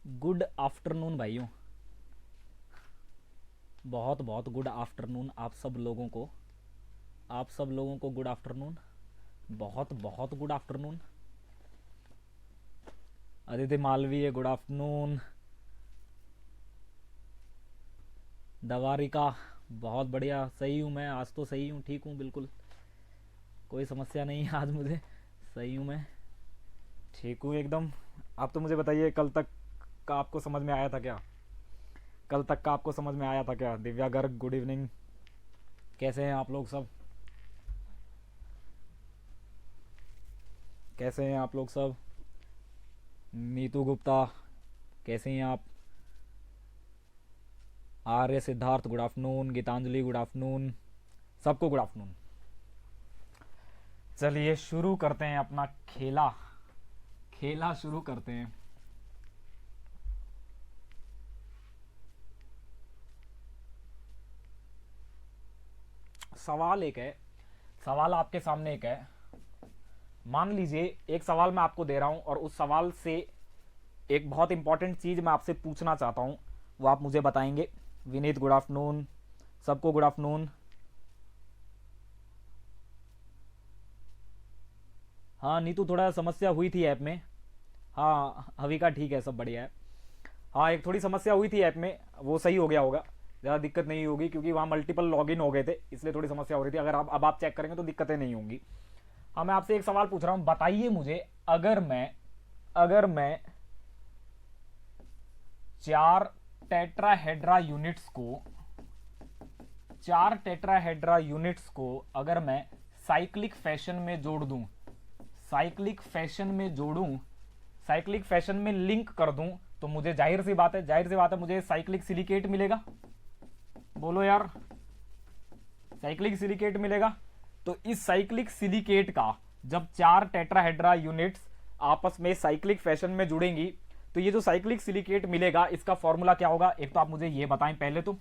Good afternoon भाइयों। बहुत बहुत गुड आफ्टरनून आप सब लोगों को गुड आफ्टरनून। बहुत बहुत good afternoon. Aditi Malviya good afternoon. Dwarika बहुत बढ़िया। सही हूँ मैं आज, तो सही हूँ, ठीक हूँ बिल्कुल, कोई समस्या नहीं है आज मुझे। सही हूँ मैं, ठीक हूँ एकदम। आप तो मुझे बताइए, कल तक का आपको समझ में आया था क्या? कल तक का आपको समझ में आया था क्या? दिव्या गर्ग गुड इवनिंग, कैसे हैं आप लोग सब? कैसे हैं आप लोग सब? नीतू गुप्ता कैसे हैं आप? Arya Siddharth good afternoon. Geetanjali good afternoon. सबको गुड आफ्टरनून। चलिए शुरू करते हैं अपना खेला। खेला शुरू करते हैं। सवाल एक है, सवाल आपके सामने एक है। मान लीजिए एक सवाल मैं आपको दे रहा हूं और उस सवाल से एक बहुत इंपॉर्टेंट चीज मैं आपसे पूछना चाहता हूं, वो आप मुझे बताएंगे। विनीत गुड आफ्टरनून, सबको गुड आफ्टरनून। हाँ नीतू, थोड़ा समस्या हुई थी ऐप में। हाँ हविका ठीक है, सब बढ़िया है। हाँ एक थोड़ी समस्या हुई थी ऐप में, वो सही हो गया होगा। ज़्यादा दिक्कत नहीं होगी क्योंकि वहाँ मल्टीपल लॉगिन हो गए थे, इसलिए थोड़ी समस्या हो रही थी। अगर आप अब आप चेक करेंगे तो दिक्कतें नहीं होंगी। हाँ मैं आपसे एक सवाल पूछ रहा हूँ, बताइए मुझे, अगर मैं चार टेट्राहेड्रा यूनिट्स को चार टेट्राहेड्रा यूनिट्स को अगर मैं साइक्लिक फैशन में जोड़ दूं, साइक्लिक फैशन में जोड़ूं, साइक्लिक फैशन में लिंक कर दूं, तो मुझे जाहिर सी बात है मुझे साइक्लिक सिलिकेट मिलेगा। बोलो यार, साइक्लिक सिलिकेट मिलेगा। तो इस साइक्लिक सिलिकेट का जब चार टेट्राहेड्रा यूनिट्स आपस में साइक्लिक फैशन में जुड़ेंगी, तो ये जो साइक्लिक सिलिकेट मिलेगा इसका फॉर्मूला क्या होगा? एक तो आप मुझे ये बताएं पहले, तो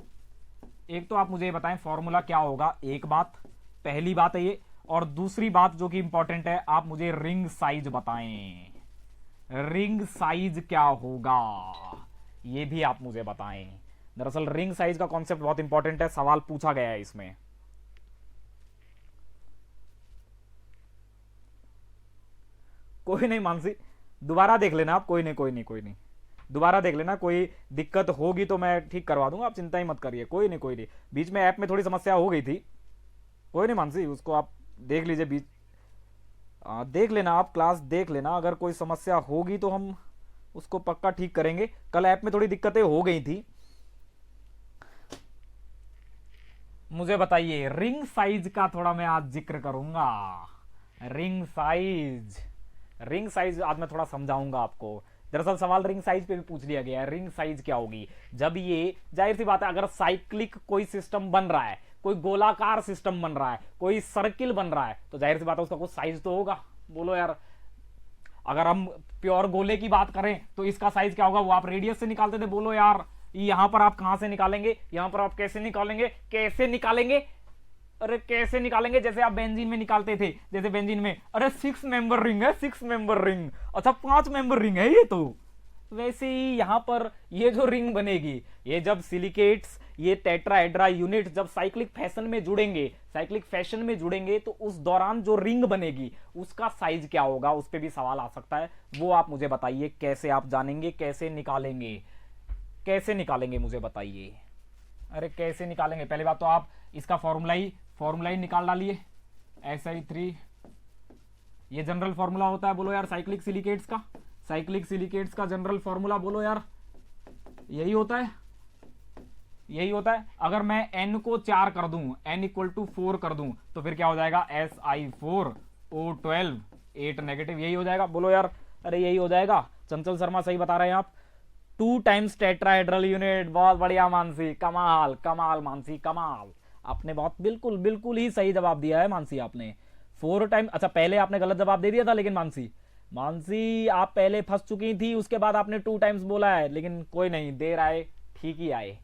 एक तो आप मुझे बताएं फॉर्मूला क्या होगा। एक बात, पहली बात है ये। और दूसरी बात जो कि इंपॉर्टेंट है, आप मुझे रिंग साइज बताएं। रिंग साइज क्या होगा ये भी आप मुझे बताएं। दरअसल रिंग साइज का कॉन्सेप्ट बहुत इंपॉर्टेंट है, सवाल पूछा गया है इसमें। कोई नहीं मानसी, दोबारा देख लेना आप। कोई नहीं कोई नहीं कोई नहीं, दोबारा देख लेना। कोई दिक्कत होगी तो मैं ठीक करवा दूंगा, आप चिंता ही मत करिए। कोई नहीं कोई नहीं, बीच में ऐप में थोड़ी समस्या हो गई थी। कोई नहीं मानसी, उसको आप देख लीजिए। बीच देख लेना आप, क्लास देख लेना। अगर कोई समस्या होगी तो हम उसको पक्का ठीक करेंगे। कल ऐप में थोड़ी दिक्कतें हो गई थी। मुझे बताइए, रिंग साइज का थोड़ा मैं आज जिक्र करूंगा। रिंग साइज, रिंग साइज आज मैं थोड़ा समझाऊंगा आपको। दरअसल सवाल रिंग साइज पे भी पूछ लिया गया है। रिंग साइज क्या होगी? जब ये, जाहिर सी बात है, अगर साइक्लिक कोई सिस्टम बन रहा है, कोई गोलाकार सिस्टम बन रहा है, कोई सर्किल बन रहा है, तो जाहिर सी बात है उसका कुछ साइज तो होगा। बोलो यार, अगर हम प्योर गोले की बात करें तो इसका साइज क्या होगा? वो आप रेडियस से निकालते थे। बोलो यार, यहां पर आप कहां से निकालेंगे? यहां पर आप कैसे निकालेंगे? कैसे निकालेंगे? अरे कैसे निकालेंगे? जैसे आप बेंजीन में निकालते थे। जैसे बेंजीन में, अरे 6 मेंबर रिंग है, 6 मेंबर रिंग। अच्छा 5 मेंबर रिंग है ये तो। वैसे ही यहां पर ये जो रिंग बनेगी, ये जब सिलिकेट्स, ये टेट्राहेड्रा यूनिट जब साइक्लिक फैशन में जुड़ेंगे, साइक्लिक फैशन में जुड़ेंगे, तो उस दौरान जो रिंग बनेगी उसका साइज क्या होगा? उस पर भी सवाल आ सकता है। वो आप मुझे बताइए, कैसे आप जानेंगे, कैसे निकालेंगे? कैसे निकालेंगे मुझे बताइए। अरे कैसे निकालेंगे? पहली बात तो आप इसका फॉर्मूला ही निकाल डालिए। SI3, ये जनरल फॉर्मूला होता है। बोलो यार, साइक्लिक सिलिकेट्स का, साइक्लिक सिलिकेट्स का जनरल फॉर्मूला बोलो यार, यही होता है, यही होता है। अगर मैं n को 4 कर दूं, n = 4 कर दूं, तो फिर क्या हो जाएगा? Si4O12 8 नेगेटिव, यही हो जाएगा। बोलो यार, अरे यही हो जाएगा। चंचल शर्मा सही बता रहे हैं आप। 2 टाइम्स टेट्राहेड्रल यूनिट। बहुत बढ़िया मानसी, कमाल कमाल मानसी कमाल। आपने बहुत बिल्कुल बिल्कुल ही सही जवाब दिया है मानसी आपने। 4 टाइम, अच्छा पहले आपने गलत जवाब दे दिया था, लेकिन मानसी, मानसी आप पहले फंस चुकी थी, उसके बाद आपने 2 टाइम्स बोला है। लेकिन कोई नहीं, देर आए ठीक ही आए।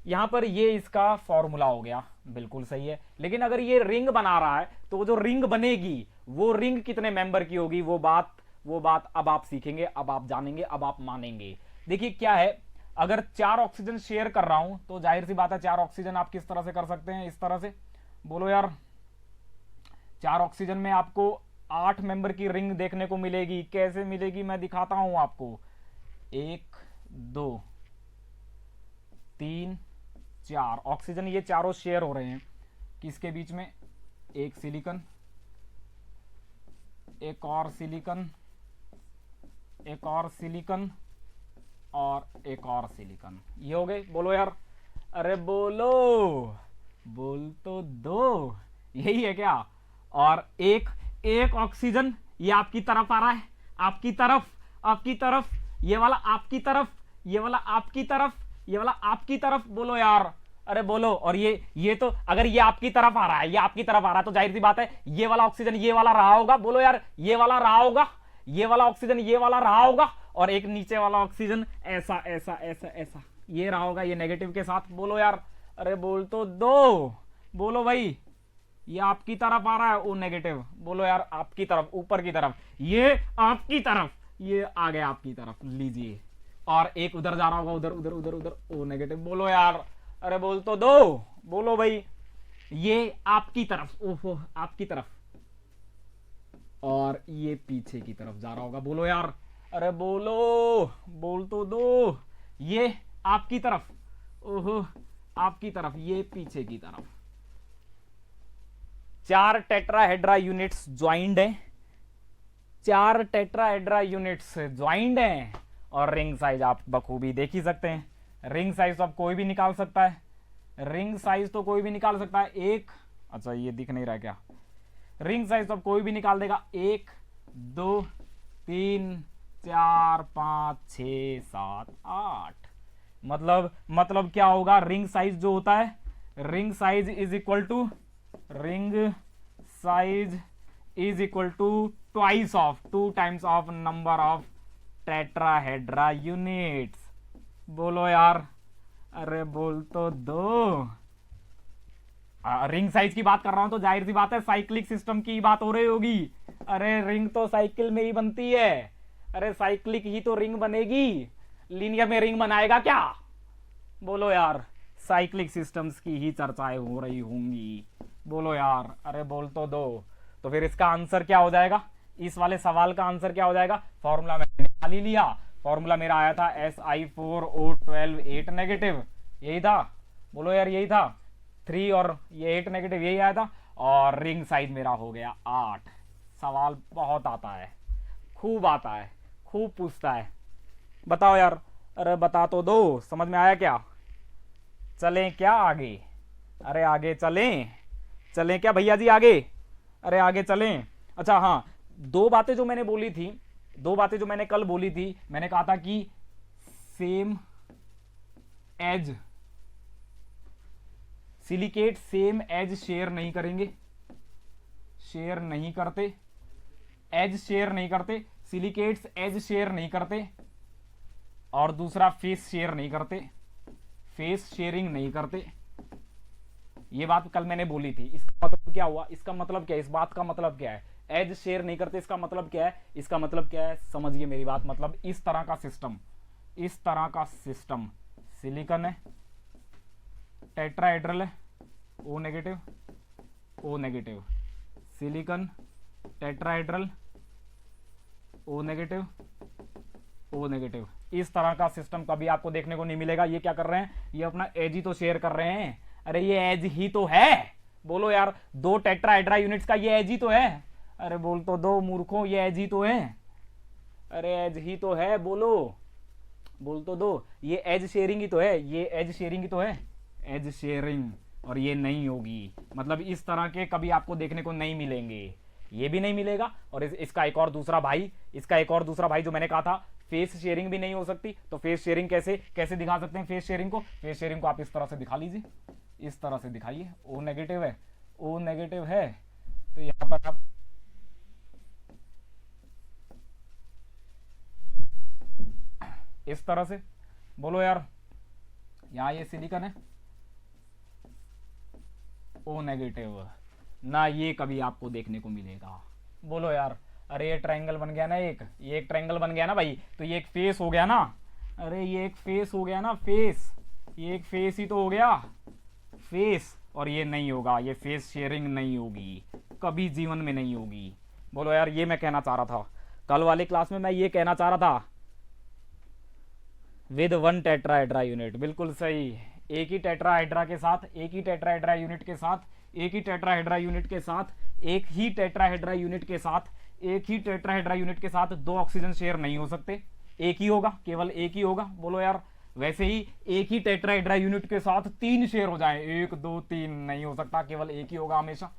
यहां पर ये इसका फॉर्मूला हो गया, बिल्कुल सही है। लेकिन अगर ये रिंग बना रहा है, तो वो जो रिंग बनेगी, वो रिंग कितने मेंबर की होगी? वो बात वो बात अब आप सीखेंगे, अब आप जानेंगे, अब आप मानेंगे। देखिए क्या है, अगर 4 ऑक्सीजन शेयर कर रहा हूं तो जाहिर सी बात है 4 ऑक्सीजन आप किस तरह से कर सकते हैं, इस तरह से। बोलो यार, 4 ऑक्सीजन में आपको 8 मेंबर की रिंग देखने को मिलेगी। कैसे मिलेगी मैं दिखाता हूं आपको। 1 2 3 4 ऑक्सीजन, ये चारों शेयर हो रहे हैं किसके बीच में? एक सिलिकॉन, एक और सिलिकॉन, एक और सिलिकॉन और एक और सिलिकॉन। ये हो गए। बोलो यार, अरे बोलो, बोल तो दो। यही है क्या? और एक एक ऑक्सीजन ये आपकी तरफ आ रहा है, आपकी तरफ, आपकी तरफ, ये वाला आपकी तरफ, ये वाला आपकी तरफ, ये वाला आपकी तरफ। बोलो यार, अरे बोलो। और ये तो अगर ये आपकी तरफ आ रहा है, ये आपकी तरफ आ रहा है, तो जाहिर सी बात है ये वाला ऑक्सीजन ये वाला रहा होगा। बोलो यार, ये वाला रहा होगा, ये वाला ऑक्सीजन ये वाला रहा होगा, और एक नीचे वाला ऑक्सीजन ऐसा ऐसा ऐसा ऐसा ये रहा होगा, ये नेगेटिव के साथ। बोलो यार, अरे बोल तो दो। बोलो भाई, ये आपकी तरफ आ रहा है ओ नेगेटिव। बोलो यार, आपकी तरफ, ऊपर की तरफ, ये आपकी तरफ, ये आ गया आपकी तरफ, लीजिए। और एक उधर जा रहा होगा, उधर उधर उधर उधर ओ नेगेटिव। बोलो यार, अरे बोल तो दो। बोलो भाई, ये आपकी तरफ, ओहो आपकी तरफ, और ये पीछे की तरफ जा रहा होगा। बोलो यार, अरे बोलो, बोल तो दो। ये आपकी तरफ, ओहो आपकी तरफ, ये पीछे की तरफ। 4 टेट्राहेड्रा यूनिट्स ज्वाइंट है, 4 टेट्राहेड्रा यूनिट्स ज्वाइंट हैं। और रिंग साइज आप बखूबी देख ही सकते हैं। रिंग साइज तो अब कोई भी निकाल सकता है, रिंग साइज तो कोई भी निकाल सकता है। एक, अच्छा ये दिख नहीं रहा क्या? रिंग साइज तो अब कोई भी निकाल देगा। 1 2 3 4 5 6 7 8। मतलब क्या होगा? रिंग साइज जो होता है, ring size is equal to, ring size is equal to twice of, 2 times of number of tetrahedra units. बोलो यार, अरे बोल तो दो। रिंग साइज की बात कर रहा हूं तो जाहिर सी बात है साइक्लिक सिस्टम की बात हो रही होगी। अरे रिंग तो साइकिल में ही बनती है, अरे साइक्लिक ही तो रिंग बनेगी, लीनियर में रिंग बनाएगा क्या? बोलो यार, साइक्लिक सिस्टम्स की ही चर्चाएं हो रही होंगी। बोलो यार, अरे बोल तो दो। तो फिर इसका आंसर क्या हो जाएगा? इस वाले सवाल का आंसर क्या हो जाएगा? फॉर्मूला मैंने निकाल ही लिया। फॉर्मूला मेरा आया था Si4O12 8 नेगेटिव, यही था। बोलो यार, यही था। 3 और ये 8 नेगेटिव, यही आया था। और रिंग साइज मेरा हो गया 8। सवाल बहुत आता है, खूब आता है, खूब पूछता है। बताओ यार, अरे बता तो दो। समझ में आया क्या? चलें क्या आगे? अरे आगे चलें, चलें क्या भैया जी आगे? अरे आगे चलें। अच्छा हाँ, 2 बातें जो मैंने बोली थी, 2 बातें जो मैंने कल बोली थी, मैंने कहा था कि same as silicate same as share नहीं करेंगे, शेयर नहीं करते, एज शेयर नहीं करते, सिलिकेट्स एज शेयर नहीं करते। और दूसरा फेस शेयर नहीं करते, फेस शेयरिंग नहीं करते। ये बात कल मैंने बोली थी। इसका मतलब क्या हुआ? इसका मतलब क्या है? इस बात का मतलब क्या है? एज शेयर नहीं करते, इसका मतलब क्या है? इसका मतलब क्या है? समझिए मेरी बात। मतलब इस तरह का सिस्टम, इस तरह का सिस्टम, सिलिकॉन है, टेट्राहेड्रल है, O negative, O negative, silicon, tetrahedral, O negative, O negative. इस तरह का सिस्टम कभी आपको देखने को नहीं मिलेगा। ये क्या कर रहे हैं? ये अपना एज ही तो शेयर कर रहे हैं। अरे ये एज ही तो है। बोलो यार, 2 टेट्राहेड्रा यूनिट्स का ये एज ही तो है। अरे बोल तो दो मूर्खों, ये एज ही तो है। अरे एज ही तो है, बोलो, बोल तो दो। ये एज शेयरिंग ही तो है, ये एज शेयरिंग ही तो है, एज शेयरिंग। और ये नहीं होगी, मतलब इस तरह के कभी आपको देखने को नहीं मिलेंगे, ये भी नहीं मिलेगा। और इसका एक और दूसरा भाई, इसका एक और दूसरा भाई जो मैंने कहा था, फेस शेयरिंग भी नहीं हो सकती। तो फेस शेयरिंग कैसे दिखा सकते हैं? फेस शेयरिंग को, फेस शेयरिंग को आप इस तरह से दिखा लीजिए, इस तरह से दिखाइए। ओ नेगेटिव है, ओ नेगेटिव है, तो यहां पर आप इस तरह से। बोलो यार, यहां ये सिलिकॉन है, ओ नेगेटिव ना, ये कभी आपको देखने को मिलेगा। बोलो यार, अरे ये ट्रायंगल बन गया ना, ये एक ट्रायंगल बन गया ना भाई, तो ये एक फेस हो गया ना। अरे ये एक फेस हो गया ना, फेस, ये एक फेस ही तो हो गया, फेस। और ये नहीं होगा, ये फेस शेयरिंग नहीं होगी, कभी जीवन में नहीं होगी। बोलो यार, ये मैं कहना चाह रहा था कल वाले क्लास में, मैं ये कहना चाह रहा था। विद वन टेट्राहेड्रा यूनिट, बिल्कुल सही। एक ही टेट्राहेड्रा के साथ, एक ही टेट्राहेड्रा यूनिट के साथ, एक ही टेट्राहेड्रा यूनिट के साथ, एक ही टेट्राहेड्रा यूनिट के साथ, एक ही टेट्राहेड्रा यूनिट के साथ दो ऑक्सीजन शेयर नहीं हो सकते, एक ही होगा, केवल एक ही होगा। बोलो यार, वैसे ही एक ही टेट्राहेड्रा यूनिट के साथ तीन शेयर हो जाए, एक दो तीन नहीं हो सकता, केवल एक ही होगा हमेशा,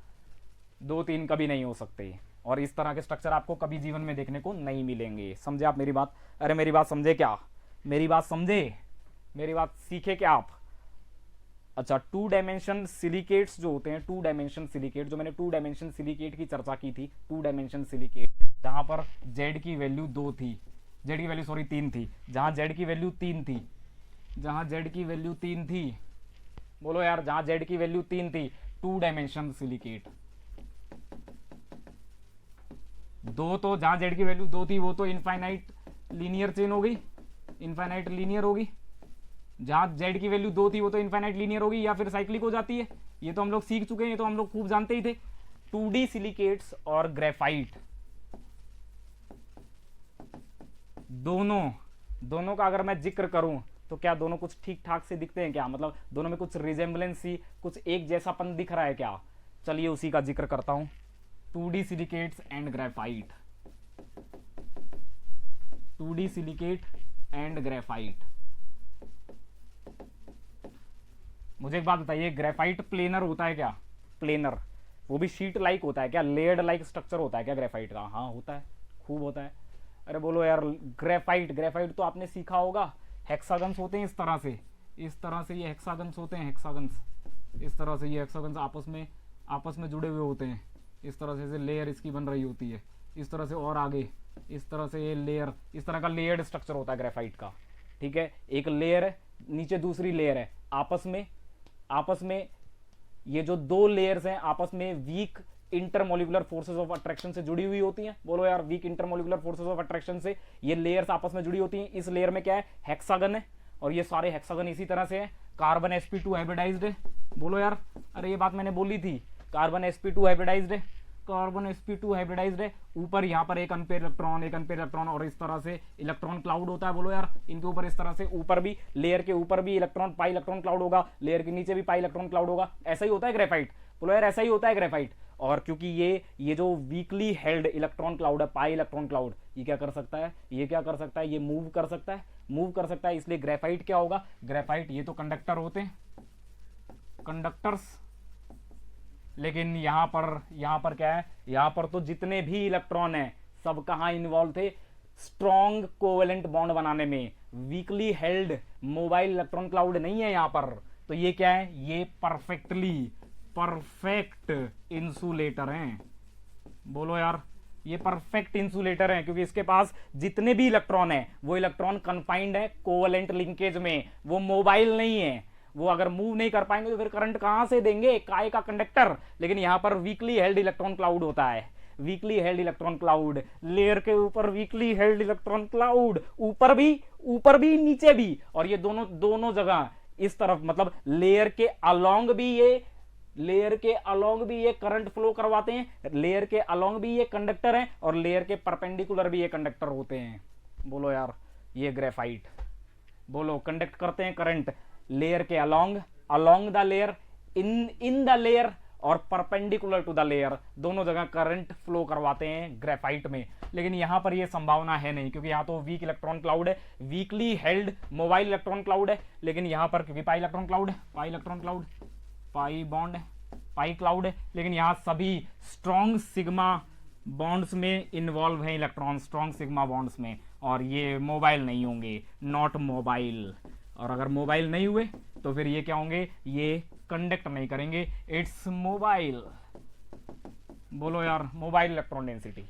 दो तीन कभी नहीं हो सकते। और इस तरह के स्ट्रक्चर आपको कभी जीवन में देखने को नहीं मिलेंगे। समझे आप मेरी बात? अरे मेरी बात समझे क्या? मेरी बात समझे? मेरी बात सीखे क्या आप? अच्छा, टू डायमेंशन सिलिकेट्स जो होते हैं, टू डायमेंशन सिलिकेट, जो मैंने टू डायमेंशन सिलिकेट की चर्चा की थी, टू डायमेंशन सिलिकेट जहां पर जेड की वैल्यू 2 थी, जेड की वैल्यू सॉरी 3 थी, जहां जेड की वैल्यू 3 थी, जहां जेड की वैल्यू 3 थी। बोलो यार, जहां जेड की वैल्यू 3 थी, टू डायमेंशन सिलिकेट। दो तो जहां जेड की वैल्यू 2 थी वो तो इनफाइनाइट लीनियर चेन हो गई, इनफाइनाइट लीनियर होगी। जहां जेड की वैल्यू 2 थी वो तो इनफाइनाइट लीनियर होगी या फिर साइक्लिक हो जाती है। ये तो हम लोग सीख चुके हैं, ये तो हम लोग खूब जानते ही थे। 2D सिलिकेट्स और ग्रेफाइट, दोनों का अगर मैं जिक्र करूं तो क्या दोनों कुछ ठीक ठाक से दिखते हैं क्या? मतलब दोनों में कुछ रिजेंबलेंस सी, कुछ एक जैसापन दिख रहा है क्या? चलिए उसी का जिक्र करता हूं। 2D silicates and graphite, 2D silicate and graphite. मुझे एक बात बताइए, ग्रेफाइट प्लेनर होता है क्या? प्लेनर, वो भी शीट लाइक होता है क्या? लेयर्ड लाइक स्ट्रक्चर होता है क्या ग्रेफाइट का? हाँ होता है, खूब होता है। अरे बोलो यार, ग्रेफाइट तो आपने सीखा होगा, हेक्सागन्स होते हैं इस तरह से, इस तरह से ये हेक्सागन्स होते हैं, हेक्सागन्स इस तरह से, ये हेक्सागन्स आपस में जुड़े हुए होते हैं, इस तरह से लेयर इसकी बन रही होती है, इस तरह से और आगे इस तरह से ये लेयर, इस तरह का लेयर्ड स्ट्रक्चर होता है ग्रेफाइट का। ठीक है, एक लेयर है, नीचे दूसरी लेयर है, आपस में ये जो दो लेयर्स हैं आपस में weak intermolecular forces of attraction से जुड़ी हुई होती हैं। बोलो यार, weak intermolecular forces of attraction से ये लेयर्स आपस में जुड़ी होती हैं। इस लेयर में क्या है? हेक्सागन है, और ये सारे हेक्सागन इसी तरह से है। कार्बन sp2 हाइब्रिडाइज्ड है। बोलो यार, अरे ये बात मैंने बोली थी, कार्बन sp2 हाइब्रिडाइज्ड है, कार्बन sp2 हाइब्रिडाइज्ड है। ऊपर यहाँ पर एक अनपेयर इलेक्ट्रॉन और इस तरह से इलेक्ट्रॉन क्लाउड होता है। बोलो यार, इनके ऊपर इस तरह से ऊपर भी, लेयर के ऊपर भी इलेक्ट्रॉन पाई इलेक्ट्रॉन क्लाउड होगा, लेयर के नीचे भी पाई इलेक्ट्रॉन क्लाउड होगा। ऐसा ही होता है ग्रेफाइट। बोलो यार, ऐसा ही होता है ग्रेफाइट। और क्योंकि ये जो वीकली हेल्ड इलेक्ट्रॉन क्लाउड है, पाई इलेक्ट्रॉन क्लाउड, ये क्या कर सकता है? ये क्या कर सकता है? ये मूव कर सकता है, इसलिए ग्रेफाइट क्या होगा? ग्रेफाइट, ये तो कंडक्टर होते हैं, कंडक्टर्स। लेकिन यहां पर क्या है? यहां पर तो जितने भी इलेक्ट्रॉन हैं सब कहां इन्वॉल्व थे? स्ट्रॉन्ग कोवेलेंट बॉन्ड बनाने में। Weekly held mobile electron cloud नहीं है यहां पर। तो ये क्या है? ये परफेक्ट इंसुलेटर हैं। बोलो यार, ये परफेक्ट इंसुलेटर हैं, क्योंकि इसके पास जितने भी इलेक्ट्रॉन हैं वो इलेक्ट्रॉन कन्फाइंड है कोवेलेंट लिंकेज में, वो मोबाइल नहीं है। वो अगर मूव नहीं कर पाएंगे तो फिर करंट कहां से देंगे? काय का कंडक्टर। लेकिन यहां पर वीकली हेल्ड इलेक्ट्रॉन क्लाउड होता है, weekly held electron cloud, layer के ऊपर वीकली हेल्ड इलेक्ट्रॉन क्लाउड, ऊपर भी नीचे भी। और ये दोनों जगह इस तरफ, मतलब लेयर के अलोंग भी ये करंट फ्लो करवाते हैं, लेयर के अलोंग भी ये कंडक्टर हैं, और लेयर के परपेंडिकुलर भी ये कंडक्टर होते हैं। बोलो यार, ये ग्रेफाइट, बोलो, कंडक्ट करते हैं करंट लेयर के along the layer, in the layer, और परपेंडिकुलर टू द लेयर, दोनों जगह करंट फ्लो करवाते हैं ग्रेफाइट में। लेकिन यहां पर यह संभावना है नहीं, क्योंकि यहां तो वीक इलेक्ट्रॉन क्लाउड है, weekly held mobile electron cloud है। लेकिन यहां पर क्योंकि पाई इलेक्ट्रॉन क्लाउड है, पाई बॉन्ड है, पाई क्लाउड है, लेकिन यहां सभी स्ट्रॉन्ग सिग्मा बॉन्ड्स में इन्वॉल्व है इलेक्ट्रॉन, स्ट्रॉन्ग सिग्मा बॉन्ड्स में, और ये मोबाइल नहीं होंगे, नॉट मोबाइल। और अगर मोबाइल नहीं हुए तो फिर ये क्या होंगे? ये कंडक्ट नहीं करेंगे, इट्स मोबाइल। बोलो यार, मोबाइल इलेक्ट्रॉन डेंसिटी,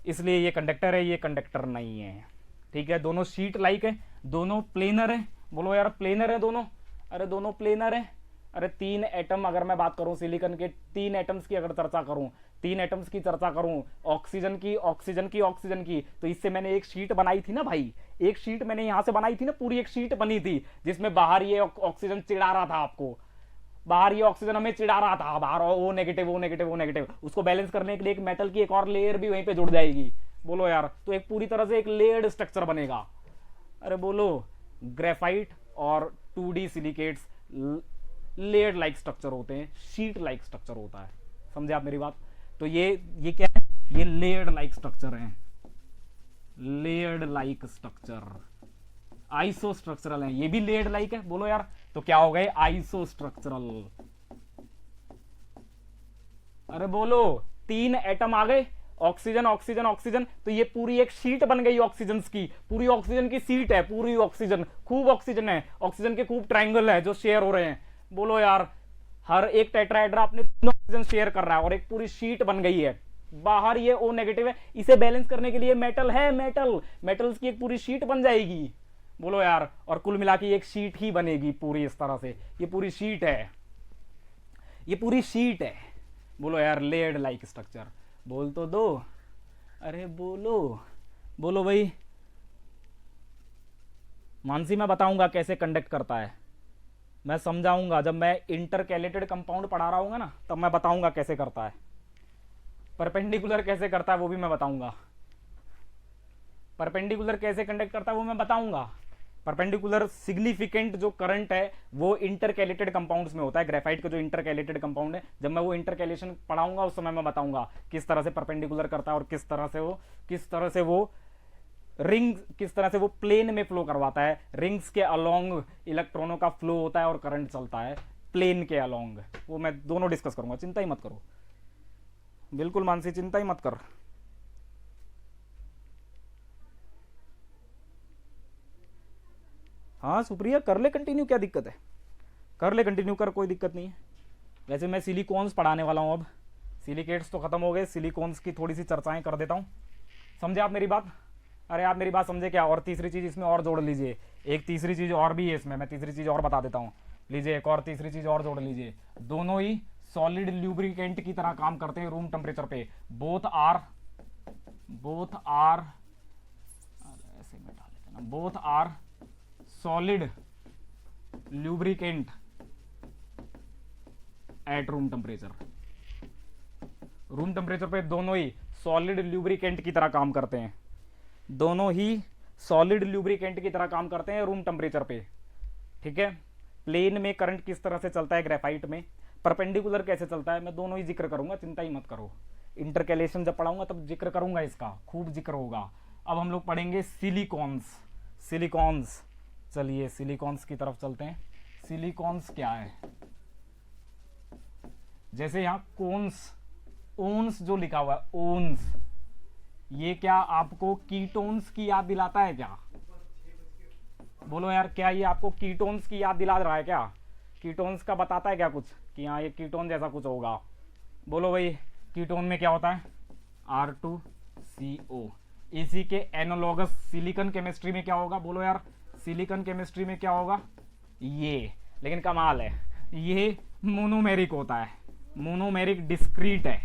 इसलिए ये कंडक्टर है, ये कंडक्टर नहीं है। ठीक है, दोनों शीट लाइक है, दोनों प्लेनर है। बोलो यार, प्लेनर है दोनों। अरे दोनों प्लेनर है। अरे 3 एटम, अगर मैं बात करूं सिलिकॉन के 3 एटम्स की अगर चर्चा करूं, 3 एटम्स की चर्चा करूं, ऑक्सीजन की, ऑक्सीजन की, ऑक्सीजन की, तो इससे मैंने एक शीट बनाई थी ना भाई, एक शीट मैंने यहां से बनाई थी ना, पूरी एक शीट बनी थी जिसमें बाहर ये ऑक्सीजन चिढ़ा रहा था आपको, बाहर ये ऑक्सीजन हमें चिढ़ा रहा था, बाहर O negative, O negative, O negative, उसको बैलेंस करने के लिए एक मेटल की एक और लेयर भी वहीं पे जुड़ जाएगी। बोलो यार, तो एक पूरी तरह से एक लेयर्ड स्ट्रक्चर बनेगा। अरे बोलो, ग्रेफाइट और 2D silicates layered like structure होते हैं, शीट लाइक स्ट्रक्चर होता है, समझे आप मेरी बात? तो ये क्या है, ये लेयर्ड लाइक स्ट्रक्चर है, layered like structure, iso structural है, ये भी लेयर्ड लाइक है। बोलो यार, तो क्या हो गए, आइसो स्ट्रक्चरल। अरे बोलो, 3 एटम आ गए, ऑक्सीजन, ऑक्सीजन, ऑक्सीजन, तो ये पूरी एक शीट बन गई ऑक्सीजन की, पूरी ऑक्सीजन की सीट है, पूरी ऑक्सीजन, खूब ऑक्सीजन है, ऑक्सीजन के खूब ट्रायंगल है जो शेयर हो रहे हैं। बोलो यार, हर एक टेट्राहेड्रा अपने 3 ऑक्सीजन शेयर कर रहा है और एक पूरी शीट बन गई है। बाहर ये O नेगेटिव है, इसे बैलेंस करने के लिए मेटल है, मेटल्स की एक पूरी शीट बन जाएगी। बोलो यार, और कुल मिला के एक शीट ही बनेगी पूरी इस तरह से, ये पूरी शीट है, ये पूरी शीट है। बोलो यार, लेयर्ड लाइक स्ट्रक्चर, बोल तो दो, अरे बोलो, बोलो भाई। मानसी मैं बताऊंगा कैसे कंडक्ट करता है, मैं समझाऊंगा, जब मैं इंटरकैलेटेड कंपाउंड पढ़ा रहा हूंगा ना, तब मैं बताऊंगा कैसे करता है। परपेंडिकुलर कैसे करता है वो भी मैं बताऊंगा, परपेंडिकुलर कैसे कंडक्ट करता है वो मैं बताऊंगा। परपेंडिकुलर सिग्निफिकेंट जो करंट है वो इंटरकैलेटेड कंपाउंड्स में होता है, ग्रेफाइट का जो इंटरकैलेटेड कंपाउंड है, जब मैं वो इंटरकैलेशन पढ़ाऊंगा उस समय मैं बताऊंगा किस तरह से परपेंडिकुलर करता है और किस तरह से वो रिंग, किस तरह से वो प्लेन में फ्लो करवाता है। रिंग्स के अलोंग इलेक्ट्रॉनों का फ्लो होता है और करंट चलता है प्लेन के अलोंग, वो मैं दोनों डिस्कस करूंगा, चिंता ही मत करो, बिल्कुल मानसी चिंता ही मत कर। हाँ सुप्रिया, कर ले कंटिन्यू, क्या दिक्कत है, कर ले कंटिन्यू कर, कोई दिक्कत नहीं है। वैसे मैं सिलिकॉन्स पढ़ाने वाला हूँ अब, सिलिकेट्स तो खत्म हो गए, सिलिकॉन्स की थोड़ी सी चर्चाएं कर देता हूँ, समझे आप मेरी बात? अरे आप मेरी बात समझे क्या? और तीसरी चीज इसमें और जोड़ लीजिए, एक तीसरी चीज और भी है इसमें, मैं तीसरी चीज और बता देता हूँ, लीजिए एक और तीसरी चीज और जोड़ लीजिए। दोनों ही सॉलिड ल्यूब्रिकेंट की तरह काम करते हैं रूम टेम्परेचर पे, बोथ आर ऐसे मिटा लेते ना, both are solid lubricant at room temperature. Room temperature पे दोनों ही सॉलिड ल्यूब्रिकेंट की तरह काम करते हैं, दोनों ही सॉलिड ल्यूब्रिकेंट की तरह काम करते हैं रूम टेम्परेचर पे, ठीक है। प्लेन में करंट किस तरह से चलता है ग्रेफाइट में, परपेंडिकुलर कैसे चलता है, मैं दोनों ही जिक्र करूंगा, चिंता ही मत करो। इंटरकैलेशन जब पढ़ाऊंगा तब जिक्र करूंगा, इसका खूब जिक्र होगा। अब हम लोग पढ़ेंगे सिलिकॉन्स। चलिए सिलिकॉन्स की तरफ चलते हैं। सिलिकॉन्स क्या है? जैसे यहां ओन्स जो लिखा हुआ है, ओन्स, ये क्या आपको कीटोन्स की याद दिलाता है क्या? बोलो यार, क्या ये आपको कीटोन्स की याद दिला रहा है क्या? कीटोन्स का बताता है क्या कुछ कि हाँ ये कीटोन जैसा कुछ होगा? बोलो भाई, कीटोन में क्या होता है? R2CO। इसी के एनालॉगस सिलिकॉन केमिस्ट्री में क्या होगा? बोलो यार, सिलिकॉन केमिस्ट्री में क्या होगा? ये, लेकिन कमाल है, ये मोनोमेरिक होता है, मोनोमेरिक डिस्क्रीट है,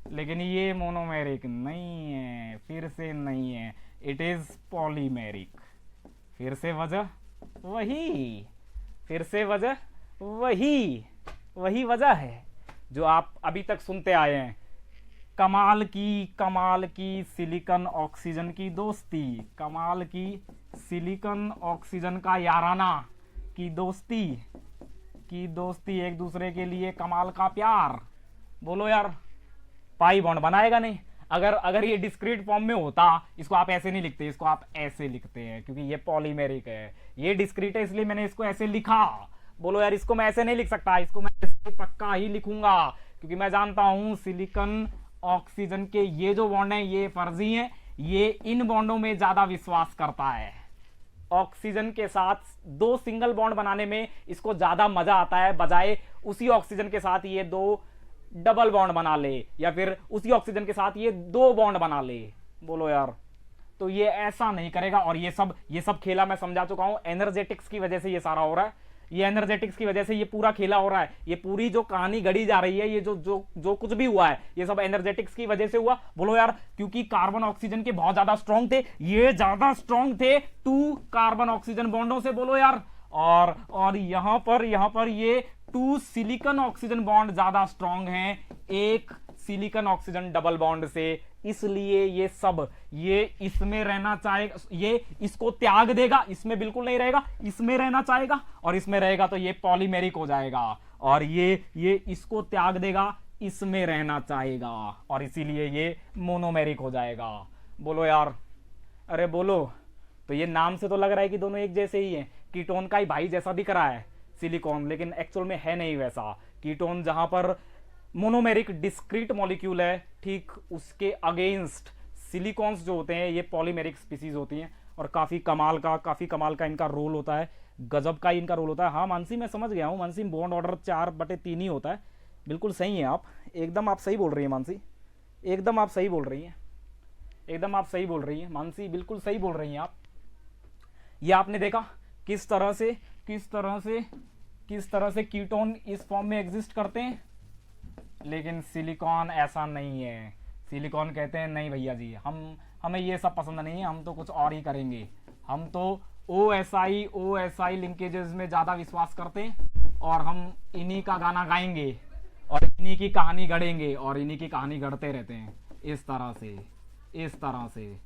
लेकिन ये मोनोमेरिक नहीं है, फिर से नहीं है, इट इज पॉलीमेरिक। फिर से वजह वही, फिर से वजह वही वजह है जो आप अभी तक सुनते आए हैं। कमाल की सिलिकॉन ऑक्सीजन की दोस्ती, कमाल की सिलिकॉन ऑक्सीजन का याराना की दोस्ती, एक दूसरे के लिए कमाल का प्यार। बोलो यार, पाई बॉन्ड बनाएगा नहीं। अगर ये डिस्क्रीट फॉर्म में होता, इसको आप ऐसे नहीं लिखते, इसको आप ऐसे लिखते हैं, क्योंकि ये पॉलीमेरिक है, ये डिस्क्रीट है इसलिए मैंने इसको ऐसे लिखा। बोलो यार, इसको मैं ऐसे नहीं लिख सकता, इसको मैं ऐसे पक्का ही लिखूंगा, क्योंकि मैं जानता हूं सिलिकॉन ऑक्सीजन के ये जो बॉन्ड हैं ये फर्जी हैं, ये इन बॉन्डों में ज्यादा विश्वास करता है। ऑक्सीजन के साथ 2 सिंगल बॉन्ड बनाने में इसको ज्यादा मजा आता है, बजाय उसी ऑक्सीजन के साथ ये 2 डबल बॉन्ड बना ले, या फिर उसी ऑक्सीजन के साथ ये 2 बॉन्ड बना ले। बोलो यार, तो ये ऐसा नहीं करेगा। और ये सब खेला मैं समझा चुका हूं, एनर्जेटिक्स की वजह से ये सारा हो रहा है। ये एनर्जेटिक्स की वजह से ये पूरा खेला हो रहा है, ये पूरी जो कहानी गढ़ी जा रही है, ये जो जो जो कुछ भी हुआ है ये सब एनर्जेटिक्स की वजह से हुआ। बोलो यार, क्योंकि कार्बन ऑक्सीजन के बहुत ज्यादा स्ट्रांग थे, ये ज्यादा स्ट्रांग थे 2 कार्बन ऑक्सीजन बॉन्डों से। बोलो यार, और यहां पर ये 2 सिलिकॉन ऑक्सीजन बॉन्ड ज्यादा स्ट्रांग हैं 1 सिलिकॉन ऑक्सीजन डबल बॉन्ड से। इसलिए ये सब, ये इसमें रहना चाहेगा, ये इसको त्याग देगा, इसमें बिल्कुल नहीं रहेगा, इसमें रहना चाहेगा, और इसमें रहेगा तो ये पॉलीमेरिक हो जाएगा, और ये इसको त्याग देगा, इसमें रहना चाहेगा, और इसीलिए ये मोनोमेरिक हो जाएगा। बोलो यार, अरे बोलो। तो ये नाम से तो लग रहा है कि दोनों एक जैसे ही हैं, कीटोन का ही भाई जैसा दिख रहा है सिलिकॉन, लेकिन एक्चुअल में है नहीं वैसा। कीटोन जहां पर मोनोमेरिक डिस्क्रीट मॉलिक्यूल है, ठीक उसके अगेंस्ट सिलिकॉन्स जो होते हैं ये पॉलीमेरिक स्पीसीज होती हैं, और काफी कमाल का इनका रोल होता है, गजब का इनका रोल होता है। हाँ मानसी, मैं समझ गया हूँ मानसी, बॉन्ड ऑर्डर 4/3 ही होता है। बिल्कुल सही है आप, एकदम आप सही बोल रही है मानसी, एकदम आप सही बोल रही हैं, एकदम आप सही बोल रही हैं मानसी, बिल्कुल सही बोल रही हैं आप। ये आपने देखा किस तरह से कीटोन इस फॉर्म में एग्जिस्ट करते हैं, लेकिन सिलिकॉन ऐसा नहीं है। सिलिकॉन कहते हैं नहीं भैया जी, हमें ये सब पसंद नहीं है, हम तो कुछ और ही करेंगे, हम तो OSI लिंकेजेस में ज्यादा विश्वास करते हैं, और हम इन्हीं का गाना गाएंगे और इन्हीं की कहानी गढ़ेंगे, और इन्हीं की कहानी गढ़ते रहते हैं इस तरह से।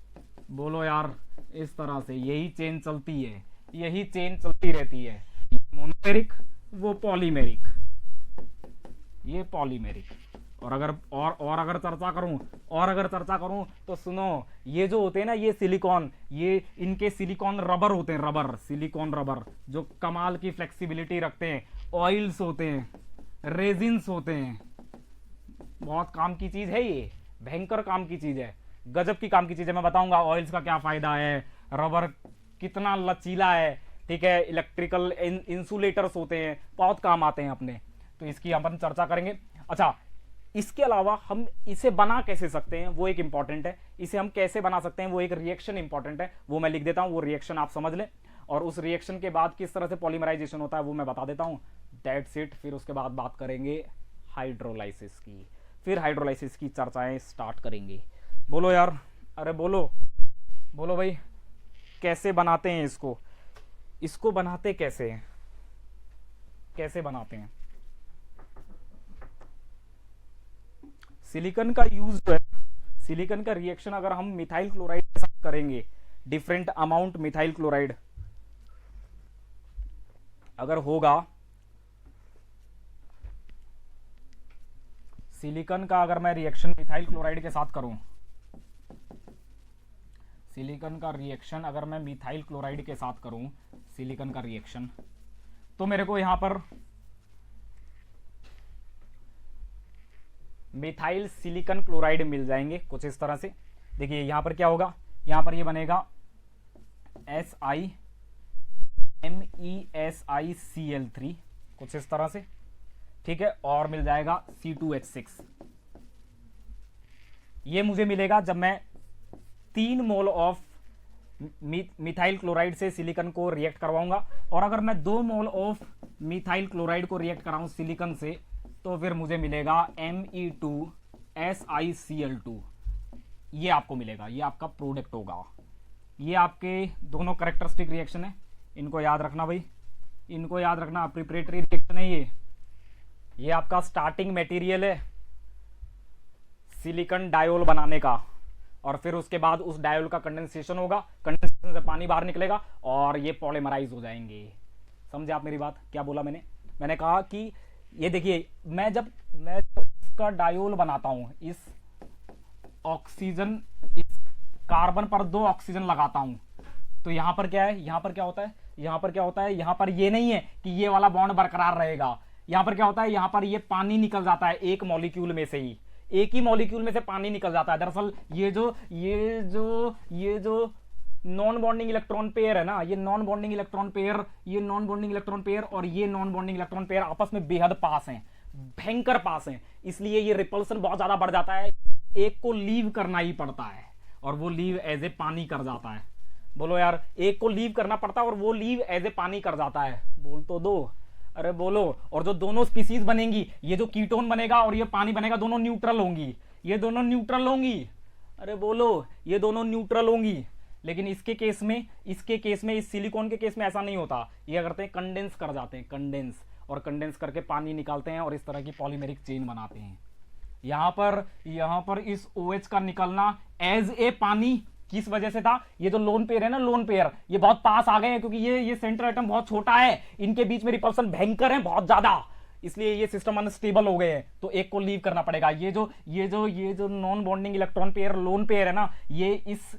बोलो यार, इस तरह से यही चेन चलती है, यही चेन चलती रहती है, ये मोनोमेरिक वो पॉलीमेरिक, ये पॉलीमेरिक। और अगर चर्चा करूं तो सुनो, ये जो होते हैं ना ये सिलिकॉन, ये इनके सिलिकॉन रबर होते हैं, सिलिकॉन रबर जो कमाल की फ्लेक्सिबिलिटी रखते हैं, ऑयल्स होते हैं, रेजिन्स होते हैं, बहुत काम की चीज है ये, भयंकर काम की चीज है, गजब की काम की चीज है। मैं बताऊंगा ऑयल्स का क्या फायदा है, रबर कितना लचीला है, ठीक है, इलेक्ट्रिकल इंसुलेटर्स होते हैं, बहुत काम आते हैं अपने, तो इसकी अपन चर्चा करेंगे। अच्छा, इसके अलावा हम इसे बना कैसे सकते हैं वो एक इंपॉर्टेंट है, इसे हम कैसे बना सकते हैं वो एक रिएक्शन इंपॉर्टेंट है, वो मैं लिख देता हूं, वो रिएक्शन आप समझ लें, और उस रिएक्शन के बाद किस तरह से पॉलीमराइजेशन होता है वो मैं बता देता हूं, दैट्स इट। फिर उसके बाद बात करेंगे हाइड्रोलाइसिस की, फिर हाइड्रोलाइसिस की चर्चाएं स्टार्ट करेंगे। बोलो यार, अरे बोलो भाई, कैसे बनाते हैं इसको बनाते कैसे बनाते हैं? सिलिकॉन का यूज जो है, सिलिकॉन का रिएक्शन अगर हम मिथाइल क्लोराइड के साथ करेंगे, डिफरेंट अमाउंट मिथाइल क्लोराइड अगर होगा, सिलिकॉन का अगर मैं रिएक्शन मिथाइल क्लोराइड के साथ करूं, सिलिकॉन का रिएक्शन अगर मैं मिथाइल क्लोराइड के साथ करूं, सिलिकॉन का रिएक्शन, तो मेरे को यहां पर मिथाइल सिलिकॉन क्लोराइड मिल जाएंगे कुछ इस तरह से। देखिए यहां पर क्या होगा, यहां पर ये बनेगा SiMeSiCl3 कुछ इस तरह से, ठीक है, और मिल जाएगा C2H6। ये मुझे मिलेगा जब मैं 3 मोल ऑफ मिथाइल क्लोराइड से सिलिकॉन को रिएक्ट करवाऊंगा, और अगर मैं 2 मोल ऑफ मिथाइल क्लोराइड को रिएक्ट कराऊं सिलिकॉन से, तो फिर मुझे मिलेगा Me2SiCl2। ये आपको मिलेगा, ये आपका प्रोडक्ट होगा। ये आपके दोनों कैरेक्टरिस्टिक रिएक्शन है, इनको याद रखना भाई, इनको याद रखना। प्रिपरेटरी रिएक्शन है ये आपका स्टार्टिंग मटेरियल है सिलिकॉन डायोल बनाने का, और फिर उसके बाद उस डायोल का कंडेंसेशन होगा, कंडेंसेशन से पानी बाहर निकलेगा और ये पॉलीमराइज हो जाएंगे। समझे आप मेरी बात? क्या बोला मैंने कहा कि ये देखिए, मैं जब इसका डायोल बनाता हूं, इस ऑक्सीजन, इस कार्बन पर 2 ऑक्सीजन लगाता हूं, तो यहां पर क्या है, यहां पर क्या होता है, यहां पर ये नहीं है कि ये वाला बॉन्ड बरकरार रहेगा, यहां पर क्या होता है, यहां पर ये पानी निकल जाता है, एक मॉलिक्यूल में से ही, एक ही मॉलिक्यूल में से पानी निकल जाता है। दरअसल ये जो नॉन बॉन्डिंग इलेक्ट्रॉन पेयर है ना, ये नॉन बॉन्डिंग इलेक्ट्रॉन पेयर और ये नॉन बॉन्डिंग इलेक्ट्रॉन पेयर आपस में बेहद पास हैं, भयंकर पास हैं, इसलिए ये रिपल्सन बहुत ज्यादा बढ़ जाता है, एक को लीव करना ही पड़ता है, और वो लीव एज ए पानी कर जाता है। बोलो यार, एक को लीव करना पड़ता है और वो लीव एज ए पानी कर जाता है। बोल तो दो, अरे बोलो। और जो दोनों स्पीसीज बनेंगी, ये जो कीटोन बनेगा और ये पानी बनेगा, दोनों न्यूट्रल होंगी, ये दोनों न्यूट्रल होंगी। अरे बोलो, ये दोनों न्यूट्रल होंगी। लेकिन इसके केस में, इस सिलिकॉन के केस में ऐसा नहीं होता। ये करते हैं कंडेंस कर जाते हैं, कंडेंस, और कंडेंस करके पानी निकालते हैं और इस तरह की पॉलीमेरिक चेन बनाते हैं। यहां पर इस OH का निकलना एज ए पानी किस वजह से था? ये जो लोन पेयर है ना, लोन पेयर, ये बहुत पास आ गए हैं क्योंकि ये सेंट्रल एटम बहुत छोटा है, इनके बीच में रिपल्सन भयंकर है बहुत ज्यादा, इसलिए ये सिस्टम अनस्टेबल हो गए हैं। तो एक को लीव करना पड़ेगा। ये जो non bonding electron pair, lone pair है ना, ये इस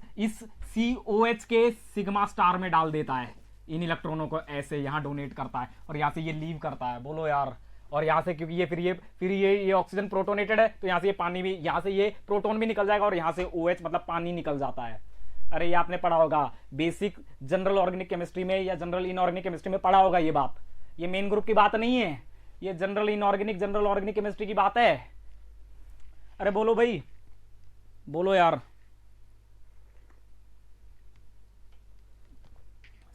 COH के सिग्मा स्टार में डाल देता है इन इलेक्ट्रॉनों को, ऐसे यहां डोनेट करता है और यहां से ये लीव करता है। बोलो यार। और यहां से क्योंकि ये ऑक्सीजन प्रोटोनेटेड है, तो यहां से ये पानी भी, यहां से ये प्रोटोन भी निकल जाएगा और यहां से OH मतलब पानी निकल जाता है। अरे ये आपने पढ़ा होगा बेसिक जनरल ऑर्गेनिक केमिस्ट्री में या जनरल इनऑर्गेनिक केमिस्ट्री में पढ़ा होगा ये बात। ये मेन ग्रुप की बात नहीं है, ये general inorganic, general organic chemistry की बात है। अरे बोलो भाई, बोलो यार,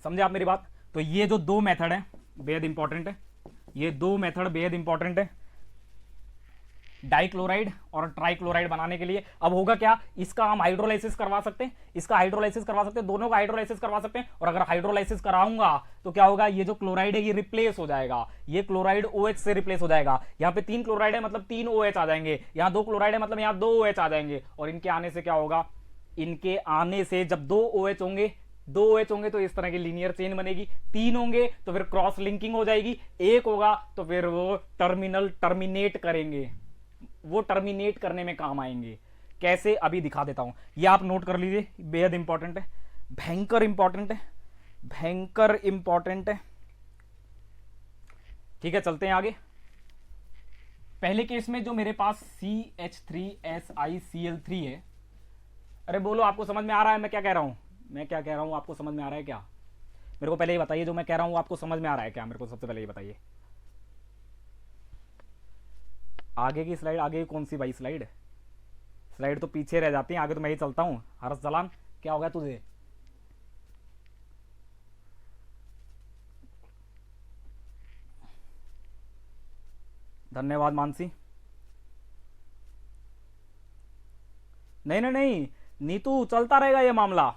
समझे आप मेरी बात? तो ये जो दो मेथड है बेहद इंपॉर्टेंट है, ये दो मेथड बेहद इंपॉर्टेंट है डाइक्लोराइड और ट्राइक्लोराइड बनाने के लिए। अब होगा क्या, इसका हम हाइड्रोलाइसिस करवा सकते हैं, इसका हाइड्रोलाइसिस करवा सकते हैं, दोनों का हाइड्रोलाइसिस करवा सकते हैं। और अगर हाइड्रोलाइसिस कराऊंगा तो क्या होगा, ये जो क्लोराइड है ये रिप्लेस हो जाएगा, ये क्लोराइड OH से रिप्लेस हो जाएगा। यहाँ पे 3 क्लोराइड है मतलब 3 OH आ जाएंगे, यहाँ 2 क्लोराइड है मतलब यहाँ 2 OH आ जाएंगे। और इनके आने से क्या होगा, इनके आने से जब 2 OH होंगे, 2 OH होंगे तो इस तरह की लीनियर चेन बनेगी। 3 होंगे तो फिर क्रॉस लिंकिंग हो जाएगी, 1 होगा तो फिर वो टर्मिनेट करेंगे, वो टर्मिनेट करने में काम आएंगे। कैसे, अभी दिखा देता हूं, ये आप नोट कर लीजिए, बेहद इंपॉर्टेंट है, भयंकर इंपॉर्टेंट है, भयंकर इंपॉर्टेंट है। ठीक है, चलते हैं आगे। पहले केस में जो मेरे पास CH3SiCl3 है, अरे बोलो आपको समझ में आ रहा है मैं क्या कह रहा हूं? आपको समझ में आ रहा है क्या? मेरे को पहले ये बताइए, जो मैं कह रहा हूं आपको समझ में आ रहा है क्या? मेरे को सबसे पहले ये बताइए। आगे की स्लाइड, आगे कौन सी भाई स्लाइड तो पीछे रह जाती है, आगे तो मैं ही चलता हूं। हर्ष जलान, क्या हो गया तुझे? धन्यवाद मानसी। नहीं नीतू, चलता रहेगा ये मामला।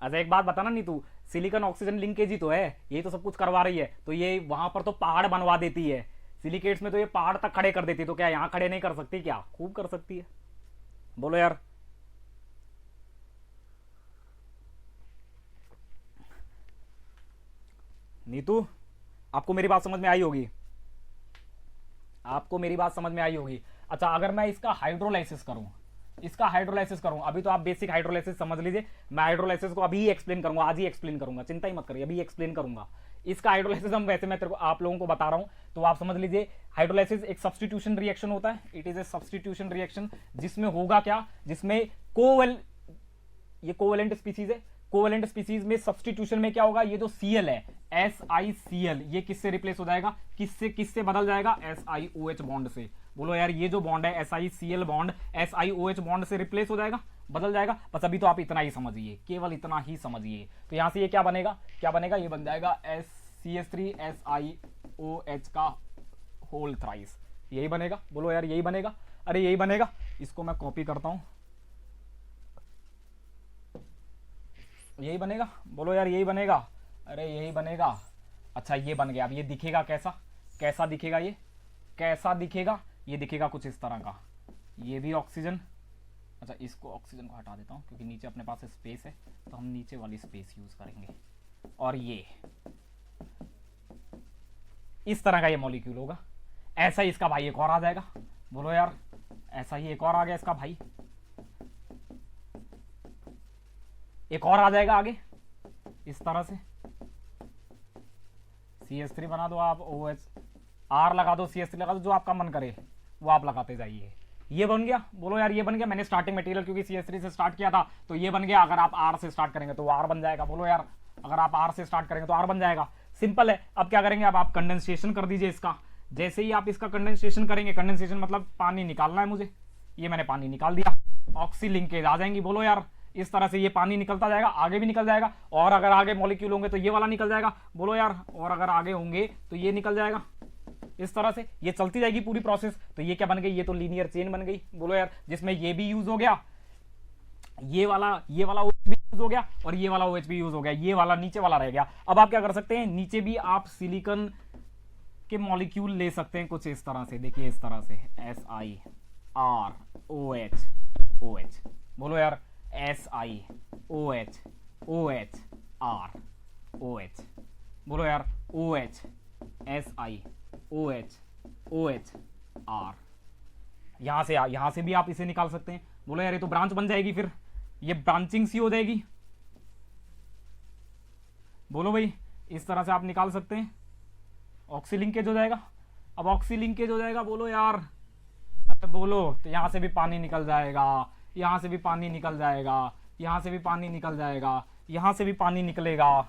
अच्छा एक बात बताना नीतू, सिलिकॉन ऑक्सीजन लिंकेज ही तो है, ये तो सब कुछ करवा रही है, तो ये वहां पर तो पहाड़ बनवा देती है, सिलिकेट्स में तो ये पहाड़ तक खड़े कर देती है, तो क्या यहां खड़े नहीं कर सकती क्या? खूब कर सकती है। बोलो यार। नीतू, आपको मेरी बात समझ में आई होगी, आपको मेरी बात समझ में आई होगी। अच्छा, अगर मैं इसका हाइड्रोलाइसिस करूं, अभी तो आप बेसिक हाइड्रोलाइसिस समझ लीजिए, मैं हाइड्रोलाइसिस को अभी एक्सप्लेन करूंगा, आज ही एक्सप्लेन करूंगा, चिंता ही मत करिए, अभी एक्सप्लेन करूंगा इसका हाइड्रोलाइसिस। हम वैसे मैं आप लोगों को बता रहा हूं, तो आप समझ लीजिए हाइड्रोलाइसिस एक सब्स्टिट्यूशन रिएक्शन होता है, it is a substitution reaction, जिसमें होगा क्या, जिसमें ये कोवेलेंट स्पीसीज है, कोवेलेंट स्पीसीज में सब्स्टिट्यूशन में क्या होगा, ये जो Cl है SiCl, ये किससे रिप्लेस हो जाएगा, किससे बदल जाएगा, SiOH बॉन्ड से। बोलो यार, ये जो बॉन्ड है SiCl बॉन्ड SiOH बॉन्ड से रिप्लेस हो जाएगा, बदल जाएगा। बस अभी तो आप इतना ही समझिए, केवल इतना ही समझिए। तो यहां से ये क्या बनेगा, ये बन जाएगा CH3SiOH का होल थ्राइस, यही बनेगा। बोलो यार, यही बनेगा, अरे यही बनेगा। इसको मैं कॉपी करता हूं, यही बनेगा। बोलो यार, यही बनेगा, अरे यही बनेगा। अच्छा ये बन गया। अब ये दिखेगा कैसा दिखेगा, ये कैसा दिखेगा, ये दिखेगा कुछ इस तरह का, ये भी ऑक्सीजन। अच्छा, इसको ऑक्सीजन को हटा देता हूं क्योंकि नीचे अपने पास स्पेस है, तो हम नीचे वाली स्पेस यूज करेंगे। और ये इस तरह का ये मॉलिक्यूल होगा। ऐसा ही इसका भाई एक और आ जाएगा। बोलो यार, ऐसा ही एक और आ गया इसका भाई, एक और आ जाएगा आगे इस तरह से। CH3 बना दो आप, OH R लगा दो, CH3 लगा दो, जो आपका मन करे वो आप लगाते जाइए। ये बन गया। बोलो यार, ये बन गया। मैंने स्टार्टिंग मटेरियल क्योंकि CH3 से स्टार्ट किया था, तो ये बन गया। अगर आप R से स्टार्ट करेंगे तो R बन जाएगा। बोलो यार, अगर आप R से स्टार्ट करेंगे तो R बन जाएगा। सिंपल है। अब क्या करेंगे, अब आप कंडेंसेशन कर दीजिए इसका। जैसे ही आप इसका कंडेंसेशन करेंगे, कंडेंसेशन मतलब पानी निकालना है मुझे, ये मैंने पानी निकाल दिया, ऑक्सी लिंकेज आ जाएंगी। बोलो यार, इस तरह से ये पानी निकलता जाएगा, आगे भी निकल जाएगा, और अगर आगे मॉलिक्यूल होंगे तो ये वाला निकल जाएगा, बोलो यार, और अगर आगे होंगे तो ये निकल जाएगा। इस तरह से ये चलती जाएगी पूरी प्रोसेस। तो ये क्या बन गई, ये तो लीनियर चेन बन गई, बोलो यार, जिसमें ये भी यूज हो गया, ये वाला OH भी यूज हो गया, और ये वाला OH भी यूज हो गया, ये वाला नीचे वाला रह गया। अब आप क्या कर सकते हैं, नीचे भी आप सिलिकॉन के मॉलिक्यूल ले सकते हैं कुछ इस तरह से, देखिए इस तरह से SiROH, बोलो यार, SiOH, OHROH, बोलो यार, OH SiOH OHR। यहां से भी आप इसे निकाल सकते हैं, बोलो यार, ये तो ब्रांच बन जाएगी, फिर ये ब्रांचिंग सी हो जाएगी, बोलो भाई, इस तरह से आप निकाल सकते हैं। ऑक्सी लिंकेज हो जाएगा। अब ऑक्सी लिंकेज हो जाएगा, बोलो यार, बोलो, तो यहां से भी पानी निकल जाएगा, यहां से भी पानी निकल जाएगा, यहां से भी पानी निकल जाएगा, यहां से भी पानी निकलेगा,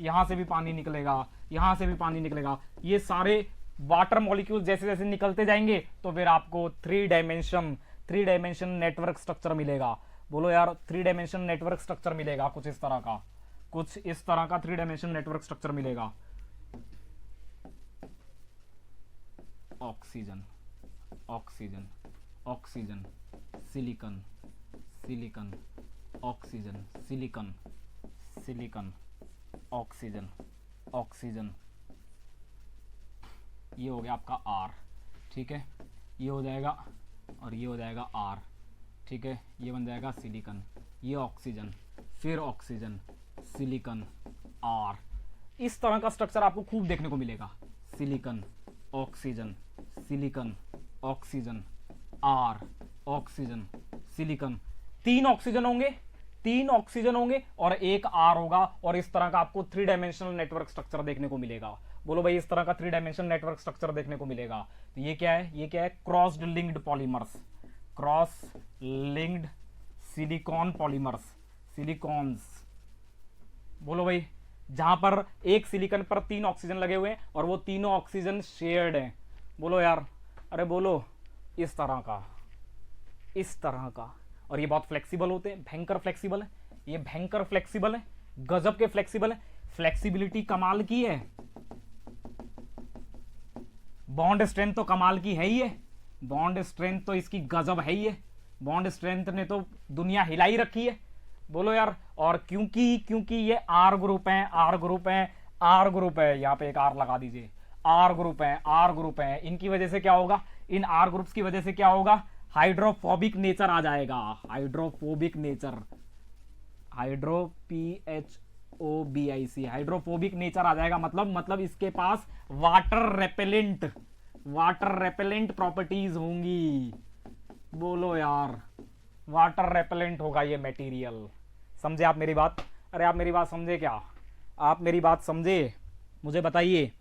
यहां से भी पानी निकलेगा, यहां से भी पानी निकलेगा। ये सारे वाटर मॉलिक्यूल जैसे जैसे निकलते जाएंगे तो फिर आपको थ्री डायमेंशन नेटवर्क स्ट्रक्चर मिलेगा। बोलो यार, थ्री डायमेंशन नेटवर्क स्ट्रक्चर मिलेगा, कुछ इस तरह का थ्री डायमेंशन नेटवर्क स्ट्रक्चर मिलेगा। Oxygen, oxygen, oxygen, silicon, silicon, oxygen, silicon, silicon, oxygen, oxygen. ये हो गया आपका R, ठीक है, ये हो जाएगा और ये हो जाएगा R, ठीक है, ये बन जाएगा सिलिकॉन, ये ऑक्सीजन, फिर ऑक्सीजन, सिलिकॉन, R। इस तरह का स्ट्रक्चर आपको खूब देखने को मिलेगा, silicon, oxygen, silicon, oxygen, R, oxygen, silicon. तीन ऑक्सीजन होंगे और एक R होगा, और इस तरह का आपको थ्री डायमेंशनल नेटवर्क स्ट्रक्चर देखने को मिलेगा। बोलो भाई, इस तरह का थ्री डायमेंशनल नेटवर्क स्ट्रक्चर देखने को मिलेगा। तो ये क्या है, ये क्या है, crossed linked polymers, cross linked silicon polymers, silicones. बोलो भाई, जहां पर एक सिलिकॉन पर तीन ऑक्सीजन लगे हुए हैं और वो तीनों ऑक्सीजन शेयर्ड हैं। बोलो यार, अरे बोलो, इस तरह का। और ये बहुत फ्लेक्सिबल होते हैं, भयंकर फ्लेक्सिबल है, ये भयंकर फ्लेक्सिबल है, गजब के फ्लेक्सिबल है, फ्लेक्सिबिलिटी कमाल की है, बॉन्ड स्ट्रेंथ तो कमाल की है ही है, बॉन्ड स्ट्रेंथ तो इसकी गजब है ही है, बॉन्ड स्ट्रेंथ ने तो दुनिया हिलाई रखी है। बोलो यार, और क्योंकि ये आर ग्रुप है, यहाँ पे एक आर लगा दीजिए, आर ग्रुप है, इनकी वजह से क्या होगा, इन आर ग्रुप्स की वजह से क्या होगा, हाइड्रोफोबिक नेचर आ जाएगा, हाइड्रोफोबिक नेचर, हाइड्रोफोबिक नेचर आ जाएगा। मतलब इसके पास वाटर रेपेलेंट प्रॉपर्टीज होंगी। बोलो यार, वाटर रेपेलेंट होगा ये मटेरियल। समझे आप मेरी बात? अरे आप मेरी बात समझे क्या? आप मेरी बात समझे? मुझे बताइए।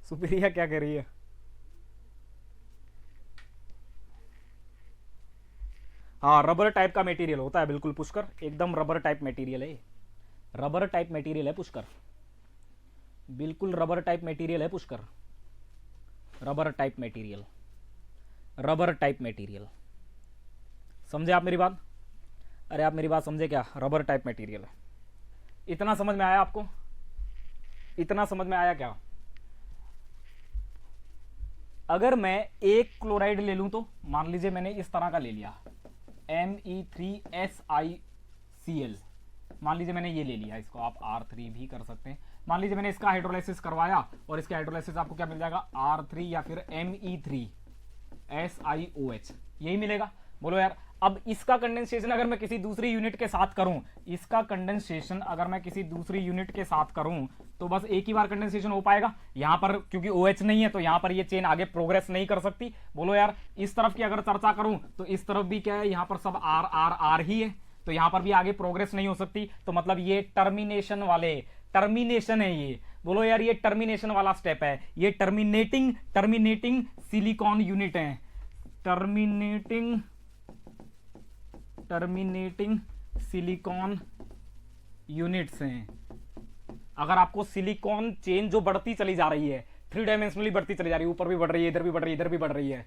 सुप्रिया क्या कह रही है? हाँ, रबर टाइप का मटेरियल होता है, बिल्कुल पुष्कर, एकदम रबर टाइप मटेरियल है, रबर टाइप मटेरियल है पुष्कर, बिल्कुल रबर टाइप मटेरियल है पुष्कर, रबर टाइप मटेरियल। समझे आप मेरी बात? अरे आप मेरी बात समझे क्या? रबर टाइप मटेरियल है। इतना समझ में आया आपको? इतना समझ में आया क्या? अगर मैं एक क्लोराइड ले लूं तो मान लीजिए मैंने इस तरह का ले लिया, Me3SiCl, मान लीजिए मैंने ये ले लिया, इसको आप R3 भी कर सकते हैं। मान लीजिए मैंने इसका हाइड्रोलाइसिस करवाया और इसके हाइड्रोलाइसिस आपको क्या मिल जाएगा, R3 या फिर Me3SiOH, यही मिलेगा। बोलो यार, अब इसका कंडेंसेशन अगर मैं किसी दूसरी यूनिट के साथ करूं, तो बस एक ही बार कंडेंसेशन हो पाएगा। यहां पर क्योंकि OH नहीं है तो यहां पर ये चेन आगे प्रोग्रेस नहीं कर सकती। बोलो यार, इस तरफ की अगर चर्चा करूं तो इस तरफ भी क्या है, यहां पर सब R ही है, तो यहां पर भी आगे प्रोग्रेस नहीं हो सकती। तो मतलब ये टर्मिनेशन है ये। बोलो यार, ये टर्मिनेशन वाला स्टेप है, ये टर्मिनेटिंग सिलिकॉन यूनिट है, टर्मिनेटिंग सिलिकॉन यूनिट्स हैं। अगर आपको सिलिकॉन चेन जो बढ़ती चली जा रही है, थ्री डायमेंशनली बढ़ती चली जा रही है, ऊपर भी बढ़ रही है, इधर भी बढ़ रही है, इधर भी बढ़ रही है,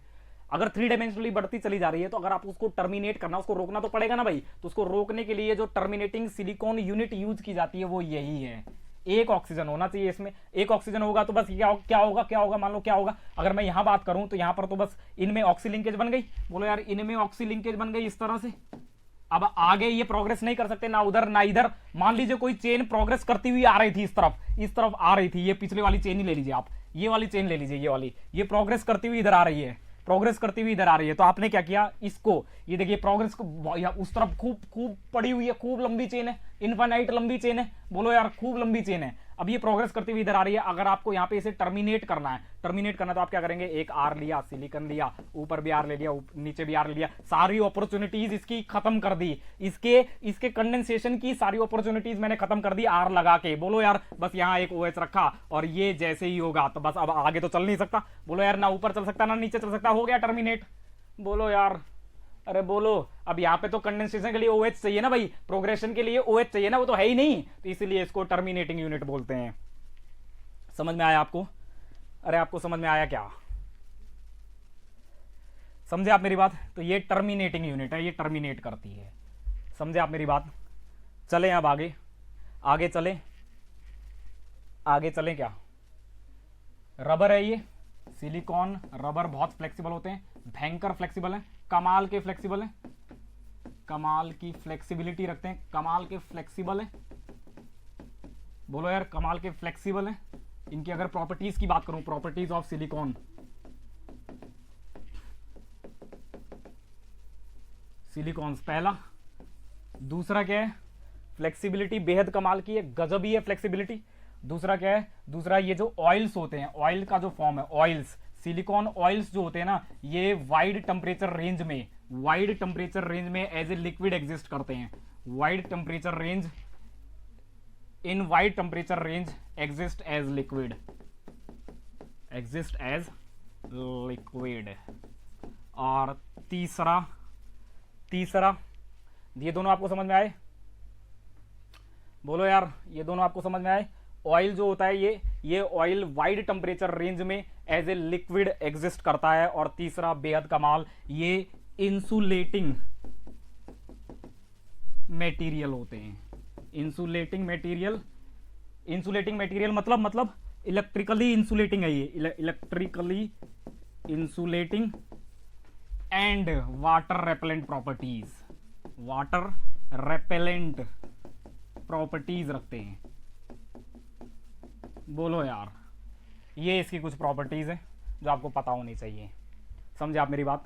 अगर 3 डायमेंशनली बढ़ती चली जा रही है तो अगर आप उसको टर्मिनेट करना, उसको रोकना तो पड़ेगा ना भाई। तो उसको रोकने के लिए जो टर्मिनेटिंग सिलिकॉन यूनिट यूज की जाती है वो यही है। एक ऑक्सीजन होना चाहिए इसमें, एक ऑक्सीजन होगा तो बस क्या होगा मान लो क्या होगा। अगर मैं यहां बात करूं तो यहां पर तो बस इनमें ऑक्सी लिंकेज बन गई। बोलो यार, इनमें ऑक्सी लिंकेज बन गई इस तरह से। अब आगे ये प्रोग्रेस नहीं कर सकते, ना उधर ना इधर। मान लीजिए कोई चेन प्रोग्रेस करती हुई आ रही थी इस तरफ आ रही थी, ये पिछले वाली चेन ही ले लीजिए आप, ये वाली चेन ले लीजिए, ये वाली, ये प्रोग्रेस करती हुई इधर आ रही है, प्रोग्रेस करती हुई इधर आ रही है। तो आपने क्या किया, इसको, ये देखिए प्रोग्रेस को उस तरफ खूब पड़ी हुई है, खूब लंबी चेन है, इनफाइनाइट लंबी चेन है। बोलो यार, खूब लंबी चेन है। अब ये प्रोग्रेस करती हुई इधर आ रही है। अगर आपको यहाँ पे इसे टर्मिनेट करना है, तो आप क्या करेंगे, एक आर लिया, सिलिकॉन लिया, ऊपर भी आर ले लिया, नीचे भी आर ले लिया, सारी अपॉर्चुनिटीज इसकी खत्म कर दी, इसके कंडेंसेशन की सारी अपॉर्चुनिटीज मैंने खत्म कर दी आर लगा के। बोलो यार, बस यहाँ एक OH रखा और ये जैसे ही होगा तो बस अब आगे तो चल नहीं सकता। बोलो यार, ना ऊपर चल सकता ना नीचे चल सकता, हो गया टर्मिनेट। बोलो यार, अरे बोलो, अब यहाँ पे तो कंडेंसेशन के लिए OH चाहिए ना भाई, प्रोग्रेशन के लिए OH चाहिए ना, वो तो है ही नहीं, तो इसलिए इसको टर्मिनेटिंग यूनिट बोलते हैं। समझ में आया आपको? अरे आपको समझ में आया क्या? समझे आप मेरी बात? तो ये टर्मिनेटिंग यूनिट है, ये टर्मिनेट करती है। समझे आप मेरी बात? चले अब आगे चले क्या? रबर है ये, सिलिकॉन रबर बहुत फ्लेक्सिबल होते हैं, भयंकर फ्लेक्सिबल है, कमाल के फ्लेक्सिबल है, कमाल की फ्लेक्सिबिलिटी रखते हैं, कमाल के फ्लेक्सिबल है। बोलो यार, कमाल के फ्लेक्सिबल है। इनकी अगर प्रॉपर्टीज की बात करूं, प्रॉपर्टीज ऑफ सिलिकॉन, सिलिकॉन्स पहला, दूसरा क्या है, फ्लेक्सिबिलिटी बेहद कमाल की है, गजब ही है फ्लेक्सिबिलिटी। दूसरा क्या है, दूसरा ये जो ऑयल्स होते हैं, ऑयल का जो फॉर्म है, ऑयल्स, सिलिकॉन ऑयल्स जो होते हैं ना, ये वाइड टेम्परेचर रेंज में एज ए लिक्विड एग्जिस्ट करते हैं। Wide temperature range, in wide temperature range exist as liquid, और तीसरा ये दोनों आपको समझ में आए? बोलो यार, ये दोनों आपको समझ में आए? ऑयल जो होता है, ये ऑयल वाइड टेम्परेचर रेंज में एज ए लिक्विड एग्जिस्ट करता है। और तीसरा बेहद कमाल, ये इंसुलेटिंग मटेरियल होते हैं। इंसुलेटिंग मटेरियल मतलब इलेक्ट्रिकली इंसुलेटिंग है ये, electrically insulating and water repellent properties रखते हैं। बोलो यार, ये इसकी कुछ प्रॉपर्टीज है जो आपको पता होनी चाहिए। समझे आप मेरी बात?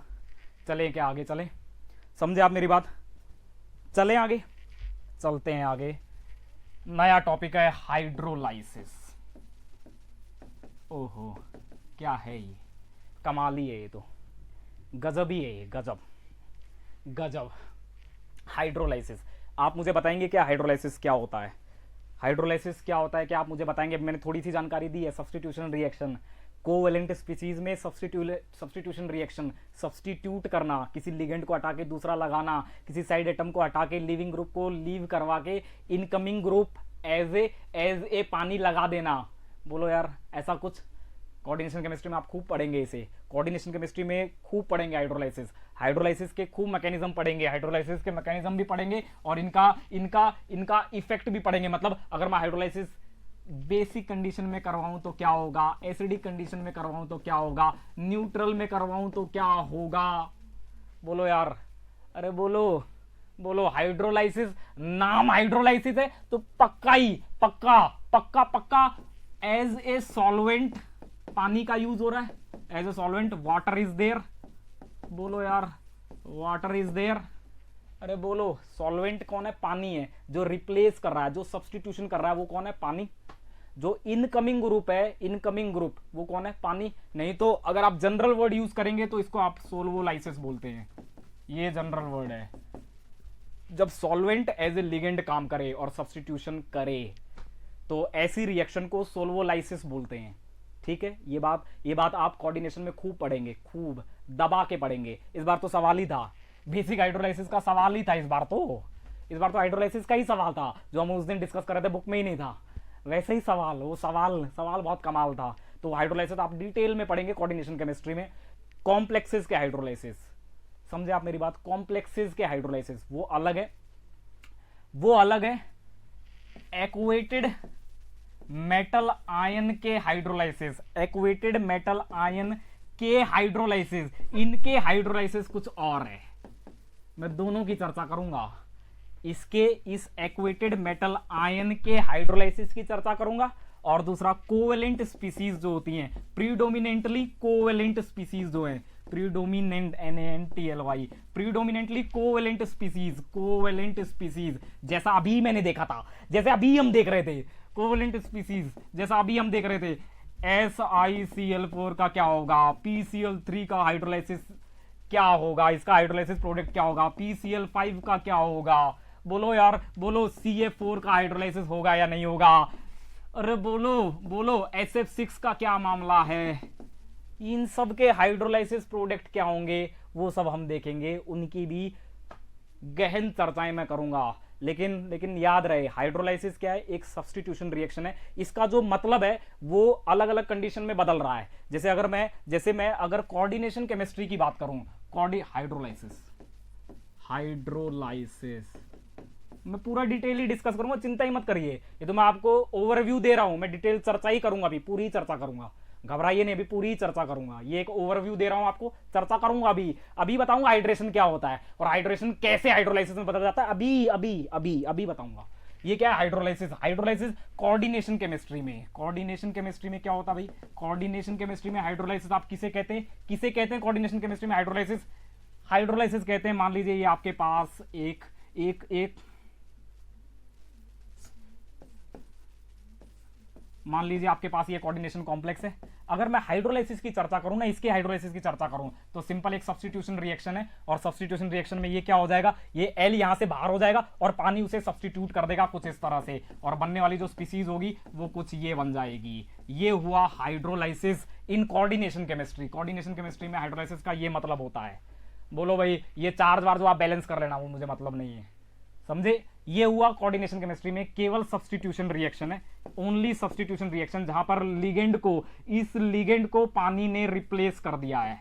चले क्या आगे चले? समझे आप मेरी बात? चले आगे, चलते हैं आगे। नया टॉपिक है हाइड्रोलाइसिस। ओहो, क्या है ये, कमाल ही है ये, तो गजब ही है ये, गजब। हाइड्रोलाइसिस, आप मुझे बताएंगे क्या हाइड्रोलाइसिस क्या होता है? हाइड्रोलाइसिस क्या होता है, क्या आप मुझे बताएंगे? मैंने थोड़ी सी जानकारी दी है। सब्स्टिट्यूशन रिएक्शन, कोवेलेंट स्पीसीज में सब्स्टिट्यूशन रिएक्शन, सब्स्टिट्यूट करना, किसी लिगेंड को हटा के दूसरा लगाना, किसी साइड एटम को हटा के लिविंग ग्रुप को लीव करवा के इनकमिंग ग्रुप एज ए पानी लगा देना। बोलो यार, ऐसा कुछ कोऑर्डिनेशन केमिस्ट्री में आप खूब पढ़ेंगे, इसे कोऑर्डिनेशन केमिस्ट्री में खूब पढ़ेंगे। हाइड्रोलाइसिस के खूब मैकेनिज्म पढ़ेंगे, हाइड्रोलाइसिस के मैकेनिज्म भी पढ़ेंगे और इनका इफेक्ट भी पढ़ेंगे। मतलब अगर मैं हाइड्रोलाइसिस बेसिक कंडीशन में करवाऊं तो क्या होगा, एसिडिक कंडीशन में करवाऊं तो क्या होगा, न्यूट्रल में करवाऊं तो क्या होगा। बोलो यार, अरे बोलो हाइड्रोलाइसिस, नाम हाइड्रोलाइसिस है तो पक्का एज ए सॉल्वेंट पानी का यूज हो रहा है, as a solvent water is there. बोलो यार, वाटर इज देयर। अरे बोलो, सॉल्वेंट कौन है? पानी है। जो रिप्लेस कर रहा है, जो सब्स्टिट्यूशन कर रहा है, वो कौन है? पानी। जो इनकमिंग ग्रुप है, इनकमिंग ग्रुप, वो कौन है? पानी। नहीं तो अगर आप जनरल वर्ड यूज करेंगे तो इसको आप सोल्वोलाइसिस बोलते हैं। ये जनरल वर्ड है। जब सॉल्वेंट एज ए लिगेंड काम करे और सब्स्टिट्यूशन करे तो ऐसी रिएक्शन को सोल्वोलाइसिस बोलते हैं। ठीक है, ये बात आप कोऑर्डिनेशन में खूब पढ़ेंगे, खूब दबा के पढ़ेंगे। इस बार तो सवाल ही था, बेसिक हाइड्रोलाइसिस का सवाल ही था इस बार तो हाइड्रोलाइसिस का ही सवाल था, जो हम उस दिन डिस्कस कर रहे थे, बुक में ही नहीं था। वैसे ही सवाल बहुत कमाल था। तो हाइड्रोलाइसिस आप डिटेल में पढ़ेंगे कोऑर्डिनेशन केमिस्ट्री में। कॉम्प्लेक्सेस के हाइड्रोलाइसिस, समझे आप मेरी बात, कॉम्प्लेक्सेस के हाइड्रोलाइसिस वो अलग है, वो अलग है एक्वेटेड मेटल आयन के हाइड्रोलाइसिस, एक्वेटेड मेटल आयन के हाइड्रोलाइसिस, इनके हाइड्रोलाइसिस कुछ और है, मैं दोनों की चर्चा करूंगा, इसके इस एक्वेटेड मेटल आयन के हाइड्रोलाइसिस की चर्चा करूंगा, और दूसरा कोवेलेंट स्पीसीज जो होती हैं, प्रीडोमिनेंटली कोवेलेंट स्पीसीज जो है, predominant NaNTLY, predominantly covalent species, covalent species जैसा अभी मैंने देखा था, जैसे अभी हम देख रहे थे, कोवेलेंट स्पीसीज जैसा अभी हम देख रहे थे, SiCl4 का क्या होगा, PCl3 का हाइड्रोलाइसिस क्या होगा, इसका हाइड्रोलाइसिस प्रोडक्ट क्या होगा, PCl5 का क्या होगा, बोलो यार बोलो, CF4 का हाइड्रोलाइसिस होगा या नहीं होगा, अरे बोलो बोलो, SF6 का क्या मामला है, इन सब के हाइड्रोलाइसिस प्रोडक्ट क्या होंगे, वो सब हम देखेंगे, उनकी भी गहन चर्चाएं मैं करूंगा। लेकिन याद रहे, हाइड्रोलाइसिस क्या है, एक सब्स्टिट्यूशन रिएक्शन है, इसका जो मतलब है वो अलग अलग कंडीशन में बदल रहा है। जैसे मैं अगर कोऑर्डिनेशन केमिस्ट्री की बात करूं, हाइड्रोलाइसिस मैं पूरा डिटेल ही डिस्कस करूंगा, चिंता ही मत करिए, ये तो मैं आपको ओवरव्यू दे रहा हूं, मैं डिटेल चर्चा ही करूंगा, अभी पूरी चर्चा करूंगा, घबराइए नहीं, अभी पूरी चर्चा करूंगा, ये एक ओवरव्यू दे रहा हूं आपको, चर्चा करूंगा, अभी बताऊंगा हाइड्रेशन क्या होता है और हाइड्रेशन कैसे हाइड्रोलाइसिस में बदल जाता है, अभी बताऊंगा। ये क्या है हाइड्रोलाइसिस कोऑर्डिनेशन केमिस्ट्री में, क्या होता है भाई, कोऑर्डिनेशन केमिस्ट्री में हाइड्रोलाइसिस आप किसे कहते हैं कोऑर्डिनेशन केमिस्ट्री में हाइड्रोलाइसिस कहते हैं, मान लीजिए ये आपके पास मान लीजिए आपके पास ये कोऑर्डिनेशन कॉम्प्लेक्स है, अगर मैं हाइड्रोलाइसिस की चर्चा करूं ना, इसके हाइड्रोलाइसिस की चर्चा करूं, तो सिंपल एक सब्स्टिट्यूशन रिएक्शन है, और सब्स्टिट्यूशन रिएक्शन में ये क्या हो जाएगा, ये L यहां से बाहर हो जाएगा और पानी उसे सब्स्टिट्यूट कर देगा कुछ इस तरह से, और बनने वाली जो स्पीसीज होगी वो कुछ ये बन जाएगी। ये हुआ हाइड्रोलाइसिस इन कोऑर्डिनेशन केमिस्ट्री में हाइड्रोलाइसिस का ये मतलब होता है। बोलो भाई, ये चार्ज वार्ज आप बैलेंस कर लेना, वो मुझे मतलब नहीं है, समझे। ये हुआ कोऑर्डिनेशन केमिस्ट्री में केवल सब्स्टिट्यूशन रिएक्शन है, ओनली सब्स्टिट्यूशन रिएक्शन, जहां पर इस लिगेंड को पानी ने रिप्लेस कर दिया है।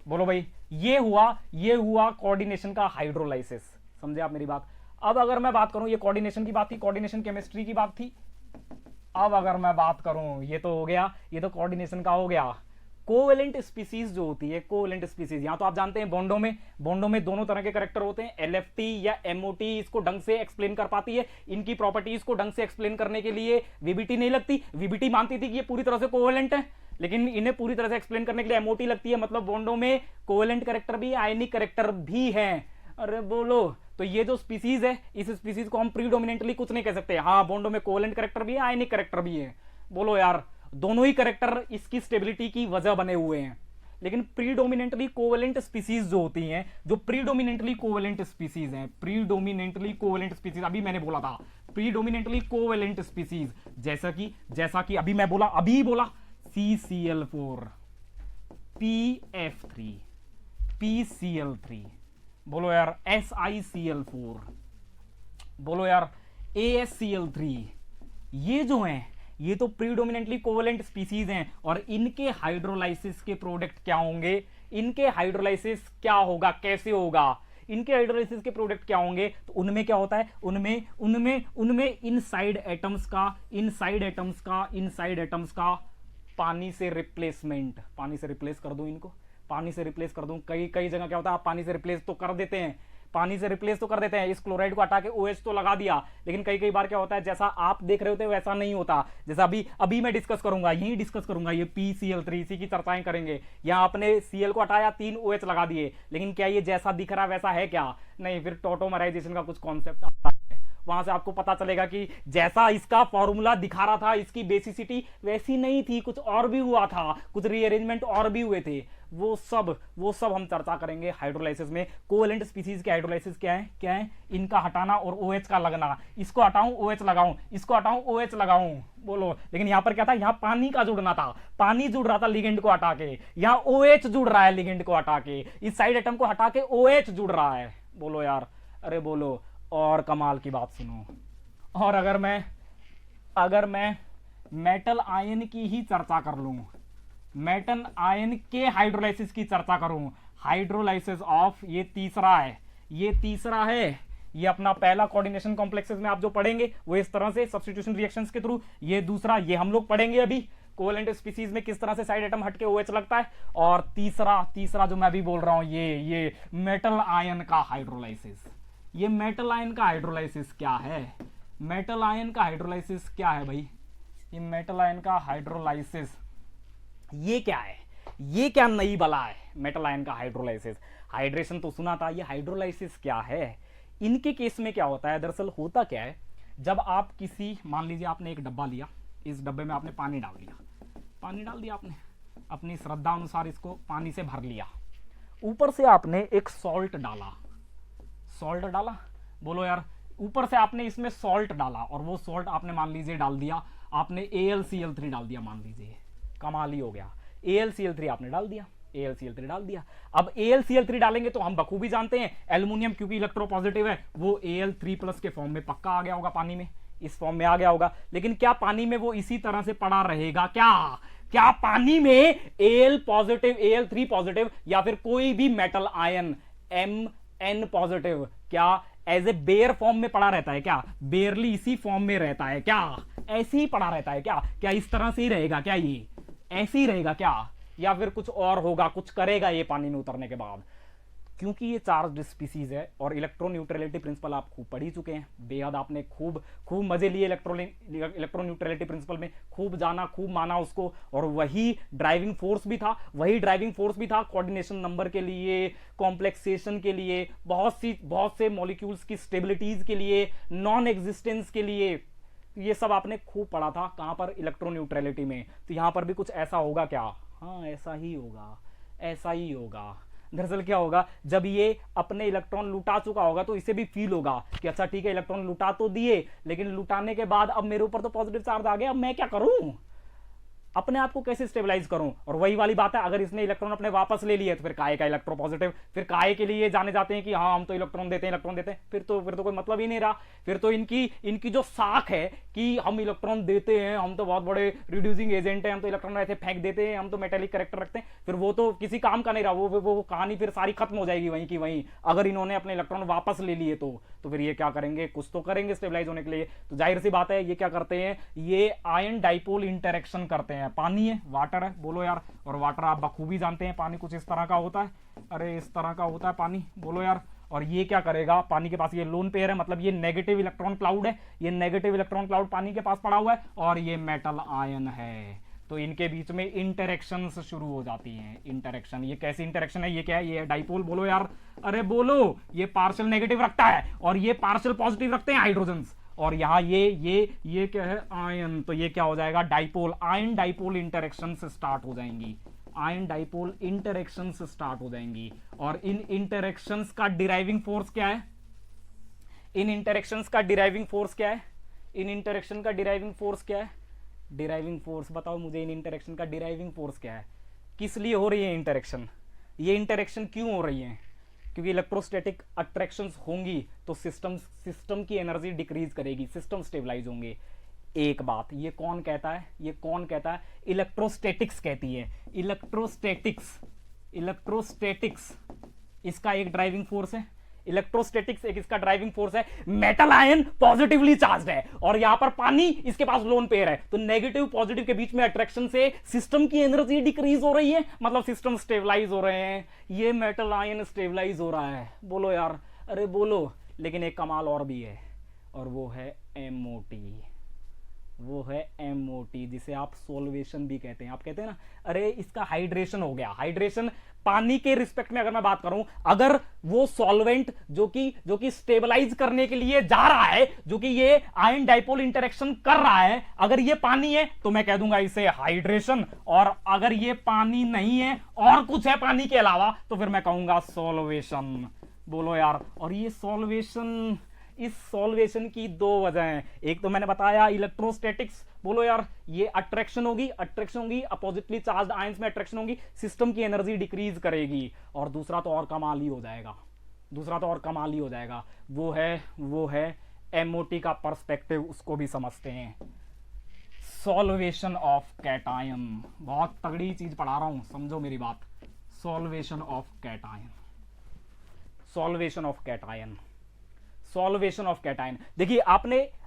बोलो भाई, ये हुआ कोऑर्डिनेशन का हाइड्रोलाइसिस, समझे आप मेरी बात। अब अगर मैं बात करूं, ये कोऑर्डिनेशन की बात थी, कोऑर्डिनेशन केमिस्ट्री की बात थी, अब अगर मैं बात करूं, ये तो हो गया, ये तो कोऑर्डिनेशन का हो गया। कोवेलेंट स्पीसीज जो होती है, कोवेलेंट स्पीसीज, यहां तो आप जानते हैं बॉन्डों में दोनों तरह के करैक्टर होते हैं, LFT या MOT इसको ढंग से एक्सप्लेन कर पाती है, इनकी प्रॉपर्टीज को ढंग से एक्सप्लेन करने के लिए VBT नहीं लगती। VBT मानती थी कि ये पूरी तरह से कोवेलेंट है, लेकिन इन्हें पूरी तरह से एक्सप्लेन करने के लिए MOT लगती है, मतलब बॉन्डों में कोवेलेंट करैक्टर भी, आयनिक करैक्टर भी है। अरे बोलो, तो ये जो स्पीसीज है, इस स्पीसीज को हम प्रीडोमिनेंटली कुछ नहीं कह सकते, हाँ बॉन्डों में कोवेलेंट करैक्टर भी है, आयनिक करैक्टर भी है। बोलो यार, दोनों ही करैक्टर इसकी स्टेबिलिटी की वजह बने हुए हैं, लेकिन प्रीडोमिनेंटली कोवेलेंट स्पीसीज जो होती हैं, जो प्रीडोमिनेंटली कोवेलेंट स्पीसीज हैं, प्रीडोमिनेंटली कोवेलेंट स्पीसीज, अभी मैंने बोला था प्रीडोमिनेंटली कोवेलेंट स्पीसीज, जैसा कि अभी बोला CCl4 PF3 PCl3, बोलो यार SiCl4, बोलो यार AsCl3, ये जो हैं, ये तो प्रीडोमिनेंटली कोवेलेंट स्पीसीज हैं, और इनके हाइड्रोलाइसिस के प्रोडक्ट क्या होंगे, इनके हाइड्रोलाइसिस क्या होगा, कैसे होगा, इनके हाइड्रोलाइसिस के प्रोडक्ट क्या होंगे, तो उनमें क्या होता है, उनमें इनसाइड एटम्स का पानी से रिप्लेसमेंट, पानी से रिप्लेस कर दूं इनको, पानी से रिप्लेस कर दूं। कई जगह क्या होता है, आप पानी से रिप्लेस तो कर देते हैं, इस क्लोराइड को हटा के OH तो लगा दिया, लेकिन कई बार क्या होता है, जैसा आप देख रहे होते हैं वैसा नहीं होता, जैसा अभी मैं डिस्कस करूंगा, ये PCl3, इसी की चर्चाएं करेंगे। यहां आपने Cl को हटाया, 3 OH लगा दिए, लेकिन क्या ये जैसा दिख रहा वैसा है क्या, नहीं, फिर टॉटोमराइजेशन का कुछ कॉन्सेप्ट आता है, वहां से आपको पता चलेगा कि जैसा इसका फॉर्मूला दिखा रहा था, इसकी बेसिसिटी वैसी नहीं थी, कुछ और भी हुआ था, कुछ रीअरेंजमेंट और भी हुए थे, वो सब हम चर्चा करेंगे हाइड्रोलाइसिस में। कोवेलेंट स्पीसीज के हाइड्रोलाइसिस क्या है, इनका हटाना और OH का लगना, इसको हटाऊं OH लगाऊं, इसको हटाऊं OH लगाऊं, बोलो। लेकिन यहां पर क्या था, यहां पानी का जुड़ना था, पानी जुड़ रहा था लिगेंड को हटा के, यहां OH जुड़ रहा है लिगेंड को हटा के, इस साइड एटम को हटा के OH जुड़ रहा है। बोलो यार, अरे बोलो, और कमाल की बात सुनो, और अगर मैं मेटल आयन की ही चर्चा कर लूं, मेटल आयन के हाइड्रोलाइसिस की चर्चा करूं, हाइड्रोलाइसिस ऑफ, ये तीसरा है, ये तीसरा है। ये अपना पहला कोऑर्डिनेशन कॉम्प्लेक्सेस में आप जो पढ़ेंगे वो इस तरह से सब्स्टिट्यूशन रिएक्शंस के थ्रू, ये दूसरा ये हम लोग पढ़ेंगे अभी कोवेलेंट स्पीसीज में किस तरह से साइड एटम हटके OH लगता है। और तीसरा जो मैं अभी बोल रहा हूं ये मेटल आयन का हाइड्रोलाइसिस। ये मेटल आयन का हाइड्रोलाइसिस क्या है? मेटल आयन का हाइड्रोलाइसिस क्या है भाई? ये मेटल आयन का हाइड्रोलाइसिस ये क्या है? ये क्या नई बला है मेटल आयन का हाइड्रोलाइसिस? हाइड्रेशन तो सुना था, ये हाइड्रोलाइसिस क्या है? इनके केस में क्या होता है, दरअसल होता क्या है, जब आप किसी, मान लीजिए आपने एक डब्बा लिया, इस डब्बे में आपने पानी डाल दिया, पानी डाल दिया आपने, अपनी श्रद्धा अनुसार इसको पानी से भर लिया, ऊपर से आपने एक सॉल्ट डाला, सॉल्ट डाला, बोलो यार, ऊपर से आपने इसमें सॉल्ट डाला और वो सॉल्ट आपने मान लीजिए डाल दिया, आपने AlCl3 डाल दिया, मान लीजिए, कमाल ही हो गया, AlCl3 आपने डाल दिया, AlCl3 डाल दिया। अब AlCl3 डालेंगे तो हम बखूबी जानते हैं एल्युमिनियम क्योंकि इलेक्ट्रोपॉजिटिव है, वो Al3+ के फॉर्म में पक्का आ गया होगा, पानी में इस फॉर्म में आ गया होगा। लेकिन क्या पानी में वो इसी तरह से पड़ा रहेगा क्या? क्या पानी में Al पॉजिटिव, Al3 पॉजिटिव या फिर कोई भी मेटल आयन Mn पॉजिटिव क्या एज ए बेयर फॉर्म में पड़ा रहता है क्या? बेयरली इसी फॉर्म में रहता है क्या? ऐसे ही पड़ा रहता है क्या? क्या इस तरह से ही रहेगा क्या? ये ऐसे ही रहेगा क्या? या फिर कुछ और होगा, कुछ करेगा ये पानी में उतरने के बाद? क्योंकि ये चार्ज स्पीसीज है और इलेक्ट्रो न्यूट्रलिटी प्रिंसिपल आप खूब पढ़ ही चुके हैं, बेहद आपने खूब मजे लिए इलेक्ट्रो न्यूट्रलिटी प्रिंसिपल में, खूब जाना, खूब माना उसको, और वही ड्राइविंग फोर्स भी था, वही ड्राइविंग फोर्स भी था कोऑर्डिनेशन नंबर के लिए, कॉम्प्लेक्सेशन के लिए, बहुत से मॉलिक्यूल्स की स्टेबिलिटीज के लिए, नॉन एग्जिस्टेंस के लिए। ये सब आपने खूब पढ़ा था कहां पर? इलेक्ट्रो न्यूट्रलिटी में। तो यहां पर भी कुछ ऐसा होगा क्या? हाँ, ऐसा ही होगा, ऐसा ही होगा। दरअसल क्या होगा, जब ये अपने इलेक्ट्रॉन लुटा चुका होगा तो इसे भी फील होगा कि अच्छा ठीक है, इलेक्ट्रॉन लुटा तो दिए, लेकिन लुटाने के बाद अब मेरे ऊपर तो पॉजिटिव चार्ज आ गया, अब मैं क्या करूं, अपने आप को कैसे स्टेबलाइज करूं? और वही वाली बात है, अगर इसने इलेक्ट्रॉन अपने वापस ले लिए तो फिर काय का इलेक्ट्रो पॉजिटिव, फिर काय के लिए जाने जाते हैं कि हाँ हम तो इलेक्ट्रॉन देते हैं, फिर तो कोई मतलब ही नहीं रहा। फिर तो इनकी जो साख है कि हम इलेक्ट्रॉन देते हैं, हम तो बहुत बड़े रिड्यूसिंग एजेंट है, हम तो इलेक्ट्रॉन ऐसे फेंक देते हैं, हम तो मेटेलिक कैरेक्टर रखते हैं, फिर वो तो किसी काम का नहीं रहा, वो कहानी फिर सारी खत्म हो जाएगी वहीं की वहीं। अगर इन्होंने अपने इलेक्ट्रॉन वापस ले लिए तो फिर ये क्या करेंगे? कुछ तो करेंगे स्टेबलाइज होने के लिए। तो जाहिर सी बात है ये क्या करते हैं, ये आयन डाइपोल इंटरेक्शन करते हैं। पानी है, वाटर है, बोलो यार, और वाटर आप बखूबी जानते हैं, पानी कुछ इस तरह का होता है, अरे इस तरह का होता है पानी, बोलो यार। और ये क्या करेगा, पानी के पास ये लोन पेयर है, मतलब ये नेगेटिव इलेक्ट्रॉन क्लाउड है, ये नेगेटिव इलेक्ट्रॉन क्लाउड पानी के पास पड़ा हुआ है, और ये मेटल आयन है, तो इनके बीच में इंटरेक्शंस शुरू हो जाती हैं। इंटरेक्शन, ये कैसी इंटरेक्शन है, ये क्या है? ये डाइपोल, बोलो यार, अरे बोलो, ये पार्शियल नेगेटिव रखता है और ये पार्शियल पॉजिटिव रखते हैं हाइड्रोजन्स, और यहां ये क्या है? आयन। तो ये क्या हो जाएगा? Dipole, ion dipole interactions start हो जाएंगी, आयन डाइपोल इंटरेक्शंस स्टार्ट हो जाएंगी। और इन इंटरेक्शंस का डिराइविंग फोर्स क्या है? इन इंटरेक्शंस का डिराइविंग फोर्स क्या है? इन इंटरेक्शन का डिराइविंग फोर्स क्या है? डिराइविंग फोर्स बताओ मुझे, इन इंटरेक्शन का डिराइविंग फोर्स क्या है? किस लिए हो रही है इंटरेक्शन? ये इंटरेक्शन क्यों हो रही है? क्योंकि इलेक्ट्रोस्टैटिक अट्रैक्शंस होंगी तो सिस्टम की एनर्जी डिक्रीज करेगी, सिस्टम स्टेबलाइज होंगे। एक बात ये कौन कहता है? ये कौन कहता है? इलेक्ट्रोस्टैटिक्स कहती है। इलेक्ट्रोस्टैटिक्स इसका एक ड्राइविंग फोर्स है, इलेक्ट्रोस्टैटिक्स एक इसका ड्राइविंग फोर्स है। मेटल आयन पॉजिटिवली चार्ज्ड है और यहां पर पानी इसके पास लोन पेयर है, तो नेगेटिव पॉजिटिव के बीच में अट्रैक्शन से सिस्टम की एनर्जी डिक्रीज हो रही है, मतलब सिस्टम स्टेबलाइज हो रहे हैं। ये मेटल आयन स्टेबलाइज हो रहा है, बोलो यार, अरे बोलो। लेकिन एक कमाल और भी है, और वो है एमओटी। वो है एमओटी, जिसे आप सोल्वेशन भी कहते हैं। आप कहते हैं ना, अरे इसका हाइड्रेशन हो गया। हाइड्रेशन पानी के रिस्पेक्ट में अगर मैं बात करूं, अगर वो सॉल्वेंट जो कि स्टेबलाइज करने के लिए जा रहा है, जो कि ये आयन डाइपोल इंटरेक्शन कर रहा है, अगर ये पानी है तो मैं कह दूंगा इसे हाइड्रेशन, और अगर ये पानी नहीं है और कुछ है पानी के अलावा तो फिर मैं कहूंगा सोल्वेशन। बोलो यार। और ये सोल्वेशन, इस सॉल्वेशन की दो वजह हैं। एक तो मैंने बताया इलेक्ट्रोस्टैटिक्स, बोलो यार, ये अट्रैक्शन होगी अपोजिटली चार्ज्ड आयंस में अट्रैक्शन होगी, सिस्टम की एनर्जी डिक्रीज करेगी। और दूसरा तो और कमाल ही हो जाएगा, वो है एमओटी का पर्सपेक्टिव, उसको भी समझते हैं। Solvation of cation. बहुत तगड़ी चीज पढ़ा रहा हूं, समझो मेरी बात। Solvation of cation, solvation of cation, solvation of cation. देखिए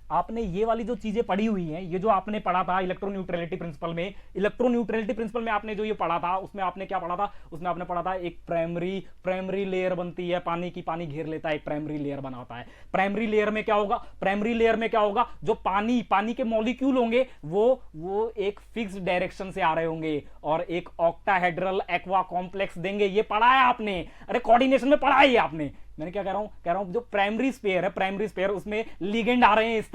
आपने ये वाली जो चीजें पढ़ी हुई हैं, ये जो आपने पढ़ा था इलेक्ट्रोन्यूट्रलिटी प्रिंसिपल में, इलेक्ट्रोन्यूट्रलिटी प्रिंसिपल में आपने जो ये पढ़ा था, उसमें आपने क्या पढ़ा था? उसमें आपने पढ़ा था एक प्राइमरी लेयर बनती है पानी की, पानी घेर लेता है, एक प्राइमरी लेयर बना होता है। प्राइमरी लेयर में क्या होगा? प्राइमरी लेयर में क्या होगा? जो पानी के मॉलिक्यूल होंगे वो एक फिक्स डायरेक्शन से आ रहे होंगे और एक ऑक्टाहेड्रल एक्वा कॉम्प्लेक्स देंगे। ये पढ़ा है आपने, अरे कोऑर्डिनेशन में पढ़ा है ये आपने। मैंने क्या कह रहा हूं जो प्राइमरी स्पेयर है, प्राइमरी स्पेयर, उसमें लिगेंड आ रहे हैं इस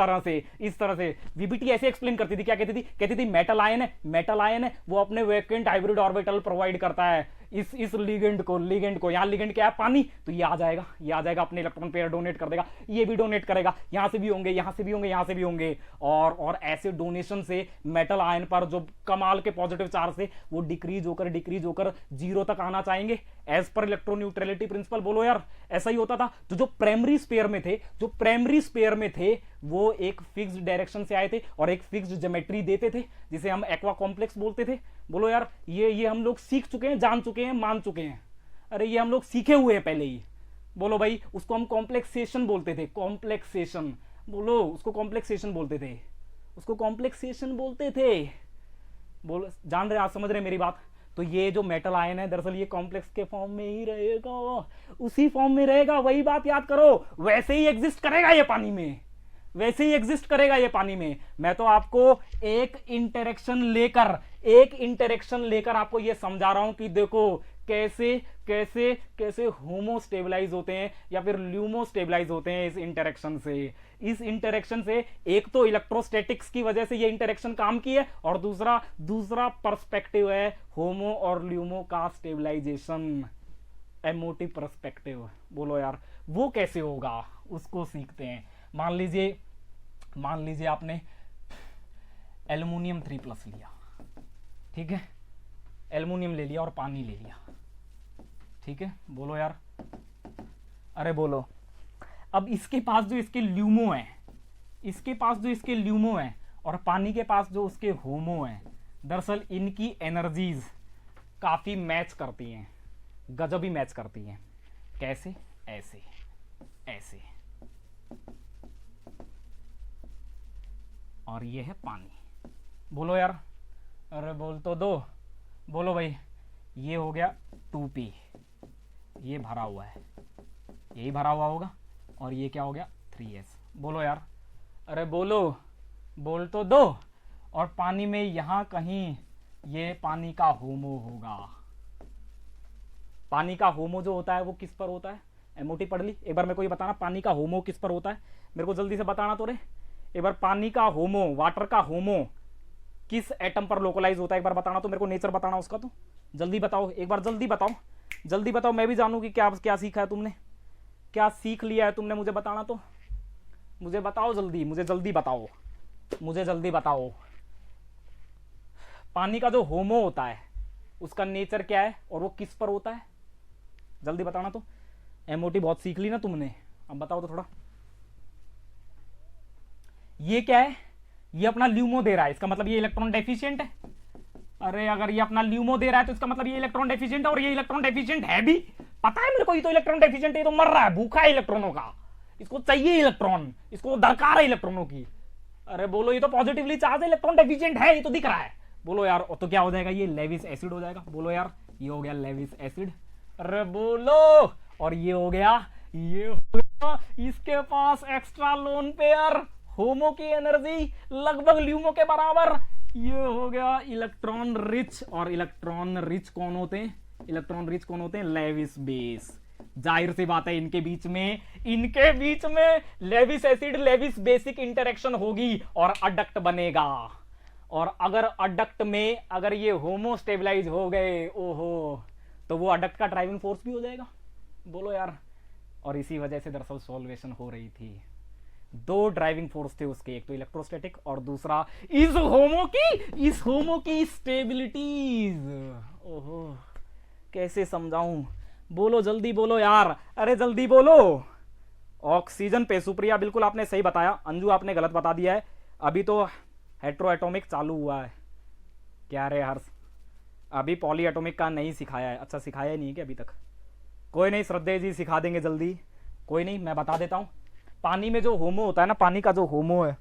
तरह से। वीबीटी ऐसे एक्सप्लेन करती थी, क्या कहती थी मेटल आयन है, वो अपने वैकेंट हाइब्रिड ऑर्बिटल प्रोवाइड करता है इस लिगेंड को। यहां लिगेंड क्या है? पानी। तो ये आ जाएगा अपने इलेक्ट्रॉन पेयर डोनेट कर देगा, ये भी डोनेट करेगा, यहां से भी होंगे, यहां से भी होंगे और ऐसे डोनेशन से मेटल आयन पर जो कमाल के पॉजिटिव चार्ज से वो डिक्रीज होकर 0 तक आना चाहेंगे एज पर इलेक्ट्रोन्यूट्रलिटी प्रिंसिपल। बोलो यार, ऐसा ही होता था। तो जो प्राइमरी स्पेयर में थे वो एक फिक्स्ड डायरेक्शन से आए थे और एक फिक्स्ड ज्योमेट्री देते थे जिसे हम एक्वा कॉम्प्लेक्स बोलते थे। बोलो यार, ये हम लोग सीख चुके हैं, जान चुके हैं, मान चुके हैं। अरे ये हम लोग सीखे हुए हैं पहले ही। बोलो भाई, उसको हम कॉम्प्लेक्सेशन बोलते थे, कॉम्प्लेक्सेशन। बोलो, उसको कॉम्प्लेक्सेशन बोलते थे। बोलो, जान रहे, आप समझ रहे मेरी बात? तो ये जो मेटल आयन है दरअसल ये कॉम्प्लेक्स के फॉर्म में ही रहेगा, उसी फॉर्म में रहेगा। वही बात याद करो, वैसे ही एग्जिस्ट करेगा ये पानी में, मैं तो आपको एक इंटरेक्शन लेकर आपको ये समझा रहा हूं कि देखो कैसे होमो स्टेबलाइज होते हैं या फिर ल्यूमो स्टेबलाइज होते हैं इस इंटरेक्शन से। एक तो इलेक्ट्रोस्टैटिक्स की वजह से ये इंटरेक्शन काम की है और दूसरा पर्सपेक्टिव है होमो और ल्यूमो का स्टेबलाइजेशन, एमोटिव पर्सपेक्टिव। बोलो यार, वो कैसे होगा उसको सीखते हैं। मान लीजिए आपने एल्युमिनियम 3+ लिया, ठीक है, एल्युमिनियम ले लिया और पानी ले लिया, ठीक है। बोलो यार, अरे बोलो। अब इसके पास जो इसके ल्यूमो है और पानी के पास जो उसके होमो है, दरअसल इनकी एनर्जीज काफी मैच करती हैं, गजब ही मैच करती हैं। कैसे? ऐसे और ये है पानी। बोलो यार, अरे बोल तो दो। बोलो भाई, ये हो गया 2p, ये भरा हुआ है, यही भरा हुआ होगा, और ये क्या हो गया 3s। बोलो यार, अरे बोल तो दो। और पानी में यहां कहीं ये पानी का होमो होगा। पानी का होमो जो होता है वो किस पर होता है? एमओटी पढ़ ली? एक बार मेरे को ये बताना, पानी का होमो किस पर होता है? मेरे को जल्दी से बताना तो रे एक बार। पानी का होमो, वाटर का होमो किस एटम पर लोकलाइज होता है? एक बार बताना तो मेरे को, नेचर बताना उसका। तो जल्दी बताओ एक बार, जल्दी बताओ, मैं भी जानूं कि क्या सीखा है तुमने, क्या सीख लिया है तुमने। मुझे बताना तो, मुझे बताओ जल्दी, मुझे जल्दी बताओ। पानी का जो होमो होता है उसका नेचर क्या है और वो किस पर होता है? जल्दी बताना तो। एमओटी बहुत सीख ली ना तुमने, अब बताओ तो थोड़ा। ये क्या है? ये अपना ल्यूमो दे रहा है, इसका मतलब ये इलेक्ट्रॉन डेफिशिएंट है। अरे अगर ये अपना ल्यूमो दे रहा है तो इसका मतलब ये इलेक्ट्रॉन डेफिशिएंट है, और ये इलेक्ट्रॉन डेफिशिएंट है भी, पता है मेरे को। ये तो इलेक्ट्रॉन डेफिशिएंट है, ये तो मर रहा है, भूखा है इलेक्ट्रॉनों का, इसको चाहिए इलेक्ट्रॉन, इसको दरकार है इलेक्ट्रॉनों की। अरे बोलो, ये तो पॉजिटिवली चार्ज इलेक्ट्रॉन डेफिशिएंट है, ये तो दिख रहा है। बोलो यार, तो क्या हो जाएगा? ये लेविस एसिड हो जाएगा। बोलो यार, ये हो गया लेविस एसिड। अरे बोलो, और ये हो गया इसके पास एक्स्ट्रा लोन पेयर, होमो की एनर्जी लगभग ल्यूमो के बराबर। ये हो गया इलेक्ट्रॉन रिच, और इलेक्ट्रॉन रिच कौन होते हैं? Lewis base. जाहिर सी बात है, इनके बीच में Lewis acid Lewis basic interaction होगी और अडक्ट बनेगा। और अगर अडक्ट में अगर ये होमो स्टेबलाइज हो गए, ओहो, तो वो अडक्ट का ड्राइविंग फोर्स भी हो जाएगा। बोलो यार, और इसी वजह से दरअसल सॉल्वेशन हो रही थी। 2 ड्राइविंग फोर्स थे उसके, एक तो इलेक्ट्रोस्टैटिक और दूसरा इस होमो की स्टेबिलिटीज। ओहो, कैसे समझाऊं? बोलो जल्दी बोलो यार, अरे जल्दी बोलो। ऑक्सीजन पे सुप्रिया, बिल्कुल आपने सही बताया। अंजू आपने गलत बता दिया है। अभी तो हेट्रो एटॉमिक चालू हुआ है क्या रे हर्ष? अभी पॉली एटॉमिक का नहीं सिखाया है। अच्छा सिखाया ही नहीं है क्या अभी तक? कोई नहीं श्रद्धेय जी, सिखा देंगे जल्दी, कोई नहीं, मैं बता देता हूँ। पानी में जो होमो होता है ना, पानी का जो होमो है,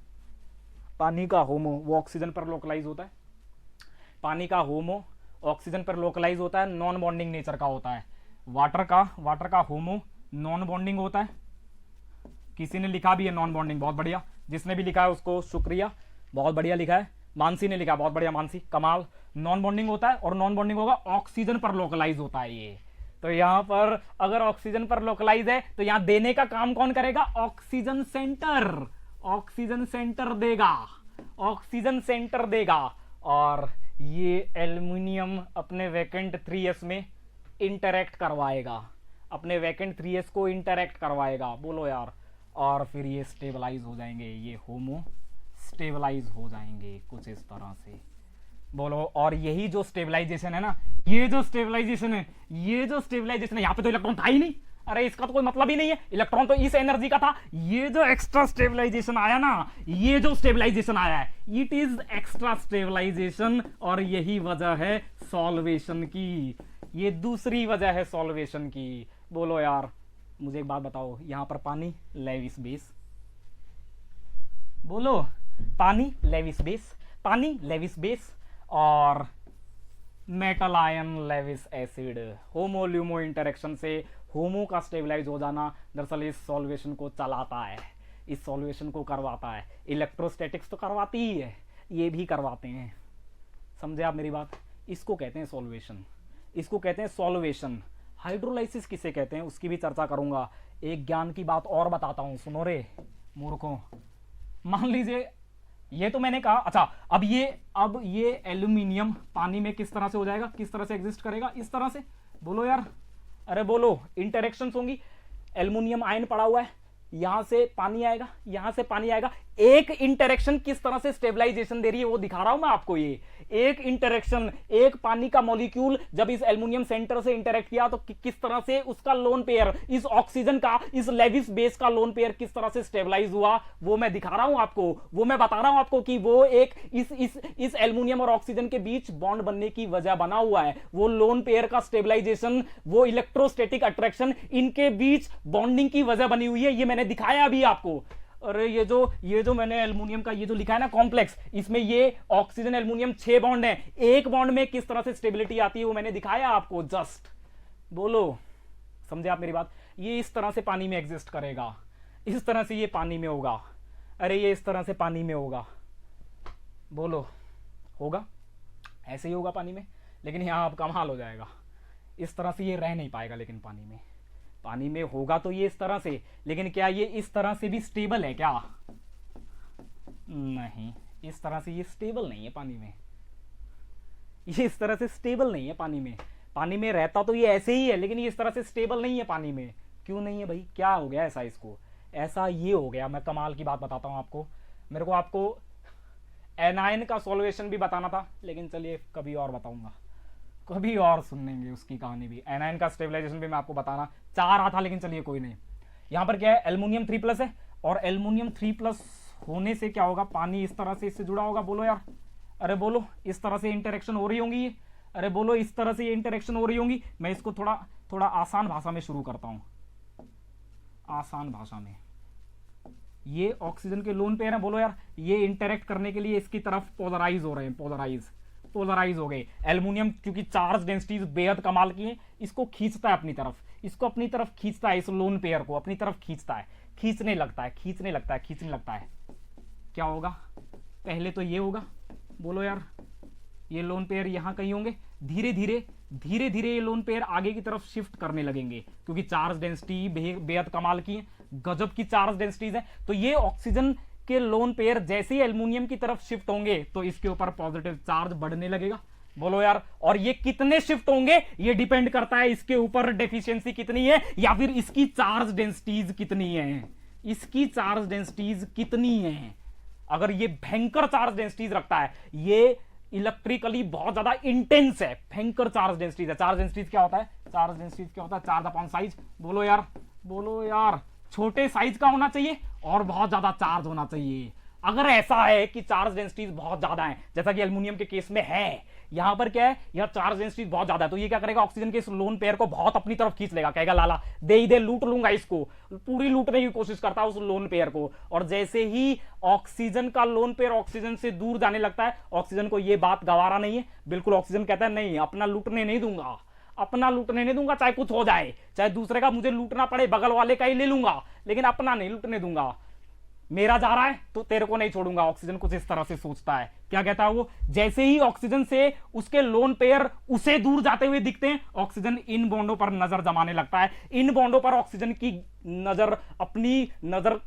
पानी का होमो वो ऑक्सीजन पर लोकलाइज होता है। पानी का होमो ऑक्सीजन पर लोकलाइज होता है, नॉन बॉन्डिंग नेचर का होता है। वाटर का होमो नॉन बॉन्डिंग होता है। किसी ने लिखा भी है नॉन बॉन्डिंग, बहुत बढ़िया, जिसने भी लिखा है उसको शुक्रिया, बहुत बढ़िया लिखा है। मानसी ने लिखा, बहुत बढ़िया मानसी, कमाल। नॉन बॉन्डिंग होता है, और नॉन बॉन्डिंग होगा ऑक्सीजन पर लोकलाइज होता है ये। तो यहां पर अगर ऑक्सीजन पर लोकलाइज है तो यहां देने का काम कौन करेगा? ऑक्सीजन सेंटर, ऑक्सीजन सेंटर देगा, ऑक्सीजन सेंटर देगा। और ये एल्युमिनियम अपने वैकेंट 3s में इंटरैक्ट करवाएगा, अपने वैकेंट 3s को इंटरैक्ट करवाएगा, बोलो यार। और फिर ये स्टेबलाइज हो जाएंगे, ये होमो स्टेबलाइज हो जाएंगे कुछ इस तरह से, बोलो। और यही जो स्टेबलाइजेशन है ना, ये जो स्टेबलाइजेशन है, ये जो स्टेबलाइजेशन है, यहां पे तो इलेक्ट्रॉन था ही नहीं, अरे इसका तो कोई मतलब ही नहीं है, इलेक्ट्रॉन तो इस एनर्जी का था। ये जो एक्स्ट्रा स्टेबलाइजेशन आया ना, ये जो स्टेबलाइजेशन आया है, इट इज एक्स्ट्रा स्टेबलाइजेशन, और यही वजह है सॉल्वेशन की, ये दूसरी वजह है सॉल्वेशन की, बोलो यार। मुझे एक बात बताओ, यहां पर पानी लेविस बेस, बोलो, पानी लेविस बेस, पानी लेविस बेस और metal ion Lewis acid, HOMO LUMO interaction से होमो का स्टेबलाइज हो जाना दरअसल इस सॉल्वेशन को चलाता है, इस सॉल्वेशन को करवाता है। इलेक्ट्रोस्टैटिक्स तो करवाती ही है, ये भी करवाते हैं, समझे आप मेरी बात? इसको कहते हैं सॉल्वेशन, इसको कहते हैं सॉल्वेशन। हाइड्रोलाइसिस किसे कहते हैं उसकी भी चर्चा करूंगा। एक ज्ञान की बात और बताता हूं, सुनो रे मूर्खों। मान लीजिए ये तो मैंने कहा, अच्छा अब ये एल्यूमिनियम पानी में किस तरह से हो जाएगा, किस तरह से एग्जिस्ट करेगा? इस तरह से, बोलो यार, अरे बोलो। इंटरेक्शंस होंगी, एल्यूमिनियम आयन पड़ा हुआ है, यहां से पानी आएगा, यहां से पानी आएगा। एक इंटरेक्शन किस तरह से स्टेबलाइजेशन दे रही है वो दिखा रहा हूं मैं आपको। ये एक इंटरेक्शन, एक पानी का मॉलिक्यूल जब इस एल्युमिनियम सेंटर से इंटरेक्ट किया तो किस तरह से उसका लोन पेयर, इस ऑक्सीजन का, इस लेविस बेस का लोन पेयर किस तरह से स्टेबलाइज हुआ, वो मैं दिखा रहा हूं आपको, वो मैं बता रहा हूं आपको कि वो एक इस एल्युमिनियम और ऑक्सीजन के बीच बॉन्ड बनने की वजह बना हुआ है। वो लोन पेयर का स्टेबलाइजेशन, वो इलेक्ट्रोस्टैटिक अट्रैक्शन, इनके बीच बॉन्डिंग की वजह बनी हुई है, ये मैंने दिखाया अभी आपको। अरे ये जो मैंने एल्युमिनियम का ये जो लिखा है ना कॉम्प्लेक्स, इसमें ये ऑक्सीजन एल्युमिनियम 6 बॉन्ड है, एक बॉन्ड में किस तरह से स्टेबिलिटी आती है वो मैंने दिखाया आपको जस्ट, बोलो, समझे आप मेरी बात? ये इस तरह से पानी में एग्जिस्ट करेगा, इस तरह से ये पानी में होगा, अरे ये इस तरह से पानी में होगा, बोलो, होगा, ऐसे ही होगा पानी में। लेकिन यहां अब कमाल हो जाएगा, इस तरह से ये रह नहीं पाएगा, लेकिन पानी में होगा तो ये इस तरह से, लेकिन क्या ये इस तरह से भी स्टेबल है क्या? नहीं, इस तरह से ये स्टेबल नहीं है पानी में, ये इस तरह से स्टेबल नहीं है पानी में। पानी में रहता तो ये ऐसे ही है, लेकिन ये इस तरह से स्टेबल नहीं है पानी में। क्यों नहीं है भाई, क्या हो गया ऐसा इसको? ऐसा ये हो गया, मैं कमाल की बात बताता हूं आपको। मेरे को आपको एनायन का सॉल्वेशन भी बताना था, लेकिन चलिए कभी और बताऊंगा, कभी और सुनेंगे उसकी कहानी भी। एनायन का स्टेबलाइजेशन भी मैं आपको बताना चाह रहा था, लेकिन चलिए कोई नहीं। यहां पर क्या है, एल्युमिनियम 3+ है, और एल्युमिनियम 3+ होने से क्या होगा, पानी इस तरह से इससे जुड़ा होगा, बोलो यार, अरे बोलो, इस तरह से इंटरेक्शन हो रही होंगी ये, अरे बोलो, इस तरह से ये इंटरेक्शन हो रही होंगी। मैं इसको थोड़ा आसान भाषा में शुरू करता हूं, आसान भाषा में। ये ऑक्सीजन के लोन पेयर है, बोलो यार, ये इंटरेक्ट करने के लिए इसकी तरफ पोलराइज हो रहे हैं, पोलराइज हो गए। एल्युमिनियम क्योंकि चार्ज डेंसिटीज बेहद कमाल की है, इसको खींचता है अपनी तरफ, इसको अपनी तरफ खींचता है, इस लोन पेयर को अपनी तरफ खींचता है, खींचने लगता है। क्या होगा, पहले तो ये होगा, बोलो यार, ये लोन पेयर यहां कहीं होंगे, धीरे धीरे ये लोन पेयर आगे की तरफ शिफ्ट करने लगेंगे, क्योंकि चार्ज डेंसिटी बेहद कमाल की है, गजब की चार्ज डेंसिटीज है। तो ये ऑक्सीजन के लोन पेयर जैसे ही एल्युमिनियम की तरफ शिफ्ट होंगे तो इसके ऊपर पॉजिटिव चार्ज बढ़ने लगेगा, बोलो यार। और ये कितने शिफ्ट होंगे ये डिपेंड करता है इसके ऊपर डेफिशिएंसी कितनी है, या फिर इसकी चार्ज डेंसिटीज कितनी है, इसकी चार्ज डेंसिटीज कितनी है। अगर ये भयंकर चार्ज डेंसिटीज रखता है, ये इलेक्ट्रिकली बहुत ज्यादा इंटेंस है, भयंकर चार्ज डेंसिटीज है। चार्ज डेंसिटीज क्या होता है, चार्ज अपॉन साइज, बोलो यार, छोटे साइज का होना चाहिए और बहुत ज्यादा चार्ज होना चाहिए, अगर ऐसा है कि चार्ज डेंसिटीज बहुत ज्यादा है, जैसा कि एल्युमिनियम के केस में है, यहां पर क्या है, यह चार्ज डेंसिटी बहुत ज्यादा है, तो ये क्या करेगा, ऑक्सीजन के इस लोन पेयर को बहुत अपनी तरफ खींच लेगा, कहेगा लाला दे ही दे, लूट लूंगा इसको, पूरी लूटने की कोशिश करता है उस लोन पेयर को। और जैसे ही ऑक्सीजन का लोन पेयर ऑक्सीजन से दूर जाने लगता है, ऑक्सीजन को यह बात गवारा नहीं है, बिल्कुल ऑक्सीजन कहता है नहीं, अपना लूटने नहीं दूंगा, अपना लूटने नहीं दूंगा, चाहे कुछ हो जाए, चाहे दूसरे का मुझे लूटना पड़े, बगल वाले का ही ले लूंगा, लेकिन अपना नहीं लूटने दूंगा, मेरा जा रहा है तो तेरे को नहीं छोड़ूंगा। ऑक्सीजन कुछ इस तरह से सोचता है। क्या कहता है वो, जैसे ही ऑक्सीजन से उसके लोन पेयर उसे दूर जाते हुए दिखते हैं, ऑक्सीजन इन बॉन्डों पर नजर जमाने लगता है, इन बॉन्डों पर ऑक्सीजन की नजर, अपनी नजर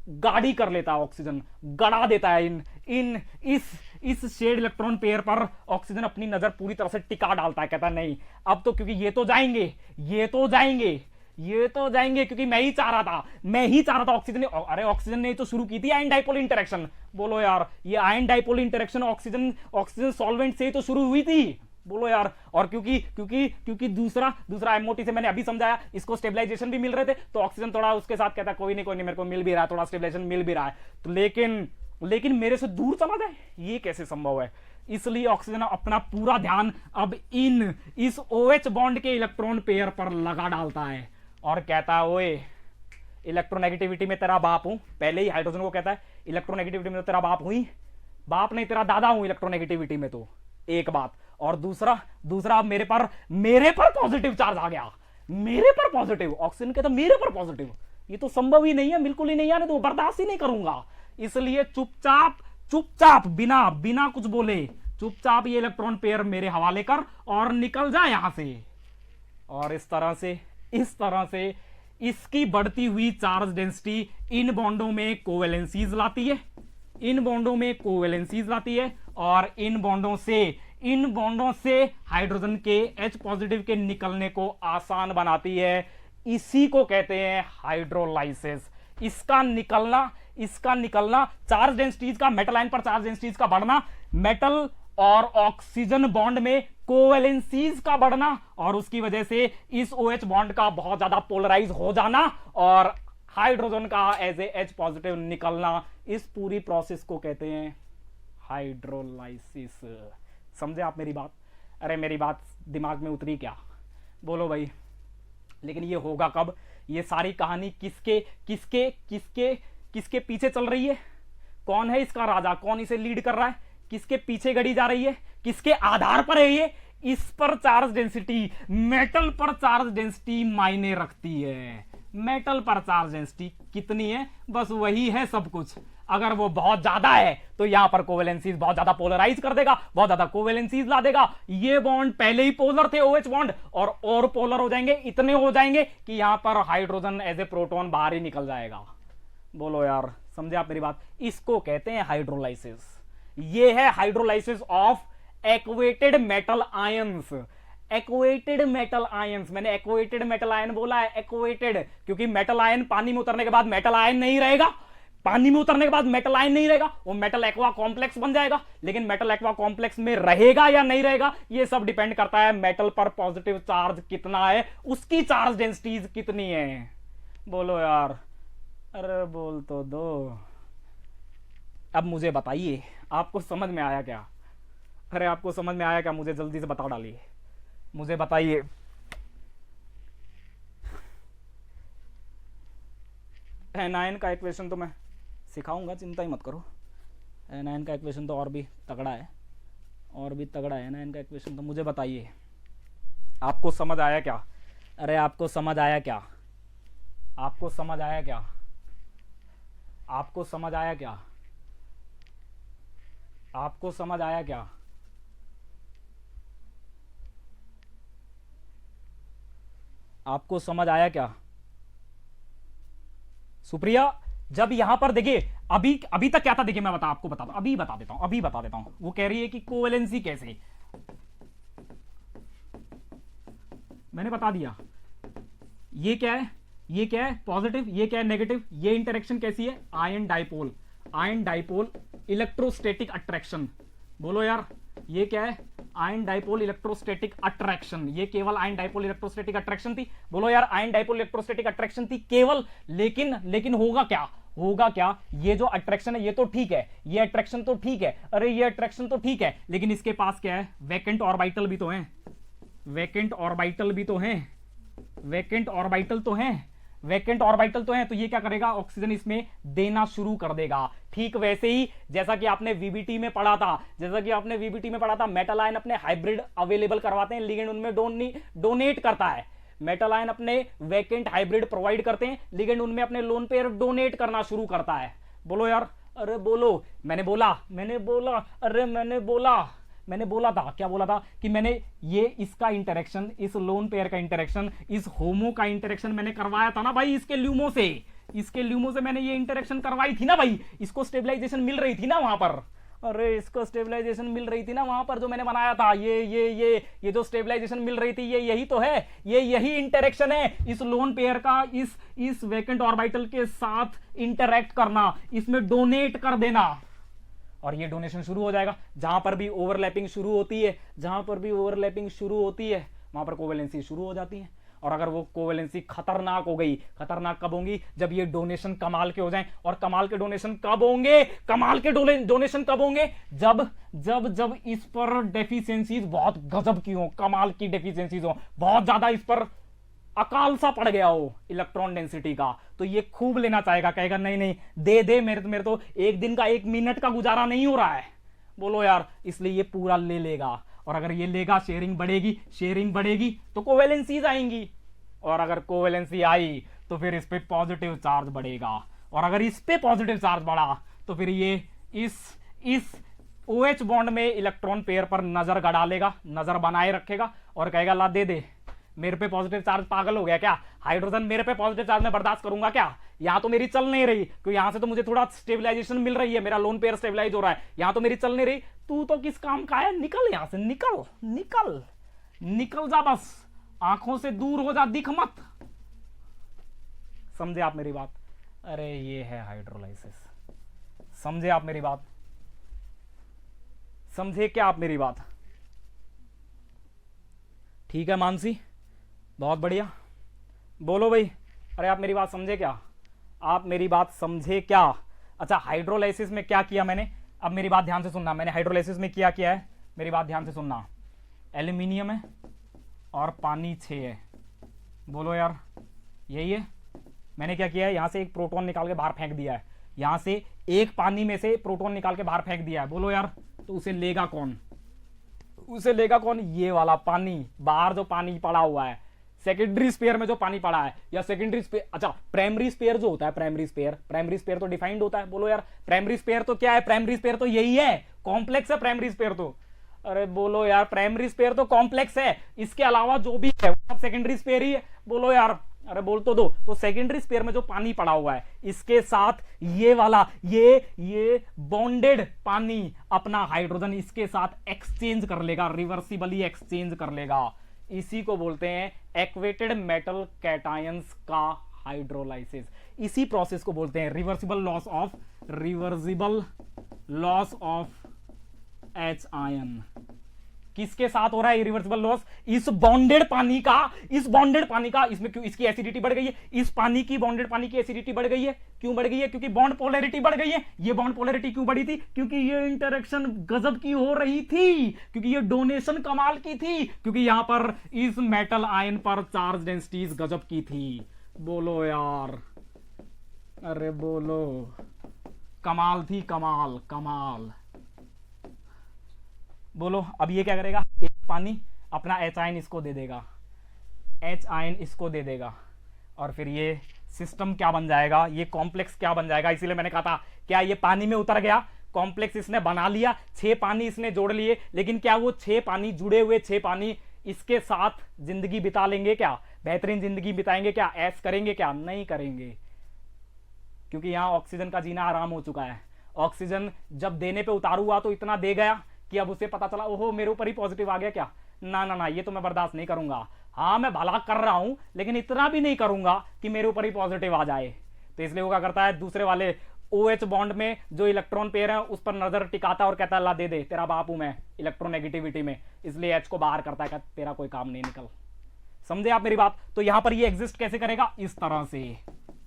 गाड़ी कर लेता है, ऑक्सीजन गड़ा देता है, इन इस शेड इलेक्ट्रॉन पेयर पर ऑक्सीजन अपनी नजर पूरी तरह से टिका डालता है, कहता है नहीं अब तो, क्योंकि ये तो जाएंगे, ये तो जाएंगे, ये तो जाएंगे, क्योंकि मैं ही चाह रहा था ऑक्सीजन ने, अरे ऑक्सीजन ने तो शुरू की थी आयन डाइपोल इंटरेक्शन, बोलो यार, ये ion dipole interaction oxygen solvent से ही तो शुरू हुई थी, बोलो यार। और क्योंकि दूसरा एमओटी से मैंने अभी समझाया, इसको स्टेबलाइजेशन भी मिल रहे थे, तो ऑक्सीजन थोड़ा उसके साथ कहता कोई नहीं मेरे को मिल भी रहा है, थोड़ा स्टेबलाइजेशन मिल भी रहा है, तो लेकिन मेरे से दूर चला जाए, ये कैसे संभव है। इसलिए ऑक्सीजन अपना पूरा ध्यान अब इस OH बॉन्ड के इलेक्ट्रॉन पेयर पर लगा डालता है और कहता है ओए इलेक्ट्रोनेगेटिविटी में तेरा बाप हूं, पहले ही हाइड्रोजन को कहता है इलेक्ट्रोनेगेटिविटी में तो तेरा बाप हुई, बाप नहीं तेरा दादा हूं इलेक्ट्रोनेगेटिविटी में, तो एक बात। और दूसरा मेरे पर पॉजिटिव चार्ज आ गया, मेरे पर पॉजिटिव, ऑक्सीजन कहता मेरे पर पॉजिटिव, ये तो संभव ही नहीं है, बिल्कुल ही नहीं है, तो बर्दाश्त ही नहीं करूंगा। इसलिए चुपचाप बिना कुछ बोले चुपचाप ये इलेक्ट्रॉन पेयर मेरे हवाले कर और निकल जा यहां से। और इस तरह से इसकी बढ़ती हुई चार्ज डेंसिटी इन बॉन्डों में कोवेलेंसीज लाती है और इन बॉन्डों से हाइड्रोजन के H पॉजिटिव के निकलने को आसान बनाती है। इसी को कहते हैं हाइड्रोलाइसिस। इसका निकलना चार्ज डेंसिटीज का, मेटल आयन पर चार्ज डेंसिटीज का बढ़ना, मेटल और ऑक्सीजन बॉन्ड में कोवेलेंसीज का बढ़ना और उसकी वजह से इस OH बॉन्ड का बहुत ज्यादा पोलराइज हो जाना और हाइड्रोजन का एज ए H पॉजिटिव निकलना, इस पूरी प्रोसेस को कहते हैं हाइड्रोलाइसिस। समझे आप मेरी बात? अरे मेरी बात दिमाग में उतरी क्या? बोलो भाई। लेकिन ये होगा कब? ये सारी कहानी किसके पीछे चल रही है? कौन है इसका राजा? कौन इसे लीड कर रहा है? किसके पीछे गढ़ी जा रही है? किसके आधार पर है ये? इस पर चार्ज डेंसिटी, मेटल पर चार्ज डेंसिटी मायने रखती है। मेटल पर चार्ज डेंसिटी कितनी है, बस वही है सब कुछ। अगर वो बहुत ज्यादा है तो यहां पर कोवेलेंसीज बहुत ज्यादा पोलराइज कर देगा, बहुत ज्यादा कोवेलेंसीज ला देगा। ये बॉन्ड पहले ही पोलर थे OH बॉन्ड, और पोलर हो जाएंगे, इतने हो जाएंगे कि यहां पर हाइड्रोजन एज ए प्रोटॉन बाहर ही निकल जाएगा। बोलो यार, समझे आप मेरी बात? इसको कहते हैं हाइड्रोलाइसिस। ये है hydrolysis of aquated metal ions. Aquated metal ions, मैंने एक्वेटेड मेटल आयन बोला है, एक्वेटेड, क्योंकि मेटल आयन पानी में उतरने के बाद मेटल आयन नहीं रहेगा, पानी में उतरने के बाद मेटल आयन नहीं रहेगा, वो मेटल एक्वा कॉम्प्लेक्स बन जाएगा। लेकिन मेटल एक्वा कॉम्प्लेक्स में रहेगा या नहीं रहेगा, ये सब डिपेंड करता है मेटल पर पॉजिटिव चार्ज कितना है, उसकी चार्ज डेंसिटीज कितनी है। बोलो यार, अरे बोल तो दो। अब मुझे बताइए, आपको समझ में आया क्या? अरे आपको समझ में आया क्या? मुझे जल्दी से बता डालिए, मुझे बताइए। एनायन का इक्वेशन तो मैं सिखाऊंगा, चिंता ही मत करो। एनायन का इक्वेशन तो और भी तगड़ा है, एनायन का इक्वेशन। तो मुझे बताइए, आपको समझ आया क्या? अरे आपको समझ आया क्या? आपको समझ आया क्या? आपको समझ आया क्या? आपको समझ आया क्या? आपको समझ आया क्या? सुप्रिया, जब यहां पर देखिए, अभी तक क्या था, देखिए मैं आपको अभी बता देता हूं। वो कह रही है कि कोवेलेंसी कैसे, मैंने बता दिया। ये क्या है पॉजिटिव, ये क्या है नेगेटिव। ये इंटरेक्शन कैसी है? Ion dipole electrostatic attraction. बोलो यार, ये क्या है? Ion dipole electrostatic attraction. ये केवल आयन डाइपोल इलेक्ट्रोस्टैटिक अट्रैक्शन थी। बोलो यार, आयन डाइपोल इलेक्ट्रोस्टैटिक अट्रैक्शन थी केवल, लेकिन होगा क्या? होगा क्या, ये जो अट्रैक्शन है ये तो ठीक है, ये अट्रैक्शन तो ठीक है, अरे ये अट्रैक्शन तो ठीक है, लेकिन इसके पास क्या है, वैकेंट ऑर्बिटल भी तो है, वैकेंट ऑर्बिटल भी तो है, वैकेंट ऑर्बिटल तो है, वैकेंट ऑर्बिटल तो है, तो ये क्या करेगा, ऑक्सीजन इसमें देना शुरू कर देगा। ठीक वैसे ही जैसा कि आपने वीबीटी में पढ़ा था, जैसा कि आपने वीबीटी में पढ़ा था, मेटल आयन अपने हाइब्रिड अवेलेबल करवाते हैं, लिगेंड उनमें डोनेट करता है। मेटल आयन अपने वैकेंट हाइब्रिड प्रोवाइड करते हैं, लिगेंड उनमें अपने लोन पेयर डोनेट करना शुरू करता है। बोलो यार, अरे बोलो, मैंने बोला, अरे मैंने बोला था, क्या बोला था कि मैंने ये इसका इंटरेक्शन, इस लोन पेयर का इंटरेक्शन, इस होमो का इंटरेक्शन मैंने करवाया था ना भाई, इसके ल्यूमो से मैंने ये इंटरेक्शन करवाई थी ना भाई, इसको स्टेबलाइजेशन मिल रही थी ना वहां पर, अरे इसको स्टेबलाइजेशन मिल रही थी ना वहां पर जो मैंने बनाया था, ये जो स्टेबलाइजेशन मिल रही थी, ये यही तो है, ये यही इंटरेक्शन है, इस लोन पेयर का इस वैकेंट ऑर्बिटल के साथ इंटरेक्ट करना, इसमें डोनेट कर देना, और ये डोनेशन शुरू हो जाएगा। जहां पर भी ओवरलैपिंग शुरू होती है, वहां पर कोवेलेंसी शुरू हो जाती है। और अगर वो कोवेलेंसी खतरनाक हो गई, खतरनाक कब होंगी, जब ये डोनेशन कमाल के हो जाएं। और कमाल के डोनेशन कब होंगे, जब इस पर डेफिशिएंसीज बहुत गजब की हो, कमाल की डेफिशिएंसीज हो, बहुत ज्यादा इस पर अकाल सा पड़ गया हो इलेक्ट्रॉन डेंसिटी का, तो ये खूब लेना चाहेगा, कहेगा नहीं दे मेरे तो एक दिन का 1 मिनट का गुजारा नहीं हो रहा है, बोलो यार, इसलिए ये पूरा ले लेगा। और अगर ये लेगा, शेयरिंग बढ़ेगी तो कोवेलेंसीज आएंगी, और अगर कोवेलेंसी आई तो फिर इस पे पॉजिटिव चार्ज बढ़ेगा, और अगर इस पे पॉजिटिव चार्ज बढ़ा तो फिर ये इस OH बॉन्ड में इलेक्ट्रॉन पेयर पर नजर गड़ा लेगा, नजर बनाए रखेगा, और कहेगा ला दे मेरे पे पॉजिटिव चार्ज, पागल हो गया क्या, हाइड्रोजन मेरे पे पॉजिटिव चार्ज में बर्दाश्त करूंगा क्या, यहां तो मेरी चल नहीं रही, क्योंकि यहां से तो मुझे थोड़ा स्टेबलाइजेशन मिल रही है, मेरा लोन पेयर स्टेबलाइज हो रहा है, यहां तो मेरी चल नहीं रही, तू तो किस काम का है, निकल यहां से, निकल जा, बस आंखों से दूर हो जा, दिख मत। समझे आप मेरी बात, अरे ये है हाइड्रोलाइसिस, समझे आप मेरी बात, समझे क्या आप मेरी बात, ठीक है मानसी, बहुत बढ़िया, बोलो भाई, अरे आप मेरी बात समझे क्या, अच्छा हाइड्रोलाइसिस में क्या किया मैंने, अब मेरी बात ध्यान से सुनना, मैंने हाइड्रोलाइसिस में क्या किया है, मेरी बात ध्यान से सुनना, एल्यूमिनियम है और पानी 6 है, बोलो यार यही है, मैंने क्या किया है, यहां से एक प्रोटॉन निकाल के बाहर फेंक दिया है, यहां से एक पानी में से प्रोटॉन निकाल के बाहर फेंक दिया है, बोलो यार, तो उसे लेगा कौन, ये वाला पानी, बाहर जो पानी पड़ा हुआ है, सेकेंडरी स्पेयर में जो पानी पड़ा है, या सेकेंडरी स्पेयर, अच्छा प्राइमरी स्पेयर जो होता है, प्राइमरी स्पेयर तो डिफाइंड होता है, बोलो यार प्राइमरी स्पेयर तो क्या है, प्राइमरी स्पेयर तो यही है, कॉम्प्लेक्स है प्राइमरी स्पेयर तो, अरे बोलो यार प्राइमरी स्पेयर तो कॉम्प्लेक्स है, इसके अलावा जो भी है वो सेकेंडरी स्पेयर ही है, बोलो यार, अरे बोल तो दो, तो सेकेंडरी स्पेयर में जो पानी पड़ा हुआ है, इसके साथ ये वाला ये बॉन्डेड पानी अपना हाइड्रोजन इसके साथ एक्सचेंज कर लेगा, रिवर्सिबली एक्सचेंज कर लेगा, इसी को बोलते हैं एक्वेटेड मेटल कैटायंस का हाइड्रोलाइसिस, इसी प्रोसेस को बोलते हैं reversible loss of H ion. किसके साथ हो रहा है रिवर्सिबल लॉस, इस बॉन्डेड पानी का, इसमें क्यों, इसकी एसिडिटी बढ़ गई है, इस पानी की, बॉन्डेड पानी की एसिडिटी बढ़ गई है, क्यों बढ़ गई है, क्योंकि बॉन्ड पोलैरिटी बढ़ गई है, ये बॉन्ड पोलैरिटी क्यों बढ़ी थी, क्योंकि ये इंटरेक्शन गजब की हो रही थी, क्योंकि ये डोनेशन कमाल की थी, क्योंकि यहां पर इस मेटल आयन पर चार्ज डेंसिटीज गजब की थी, बोलो यार, अरे बोलो, कमाल थी, कमाल, बोलो। अब ये क्या करेगा, एक पानी अपना H आयन इसको दे देगा, और फिर ये सिस्टम क्या बन जाएगा, ये कॉम्प्लेक्स क्या बन जाएगा, इसीलिए मैंने कहा था क्या ये पानी में उतर गया, कॉम्प्लेक्स इसने बना लिया, 6 पानी इसने जोड़ लिए, लेकिन क्या वो 6 पानी जुड़े हुए 6 पानी इसके साथ जिंदगी बिता लेंगे क्या, बेहतरीन जिंदगी बिताएंगे क्या, ऐश करेंगे क्या, नहीं करेंगे, क्योंकि यहां ऑक्सीजन का जीना आराम हो चुका है, ऑक्सीजन जब देने पे उतारू हुआ तो इतना दे गया कि अब उसे पता चला ओहो मेरे ऊपर ही पॉजिटिव आ गया क्या, ना ये तो मैं बर्दाश्त नहीं करूंगा, हाँ मैं भला कर रहा हूं लेकिन इतना भी नहीं करूंगा कि मेरे ऊपर ही पॉजिटिव आ जाए, तो इसलिए वो क्या करता है, दूसरे वाले OH बॉन्ड में जो इलेक्ट्रॉन पेयर है उस पर नजर टिकाता और कहता है ला दे तेरा बाप हूं मैं इलेक्ट्रोनेगेटिविटी में, इसलिए H को बाहर करता है, तेरा कोई काम नहीं, निकल, समझे आप मेरी बात। तो यहां पर ये एग्जिस्ट कैसे करेगा, इस तरह से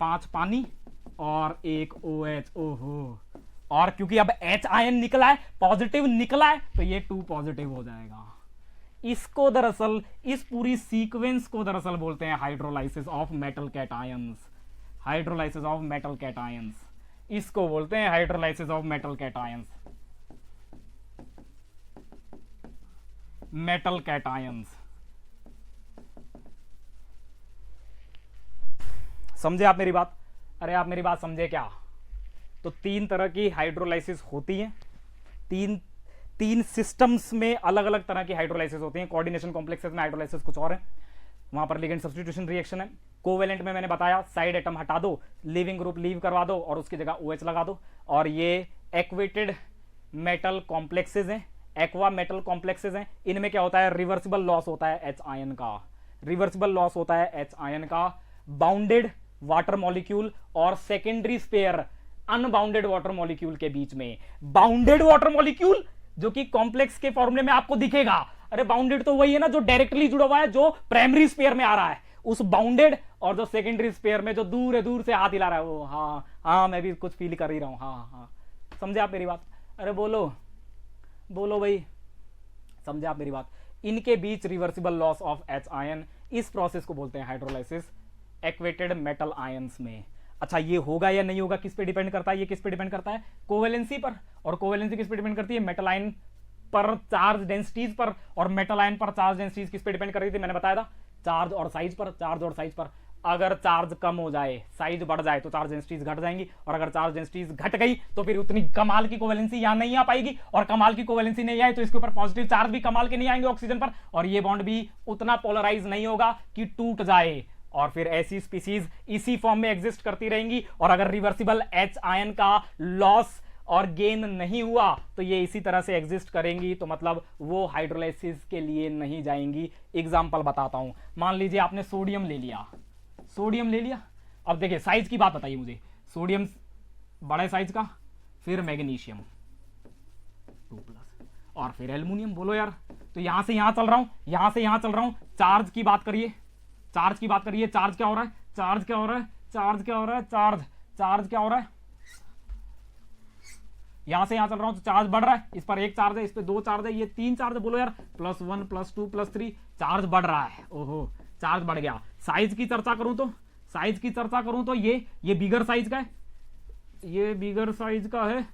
5 पानी और एक OH। ओहो, और क्योंकि अब H आयन निकला है, पॉजिटिव निकला है, तो ये 2 पॉजिटिव हो जाएगा। इसको दरअसल, इस पूरी सीक्वेंस को दरअसल बोलते हैं hydrolysis of metal cations. Hydrolysis of metal cations, इसको बोलते हैं hydrolysis of metal cations. Metal cations, समझे आप मेरी बात? अरे आप मेरी बात समझे क्या? तो 3 तरह की हाइड्रोलाइसिस होती है, तीन सिस्टम्स में अलग अलग तरह की हाइड्रोलाइसिस होती है। कोऑर्डिनेशन कॉम्प्लेक्सेस में हाइड्रोलाइसिस कुछ और है, वहां पर लिगेंड सब्स्टिट्यूशन रिएक्शन है। कोवेलेंट में मैंने बताया साइड एटम हटा दो, लीविंग ग्रुप लीव करवा दो और उसकी जगह OH लगा दो। और ये एक्वेटेड मेटल कॉम्प्लेक्सेस हैं, एक्वा मेटल कॉम्प्लेक्सेस हैं। इनमें क्या होता है, रिवर्सिबल लॉस होता है H आयन का, रिवर्सिबल लॉस होता है H आयन का। बाउंडेड वाटर मॉलिक्यूल और secondary sphere unbounded water molecule के बीच में। बाउंडेड वाटर मॉलिक्यूल जो कि कॉम्प्लेक्स के फॉर्मूले में आपको दिखेगा, अरे बाउंडेड तो वही है ना जो डायरेक्टली जुड़ा हुआ है, जो प्राइमरी स्पेयर में आ रहा है, उस बाउंडेड। और जो सेकेंडरी स्पेयर में जो दूर है, दूर से हाथ हिला रहा है वो, हाँ हाँ मैं भी कुछ फील कर ही रहा हूं, हाँ हाँ, समझे आप मेरी बात? अरे बोलो बोलो भाई, समझे आप मेरी बात? इनके बीच reversible loss of H ion, इस प्रोसेस को बोलते हैं हाइड्रोलाइसिस एक्वेटेड मेटल आयंस में। अच्छा, ये होगा या नहीं होगा किस पे डिपेंड करता है? ये किस पे डिपेंड करता है? कोवेलेंसी पर। और कोवेलेंसी किस पे डिपेंड करती है? मेटल आयन पर चार्ज डेंसिटीज पर। और मेटल आयन पर चार्ज डेंसिटीज किस पे डिपेंड कर रही थी? मैंने बताया था चार्ज और साइज पर। चार्ज और साइज पर। अगर चार्ज कम हो जाए, साइज बढ़ जाए, तो चार्ज डेंसिटीज घट जाएंगी। और अगर चार्ज डेंसिटीज घट गई तो फिर उतनी कमाल की कोवेलेंसी यहां नहीं आ पाएगी। और कमाल की कोवेलेंसी नहीं आई तो इसके ऊपर पॉजिटिव चार्ज भी कमाल के नहीं आएंगे ऑक्सीजन पर, और ये बॉन्ड भी उतना पोलराइज नहीं होगा कि टूट जाए। और फिर ऐसी स्पीसीज इसी फॉर्म में एग्जिस्ट करती रहेंगी। और अगर रिवर्सिबल H आयन का लॉस और गेन नहीं हुआ तो ये इसी तरह से एग्जिस्ट करेंगी, तो मतलब वो हाइड्रोलाइसिस के लिए नहीं जाएंगी। एग्जांपल बताता हूं, मान लीजिए आपने सोडियम ले लिया, सोडियम ले लिया। अब देखिए साइज की बात बताइए मुझे, सोडियम बड़े साइज का, फिर मैग्नीशियम 2+, और फिर एल्युमिनियम। बोलो यार, तो यहां से यहां चल रहा हूं, यहां से यहां चल रहा हूं। चार्ज की बात करिए, चार्ज की बात करिए, चार्ज क्या हो रहा है? चार्ज क्या हो रहा है? चार्ज क्या हो रहा है? चार्ज क्या हो रहा है? यहां से यहां चल रहा हूं तो चार्ज बढ़ रहा है। इस पर 1 चार्ज है, इस पर 2 चार्ज है, ये 3 चार्ज है। बोलो यार, +1 +2 +3, चार्ज बढ़ रहा है। ओहो, चार्ज बढ़ गया। साइज की चर्चा करूं तो, साइज की चर्चा करूं तो ये बिगर साइज का है, ये बिगर साइज का है।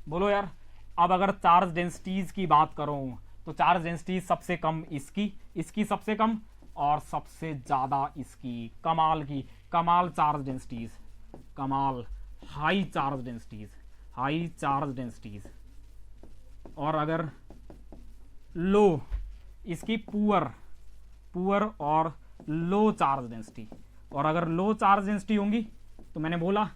बोलो यार, अब अगर चार्ज डेंसिटीज की बात करूं तो चार्ज डेंसिटीज सबसे कम इसकी सबसे कम, और सबसे ज्यादा इसकी। कमाल की, कमाल चार्ज डेंसिटीज, कमाल high charge densities, high charge densities. और अगर लो, इसकी पुअर और लो चार्ज डेंसिटी। और अगर लो चार्ज डेंसिटी होंगी तो मैंने बोला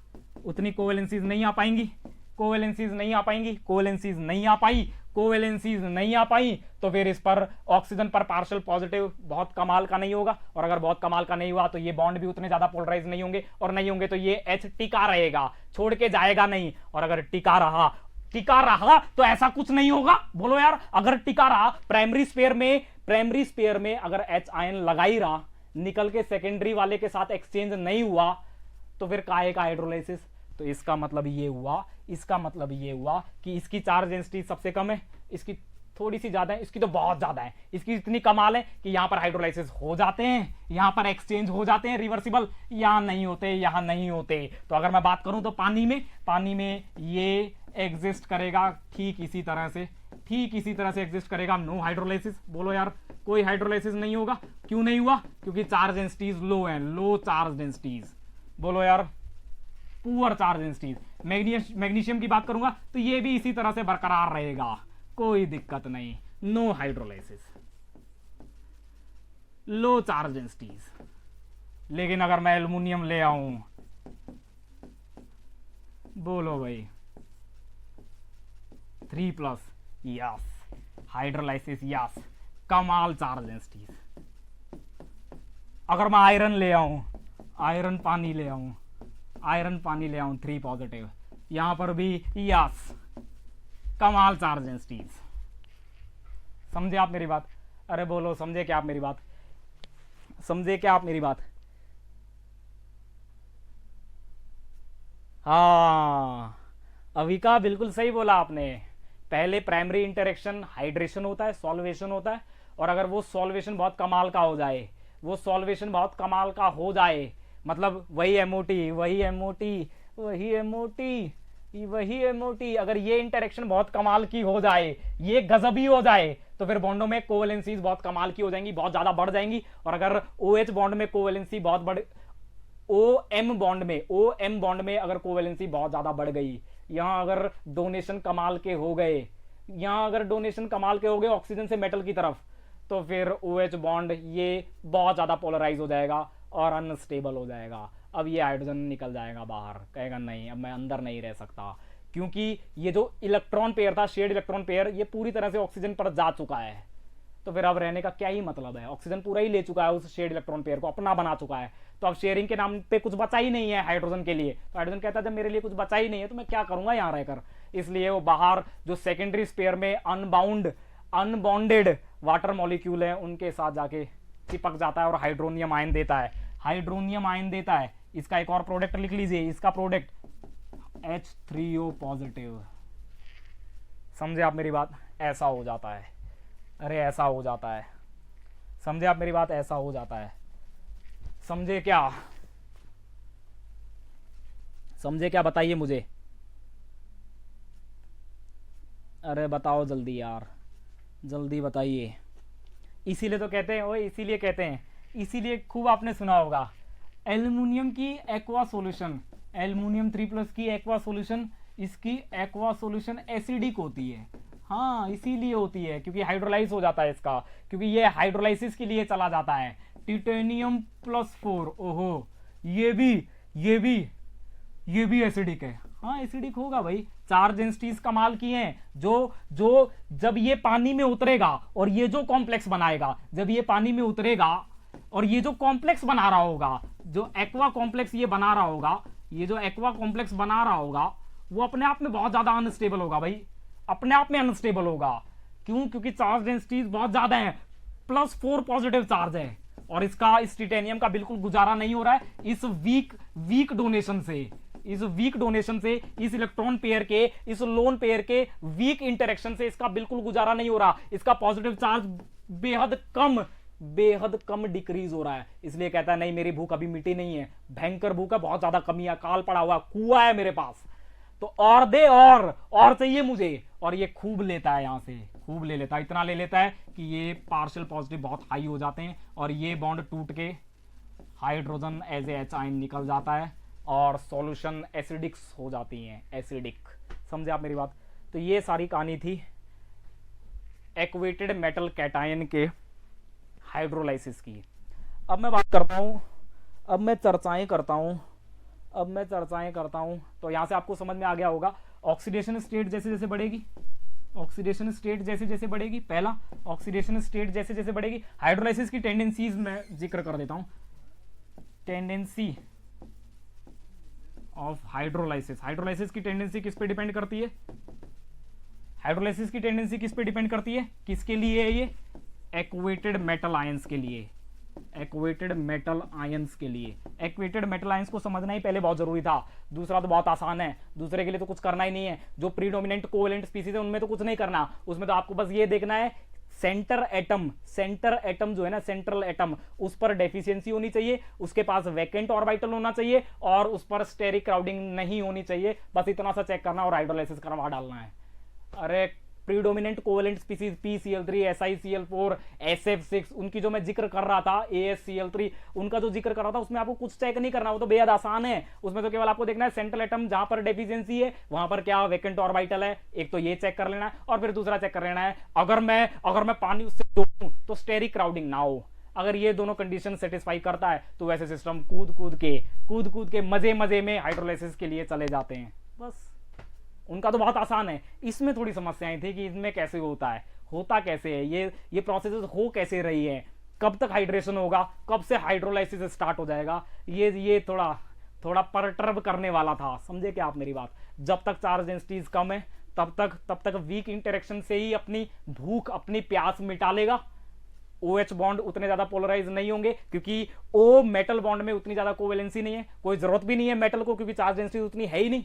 उतनी कोवेलेंसीज नहीं आ पाएंगी, कोवेलेंसीज नहीं आ पाएंगी, कोवेलेंसीज नहीं आ पाई, कोवेलेंसीज नहीं आ पाई तो फिर इस पर ऑक्सीजन पर पार्शियल पॉजिटिव बहुत कमाल का नहीं होगा। और अगर बहुत कमाल का नहीं हुआ तो ये बॉन्ड भी उतने ज्यादा पोलराइज नहीं होंगे, और नहीं होंगे तो ये H टिका रहेगा, छोड़ के जाएगा नहीं। और अगर टिका रहा तो ऐसा कुछ नहीं होगा। बोलो यार, अगर टिका रहा, प्राइमरी स्पेयर में अगर H आयन लगा ही रहा, निकल के सेकेंडरी वाले के साथ एक्सचेंज नहीं हुआ, तो फिर काहे का हाइड्रोलाइसिस? तो इसका मतलब ये हुआ कि इसकी चार्ज डेंसिटी सबसे कम है, इसकी थोड़ी सी ज्यादा है, इसकी तो बहुत ज्यादा है। इसकी इतनी कमाल है कि यहां पर हाइड्रोलाइसिस हो जाते हैं, यहां पर एक्सचेंज हो जाते हैं रिवर्सिबल, यहां नहीं होते। तो अगर मैं बात करूं तो पानी में ये एग्जिस्ट करेगा ठीक इसी तरह से एग्जिस्ट करेगा। No hydrolysis. बोलो यार, कोई हाइड्रोलाइसिस नहीं होगा। क्यों नहीं हुआ? क्योंकि चार्ज डेंसिटीज लो है, लो चार्ज डेंसिटीज। बोलो यार, पुअर चार्ज डेंसिटीज। मैग्नीशियम की बात करूंगा तो ये भी इसी तरह से बरकरार रहेगा, कोई दिक्कत नहीं, नो हाइड्रोलाइसिस, लो चार्ज डेंसिटीज। लेकिन अगर मैं एल्युमिनियम ले आऊं, बोलो भाई 3+, यस, हाइड्रोलाइसिस, यस, कमाल चार्ज डेंसिटीज। अगर मैं आयरन ले आऊं, आयरन पानी ले आऊं 3 पॉजिटिव, यहां पर भी यस, कमाल चार्ज डेंसिटीज। समझे आप मेरी बात? अरे बोलो, समझे क्या आप मेरी बात? हाँ, अविका बिल्कुल सही बोला आपने। पहले प्राइमरी इंटरेक्शन हाइड्रेशन होता है, सॉल्वेशन होता है, और अगर वो सॉल्वेशन बहुत कमाल का हो जाए, वो सॉल्वेशन बहुत कमाल का हो जाए, मतलब वही एमओटी वही एमओटी वही एमओटी वही एमओटी, अगर ये इंटरेक्शन बहुत कमाल की हो जाए, ये गजबी हो जाए, तो फिर बॉन्डों में कोवेलेंसीज बहुत कमाल की हो जाएंगी, बहुत ज्यादा बढ़ जाएंगी। और अगर OH बॉन्ड में कोवेलेंसी बहुत बढ़ ओ एम बॉन्ड में अगर कोवेलेंसी बहुत ज्यादा बढ़ गई, यहां अगर डोनेशन कमाल के हो गए, यहां अगर डोनेशन कमाल के हो गए ऑक्सीजन से मेटल की तरफ, तो फिर OH बॉन्ड ये बहुत ज्यादा पोलराइज हो जाएगा और अनस्टेबल हो जाएगा। अब ये हाइड्रोजन निकल जाएगा बाहर, कहेगा नहीं अब मैं अंदर नहीं रह सकता, क्योंकि ये जो इलेक्ट्रॉन पेयर था, शेड इलेक्ट्रॉन पेयर, ये पूरी तरह से ऑक्सीजन पर जा चुका है। तो फिर अब रहने का क्या ही मतलब है, ऑक्सीजन पूरा ही ले चुका है, उस शेड इलेक्ट्रॉन पेयर को अपना बना चुका है। तो अब शेयरिंग के नाम पे कुछ बचा ही नहीं है हाइड्रोजन के लिए। तो हाइड्रोजन कहता है जब मेरे लिए कुछ बचा ही नहीं है तो मैं क्या करूंगा यहाँ रहकर। इसलिए वो बाहर जो सेकेंडरी स्पेयर में अनबॉन्डेड वाटर मॉलिक्यूल है उनके साथ जाके चिपक जाता है और हाइड्रोनियम आयन देता है। हाइड्रोनियम आयन देता है। इसका एक और प्रोडक्ट लिख लीजिए, इसका प्रोडक्ट H3O पॉजिटिव। समझे आप मेरी बात? ऐसा हो जाता है, अरे ऐसा हो जाता है, समझे आप मेरी बात? ऐसा हो जाता है, समझे क्या? समझे क्या? बताइए मुझे, अरे बताओ जल्दी यार, जल्दी बताइए। इसीलिए तो कहते हैं, ओए इसीलिए कहते हैं, इसीलिए खूब आपने सुना होगा एल्युमिनियम की एक्वा सॉल्यूशन, एल्युमिनियम 3+ की एक्वा सॉल्यूशन, इसकी एक्वा सॉल्यूशन एसिडिक होती है। हाँ इसीलिए होती है क्योंकि हाइड्रोलाइज हो जाता है इसका, क्योंकि ये हाइड्रोलाइसिस के लिए चला जाता है। टिटेनियम+4, ओहो ये भी एसिडिक है। हाँ एसिडिक होगा भाई, चार्ज डेंसिटीज कमाल की हैं। जो जब ये पानी में उतरेगा और ये जो कॉम्प्लेक्स बनाएगा, जब ये पानी में उतरेगा और ये जो कॉम्प्लेक्स बना रहा होगा, जो एक्वा कॉम्प्लेक्स ये बना रहा होगा, ये जो एक्वा कॉम्प्लेक्स बना रहा होगा, वो अपने आप में बहुत ज्यादा अनस्टेबल होगा भाई, अपने आप में अनस्टेबल होगा। क्यों? क्योंकि चार्ज डेंसिटीज बहुत ज्यादा है, +4 पॉजिटिव चार्ज है, और इसका इस टिटेनियम का बिल्कुल गुजारा नहीं हो रहा है इस वीक डोनेशन से, इस वीक डोनेशन से, इस इलेक्ट्रॉन पेयर के, इस लोन पेयर के वीक इंटरेक्शन से इसका बिल्कुल गुजारा नहीं हो रहा। इसका पॉजिटिव चार्ज बेहद कम डिक्रीज हो रहा है। इसलिए कहता है नहीं मेरी भूख अभी मिटी नहीं है, भयंकर भूख है, बहुत ज्यादा कमी है, काल पड़ा हुआ कुआ है मेरे पास, तो और दे, और चाहिए मुझे। और ये खूब लेता है, यहां से खूब ले लेता है, इतना ले लेता है कि ये पार्शियल पॉजिटिव बहुत हाई हो जाते हैं और ये बॉन्ड टूट के hydrogen as a H ion निकल जाता है और सॉल्यूशन एसिडिक्स हो जाती हैं, एसिडिक। समझे आप मेरी बात? तो ये सारी कहानी थी एक्वेटेड मेटल कैटायन के हाइड्रोलाइसिस की। अब मैं बात करता हूं, अब मैं चर्चाएं करता हूं, तो यहां से आपको समझ में आ गया होगा ऑक्सीडेशन स्टेट जैसे जैसे बढ़ेगी, ऑक्सीडेशन स्टेट जैसे जैसे बढ़ेगी, पहला ऑक्सीडेशन स्टेट जैसे जैसे बढ़ेगी, हाइड्रोलाइसिस की टेंडेंसीज में जिक्र कर देता हूं। टेंडेंसी ऑफ हाइड्रोलाइसिस, हाइड्रोलाइसिस की टेंडेंसी किस पे डिपेंड करती है? हाइड्रोलाइसिस की टेंडेंसी किस पे डिपेंड करती है? किसके लिए है ये? एक्वेटेड मेटल आयंस के लिए, एक्वेटेड मेटल आयंस के लिए। एक्वेटेड मेटल आयंस को समझना ही पहले बहुत जरूरी था, दूसरा तो बहुत आसान है, दूसरे के लिए तो कुछ करना ही नहीं है। जो प्रीडोमिनेंट कोवेलेंट स्पीसीज है उनमें तो कुछ नहीं करना, उसमें तो आपको बस ये देखना है सेंटर एटम जो है ना, सेंट्रल एटम, उस पर डेफिशिएंसी होनी चाहिए, उसके पास वैकेंट ऑर्बिटल होना चाहिए और उस पर स्टेरिक क्राउडिंग नहीं होनी चाहिए, बस इतना सा चेक करना और हाइड्रोलाइसिस करवा डालना है। अरे predominant covalent species PCl3, SiCl4, SF6, उनकी जो मैं जिक्र कर रहा था, AsCl3, उनका जो जिक्र कर रहा था उसमें आपको कुछ चेक नहीं करना, वो तो बेहद आसान है। उसमें तो केवल आपको देखना है सेंट्रल एटम जहां पर डेफिशिएंसी है वहां पर क्या वैकेंट ऑर्बिटल है, एक तो ये चेक कर लेना है और फिर दूसरा चेक कर लेना है अगर मैं पानी उससे जोड़ूं तो स्टेरिक क्राउडिंग ना हो। अगर ये दोनों कंडीशन सेटिस्फाई करता है तो वैसे सिस्टम कूद कूद के मजे में हाइड्रोलाइसिस के लिए चले जाते हैं। बस उनका तो बहुत आसान है। इसमें थोड़ी समस्याएं थी कि इसमें कैसे होता है, होता कैसे है, ये प्रोसेस हो कैसे रही है, कब तक हाइड्रेशन होगा, कब से हाइड्रोलाइसिस स्टार्ट हो जाएगा, ये थोड़ा परटर्ब करने वाला था। समझे क्या आप मेरी बात? जब तक चार्ज डेंसिटीज कम है तब तक वीक इंटरेक्शन से ही अपनी भूख, अपनी प्यास मिटा लेगा। OH बॉन्ड उतने ज्यादा पोलराइज नहीं होंगे, क्योंकि O मेटल बॉन्ड में उतनी ज्यादा कोवेलेंसी नहीं है, कोई जरूरत भी नहीं है मेटल को, क्योंकि चार्ज डेंसिटी उतनी है ही नहीं।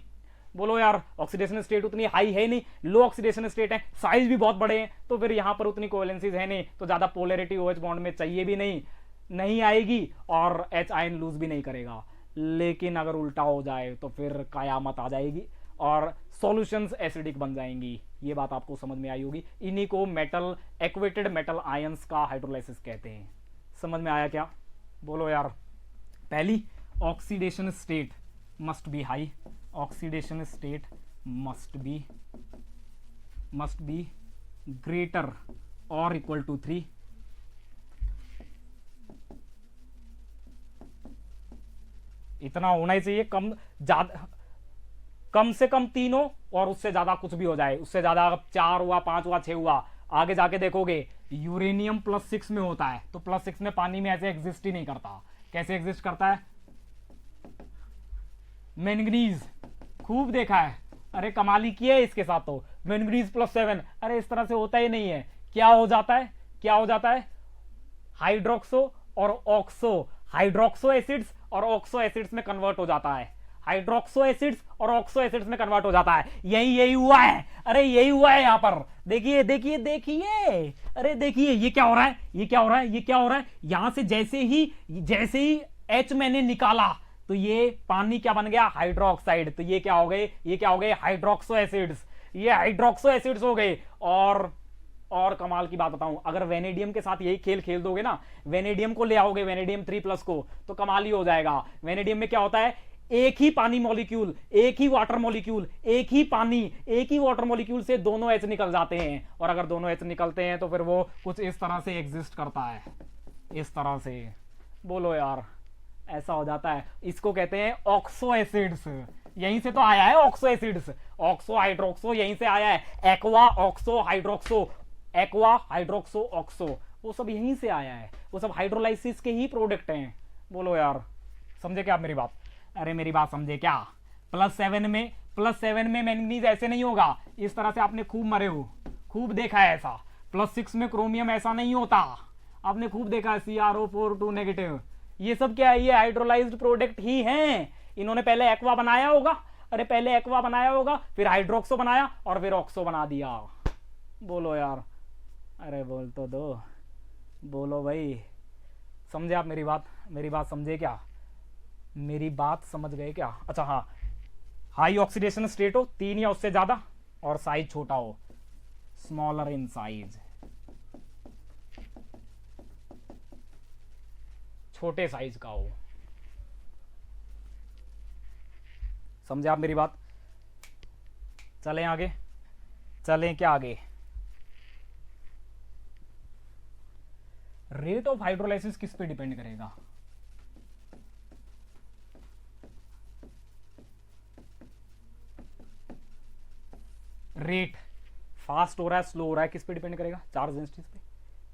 बोलो यार, ऑक्सीडेशन स्टेट उतनी हाई है नहीं, लो ऑक्सीडेशन स्टेट है, साइज भी बहुत बड़े हैं, तो फिर यहां पर उतनी कोवेलेंसीज है नहीं, तो ज्यादा पोलैरिटी OH बॉन्ड में चाहिए भी नहीं आएगी, और H आयन लूज भी नहीं करेगा। लेकिन अगर उल्टा हो जाए तो फिर कयामत आ जाएगी और सॉल्यूशंस एसिडिक बन जाएंगी। ये बात आपको समझ में आई होगी। इन्हीं को मेटल एक्वेटेड मेटल आयंस का हाइड्रोलाइसिस कहते हैं। समझ में आया क्या? बोलो यार। पहली, oxidation state must be high, oxidation state must be greater और इक्वल टू 3। इतना होना ही चाहिए, कम से कम 3 हो, और उससे ज्यादा कुछ भी हो जाए, उससे ज्यादा 4 हुआ, 5 हुआ, 6 हुआ, आगे जाके देखोगे यूरेनियम +6 में होता है, तो +6 में पानी में ऐसे एग्जिस्ट ही नहीं करता। कैसे एग्जिस्ट करता है? मैंगनीज, खूब देखा है, अरे कमाली की है इसके साथ, तो मैंगनीज +7, अरे इस तरह से होता ही नहीं है। क्या हो जाता है? हाइड्रोक्सो और ऑक्सो, हाइड्रोक्सो एसिड्स और ऑक्सो एसिड्स में कन्वर्ट हो जाता है, हाइड्रोक्सो एसिड्स और ऑक्सो एसिड्स में कन्वर्ट हो जाता है। यही हुआ है, अरे यही हुआ है यहां पर। देखिए, अरे देखिए ये क्या हो रहा है, यहां से जैसे ही H मैंने निकाला, तो ये पानी क्या बन गया? हाइड्रोक्साइड। तो ये क्या हो गए? Hydroxo acids. ये हाइड्रोक्सो एसिड्स हो गए। और कमाल की बात बताऊं, अगर वेनेडियम के साथ यही खेल खेल दोगे ना, वेनेडियम को ले आओगे, वेनेडियम 3+ को, तो कमाल ही हो जाएगा। वेनेडियम में क्या होता है? एक ही पानी मॉलिक्यूल, एक ही वाटर मॉलिक्यूल, एक ही वाटर मॉलिक्यूल से दोनों H निकल जाते हैं, और अगर दोनों H निकलते हैं तो फिर वो कुछ इस तरह से एग्जिस्ट करता है, इस तरह से। बोलो यार, ऐसा हो जाता है। इसको कहते हैं ऑक्सो एसिड्स। यहीं से तो आया है ऑक्सो एसिड्स, ऑक्सो हाइड्रोक्सो यहीं से आया है। एक्वा ऑक्सो ऑक्सो, वो सब यहीं से आया है, वो सब हाइड्रोलाइसिस के ही प्रोडक्ट हैं। बोलो यार, समझे क्या आप मेरी बात? अरे मेरी बात समझे क्या? +7 में मैंगनीज ऐसे नहीं होगा, इस तरह से आपने खूब मरे हो, खूब देखा है ऐसा। +6 में क्रोमियम ऐसा नहीं होता, आपने खूब देखा है, CrO4 2-। ये सब क्या है? ये हाइड्रोलाइज्ड प्रोडक्ट ही हैं। इन्होंने पहले एक्वा बनाया होगा, फिर हाइड्रोक्सो बनाया, और फिर ऑक्सो बना दिया। बोलो यार, अरे बोल तो दो, बोलो भाई। समझे आप मेरी बात समझे क्या? मेरी बात समझ गए क्या? अच्छा हाँ, हाई ऑक्सीडेशन स्टेट हो 3 या उससे ज्यादा, और साइज छोटा हो, स्मॉलर इन साइज, छोटे साइज का हो। समझे आप मेरी बात? चलें आगे? चलें क्या आगे? रेट ऑफ हाइड्रोलाइसिस किस पे डिपेंड करेगा? रेट फास्ट हो रहा है, स्लो हो रहा है, किस पे डिपेंड करेगा? चार्ज डेंसिटीज पे,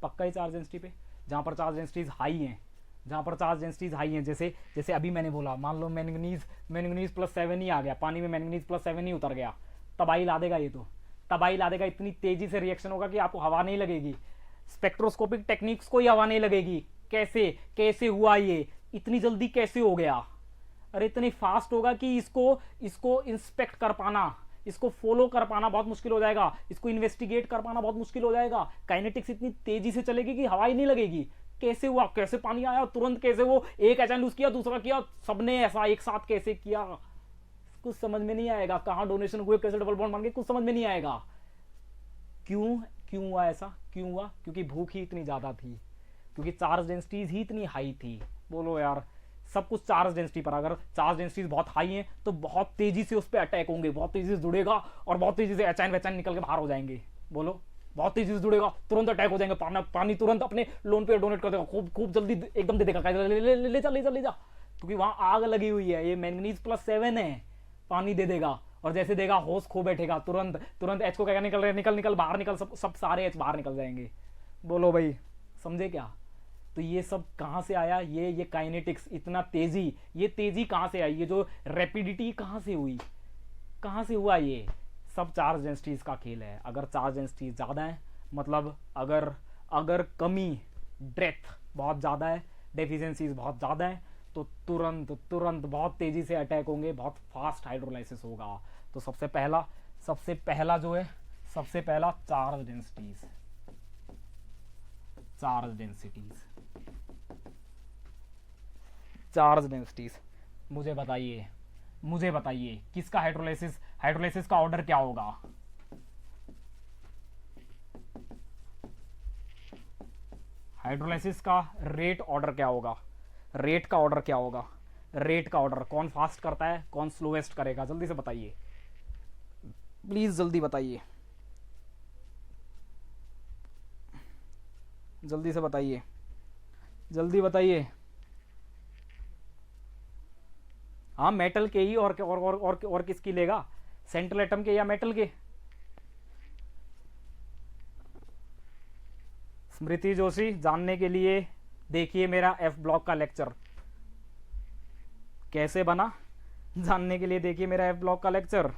पक्का ही चार्ज डेंसिटी पे। जहां पर चार्ज डेंसिटीज हाई हैं, जैसे अभी मैंने बोला, मान लो मैंगनीज +7 ही आ गया, पानी में मैंगनीज +7 ही उतर गया, तबाही ला देगा। ये तो तबाही ला देगा, इतनी तेजी से रिएक्शन होगा कि आपको हवा नहीं लगेगी, स्पेक्ट्रोस्कोपिक टेक्निक्स को ही हवा नहीं लगेगी। कैसे हुआ ये? इतनी जल्दी कैसे हो गया? अरे इतनी फास्ट होगा कि इसको इंस्पेक्ट कर पाना, इसको फॉलो कर पाना बहुत मुश्किल हो जाएगा, इसको इन्वेस्टिगेट कर पाना बहुत मुश्किल हो जाएगा। काइनेटिक्स इतनी तेजी से चलेगी कि हवा ही नहीं लगेगी। कैसे हुआ? कैसे पानी आया तुरंत? कैसे वो एक एच लूज किया, दूसरा किया, सबने ऐसा एक साथ कैसे किया? कुछ समझ में नहीं आएगा। कहां डोनेशन हुए, कैसे डबल बॉन्ड बन गए, कुछ समझ में नहीं आएगा। क्यों हुआ ऐसा? क्यों हुआ? क्योंकि भूख ही इतनी ज्यादा थी, क्योंकि चार्ज डेंसिटीज ही इतनी हाई थी। बोलो यार, सब कुछ चार्ज डेंसिटी पर। अगर चार्ज डेंसिटीज बहुत हाई हैं तो बहुत तेजी से उस पर अटैक होंगे, बहुत तेजी से जुड़ेगा, और बहुत तेजी से एचाइन वेचाइन निकल के बाहर हो जाएंगे। बोलो, बहुत तेजी से जुड़ेगा, तुरंत अटैक हो जाएंगे, पानी तुरंत अपने लोन पे डोनेट कर देगा, खूब जल्दी एकदम दे देगा, ले जा, क्योंकि वहां आग लगी हुई है। ये मैंगनीज +7 है, पानी दे देगा, और जैसे देगा होश खो बैठेगा, तुरंत एच को क्या निकल रहे, निकल बाहर निकल, सब सारे एच बाहर निकल जाएंगे। बोलो भाई, समझे क्या? तो ये सब कहां से आया? ये काइनेटिक्स, इतना तेजी, ये तेजी कहां से आई? ये जो रैपिडिटी कहां से हुई, कहां से हुआ? ये सब चार्ज डेंसिटीज का खेल है। अगर चार्ज डेंसिटी ज्यादा है, मतलब अगर कमी डेथ बहुत ज़्यादा है, डेफिशिएंसीज बहुत ज़्यादा है, तो तुरंत तुरंत बहुत तेज़ी से अटैक होंगे, बहुत फास्ट हाइड्रोलाइसिस होगा। तो सबसे पहला जो है, सबसे पहला चार्ज डेंसिटीज, मुझे बताइए किसका हाइड्रोलाइसिस का ऑर्डर क्या होगा? हाइड्रोलाइसिस का रेट ऑर्डर क्या होगा? रेट का ऑर्डर कौन फास्ट करता है, कौन स्लोएस्ट करेगा? जल्दी से बताइए, प्लीज जल्दी बताइए, जल्दी बताइए। हाँ, मेटल के ही, और किसकी लेगा? सेंट्रल एटम के या मेटल के? स्मृति जोशी, जानने के लिए देखिए मेरा एफ ब्लॉक का लेक्चर कैसे बना, जानने के लिए देखिए मेरा एफ ब्लॉक का लेक्चर।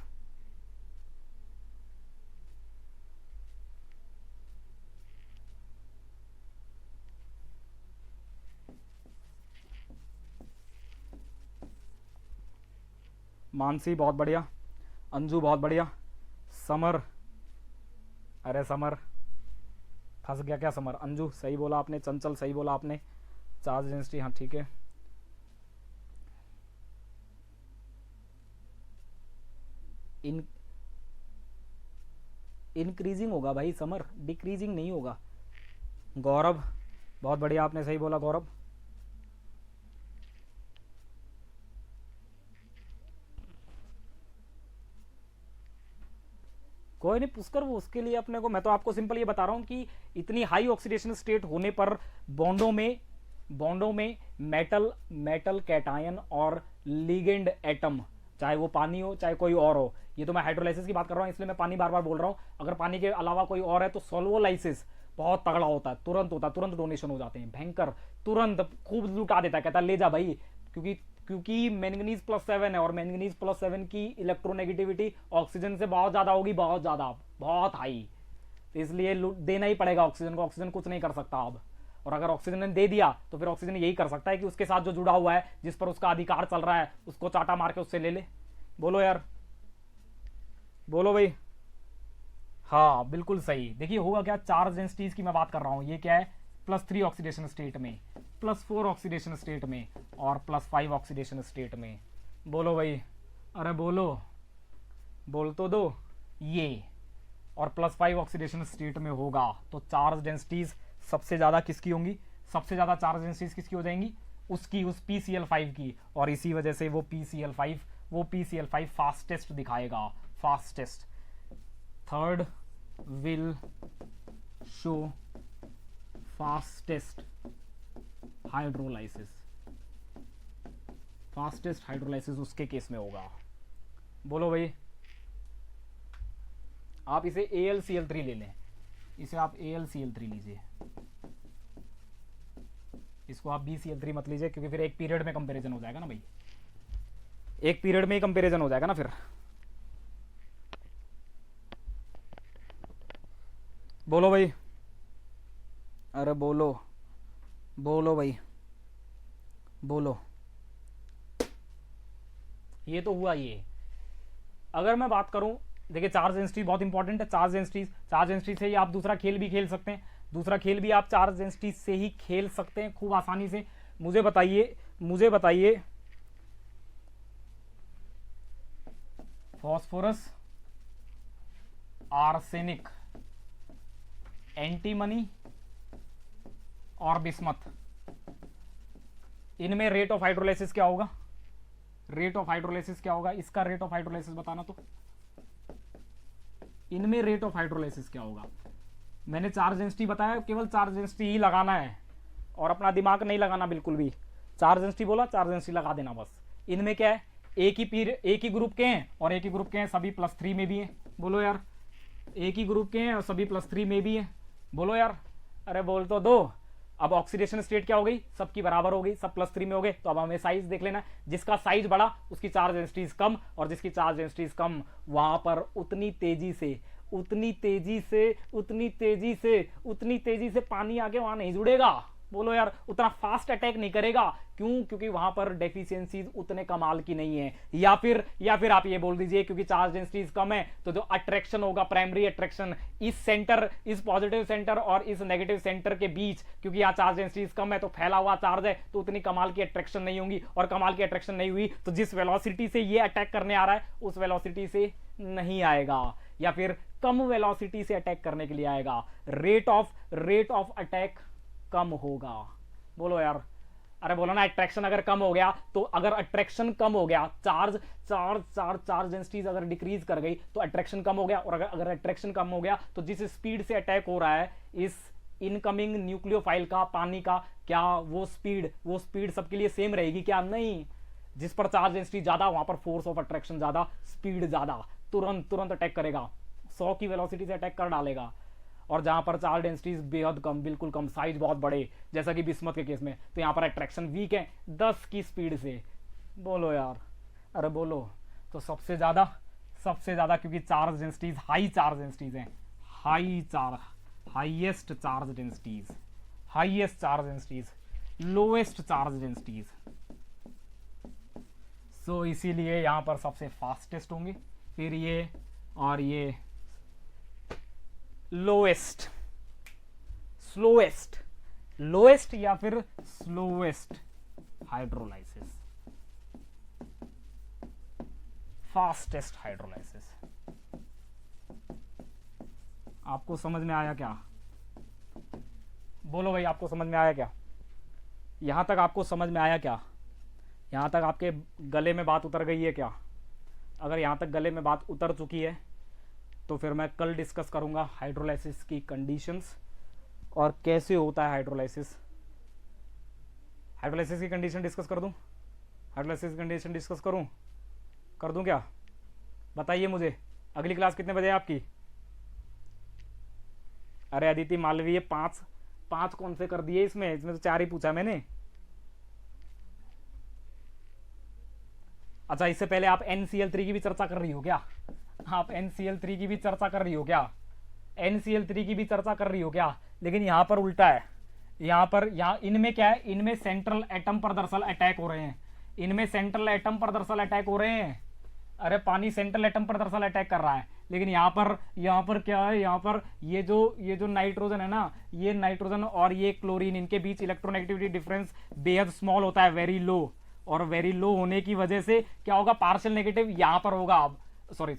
मानसी बहुत बढ़िया, अंजू बहुत बढ़िया, समर, अरे समर फंस गया क्या समर? अंजू सही बोला आपने, चंचल सही बोला आपने, चार्ज डेंसिटी, हाँ ठीक है। इंक्रीजिंग होगा भाई समर, डिक्रीजिंग नहीं होगा। गौरव बहुत बढ़िया, आपने सही बोला गौरव। कोई नहीं पुष्कर, वो उसके लिए अपने को, मैं तो आपको सिंपल ये बता रहा हूं कि इतनी हाई ऑक्सीडेशन स्टेट होने पर बॉन्डों में मेटल कैटायन और लिगेंड एटम, चाहे वो पानी हो चाहे कोई और हो, ये तो मैं हाइड्रोलाइसिस की बात कर रहा हूं इसलिए मैं पानी बार बार बोल रहा हूं। अगर पानी के अलावा कोई और है तो सोल्वोलाइसिस बहुत तगड़ा होता है, तुरंत डोनेशन हो जाते हैं, भयंकर, तुरंत खूब लुटा देता है, कहता है ले जा भाई, क्योंकि मैंगनीज +7 है और मैंगनीज +7 की इलेक्ट्रोनेगेटिविटी ऑक्सीजन से बहुत ज्यादा होगी, बहुत हाई, तो इसलिए देना ही पड़ेगा ऑक्सीजन को, ऑक्सीजन कुछ नहीं कर सकता अब। और अगर ऑक्सीजन ने दे दिया तो फिर ऑक्सीजन यही कर सकता है कि उसके साथ जो जुड़ा हुआ है, जिस पर उसका अधिकार चल रहा है, उसको चाटा मार के उससे ले ले। बोलो यार, बोलो भाई। हाँ बिल्कुल सही। देखिए होगा क्या, चार्ज डेंसिटीज की मैं बात कर रहा हूं, ये क्या है, +3 ऑक्सीडेशन स्टेट में, +4 ऑक्सीडेशन स्टेट में और +5 ऑक्सीडेशन स्टेट में। बोलो भाई, अरे बोल तो दो ये, और +5 ऑक्सीडेशन स्टेट में होगा तो चार्ज डेंसिटीज सबसे ज्यादा किसकी होंगी? सबसे ज्यादा चार्ज डेंसिटीज किसकी हो जाएंगी? उस PCl5 की, और इसी वजह से वो PCl5 फास्टेस्ट दिखाएगा, fastest. Third will show fastest hydrolysis उसके केस में होगा। बोलो भाई। आप इसे AlCl3 ले लें, इसे आप AlCl3 लीजिए, इसको आप BCl3 मत लीजिए, क्योंकि फिर एक पीरियड में कंपैरिजन हो जाएगा ना भाई, एक पीरियड में ही कंपैरिजन हो जाएगा ना फिर। बोलो भाई, अरे बोलो भाई, बोलो। ये तो हुआ ये। अगर मैं बात करूं, देखिए चार्ज डेंसिटी बहुत इंपॉर्टेंट है, चार्ज डेंसिटी से ही आप दूसरा खेल भी खेल सकते हैं, आप चार्ज डेंसिटी से ही खेल सकते हैं खूब आसानी से। मुझे बताइए फॉस्फोरस, आर्सेनिक, एंटीमनी और बिस्मथ, इनमें रेट ऑफ हाइड्रोलाइसिस क्या होगा? इसका रेट ऑफ हाइड्रोलाइसिस बताना तो, इनमें रेट ऑफ हाइड्रोलाइसिस क्या होगा? मैंने चार्ज डेंसिटी बताया, केवल चार्ज डेंसिटी ही लगाना है और अपना दिमाग नहीं लगाना बिल्कुल भी। चार्ज डेंसिटी बोला, चार्ज डेंसिटी लगा देना बस। इनमें क्या है, एक ही ग्रुप के हैं और एक ही ग्रुप के हैं, सभी +3 में भी हैं। बोलो यार, एक ही ग्रुप के हैं और सभी +3 में भी हैं। बोलो यार, अरे बोल तो दो। अब ऑक्सीडेशन स्टेट क्या हो गई? सबकी बराबर हो गई, सब +3 में हो गए। तो अब हमें साइज देख लेना, जिसका साइज बड़ा उसकी चार्ज डेंसिटीज कम, और जिसकी चार्ज डेंसिटीज कम वहां पर उतनी तेजी से उतनी तेजी से पानी आके वहां नहीं जुड़ेगा। बोलो यार, उतना फास्ट अटैक नहीं करेगा। क्यों? क्योंकि वहां पर डेफिशिएंसीज उतने कमाल की नहीं है। या फिर आप ये बोल दीजिए क्योंकि चार्ज डेंसिटीज कम है तो जो अट्रैक्शन होगा, प्राइमरी अट्रैक्शन इस पॉजिटिव सेंटर और इस नेगेटिव सेंटर के बीच, क्योंकि यहाँ चार्ज डेंसिटीज कम है तो फैला हुआ चार्ज है तो उतनी कमाल की अट्रैक्शन नहीं होगी, और कमाल की अट्रैक्शन नहीं हुई तो जिस वेलोसिटी से ये अटैक करने आ रहा है उस वेलोसिटी से नहीं आएगा, या फिर कम वेलोसिटी से अटैक करने के लिए आएगा। रेट ऑफ अटैक कम होगा। बोलो यार, अरे बोलो ना, अट्रैक्शन अगर कम हो गया तो, अगर अट्रैक्शन कम हो गया, चार्ज डेंसिटीज अगर डिक्रीज कर गई तो अट्रैक्शन कम हो गया, और अगर अट्रैक्शन कम हो गया तो जिस स्पीड से अटैक हो रहा है इस इनकमिंग न्यूक्लियोफाइल का, पानी का, क्या वो स्पीड सबके लिए सेम रहेगी? क्या नहीं। जिस पर चार्ज डेंसिटी ज्यादा वहां पर फोर्स ऑफ अट्रैक्शन ज्यादा, स्पीड ज्यादा, तुरंत अटैक करेगा, 100 की वेलोसिटी से अटैक कर डालेगा। और जहां पर चार्ज डेंसिटीज बेहद कम, बिल्कुल कम, साइज बहुत बड़े, जैसा कि बिस्मथ के केस में, तो यहां पर अट्रैक्शन वीक है 10 की स्पीड से। बोलो यार, अरे बोलो। तो सबसे ज्यादा क्योंकि charge densities high charge densities हैं, highest charge densities, lowest charge densities, so इसीलिए यहां पर सबसे फास्टेस्ट होंगे, फिर ये और ये लोएस्ट या फिर स्लोएस्ट हाइड्रोलाइसिस, फास्टेस्ट हाइड्रोलाइसिस। आपको समझ में आया क्या? बोलो भाई, आपको समझ में आया क्या? यहां तक आपको समझ में आया क्या? यहां तक आपके गले में बात उतर गई है क्या? अगर यहां तक गले में बात उतर चुकी है तो फिर मैं कल डिस्कस करूंगा हाइड्रोलाइसिस की कंडीशंस और कैसे होता है हाइड्रोलाइसिस की कंडीशन डिस्कस कर दूं? हाइड्रोलाइसिस की कंडीशन डिस्कस कर दूं क्या? बताइए मुझे। अगली क्लास कितने बजे है आपकी? अरे अदिति मालवीय, पांच कौन से कर दिए? इसमें तो 4 ही पूछा मैंने। अच्छा, इससे पहले आप NCl3 की भी चर्चा कर रही हो क्या? आप NCl3 की भी चर्चा कर रही हो क्या? NCl3 की भी चर्चा कर रही हो क्या? लेकिन यहां पर उल्टा है। यहाँ इनमें क्या है? इनमें सेंट्रल एटम पर दरअसल अटैक हो रहे हैं। अरे पानी सेंट्रल एटम पर दरअसल अटैक कर रहा है, लेकिन यहाँ पर क्या है? यहाँ पर ये जो नाइट्रोजन है ना, ये नाइट्रोजन और ये क्लोरीन, इनके बीच इलेक्ट्रोनेगेटिविटी डिफरेंस बेहद स्मॉल होता है, वेरी लो। और वेरी लो होने की वजह से क्या होगा? पार्शियल नेगेटिव यहां पर होगा। अब सॉरी,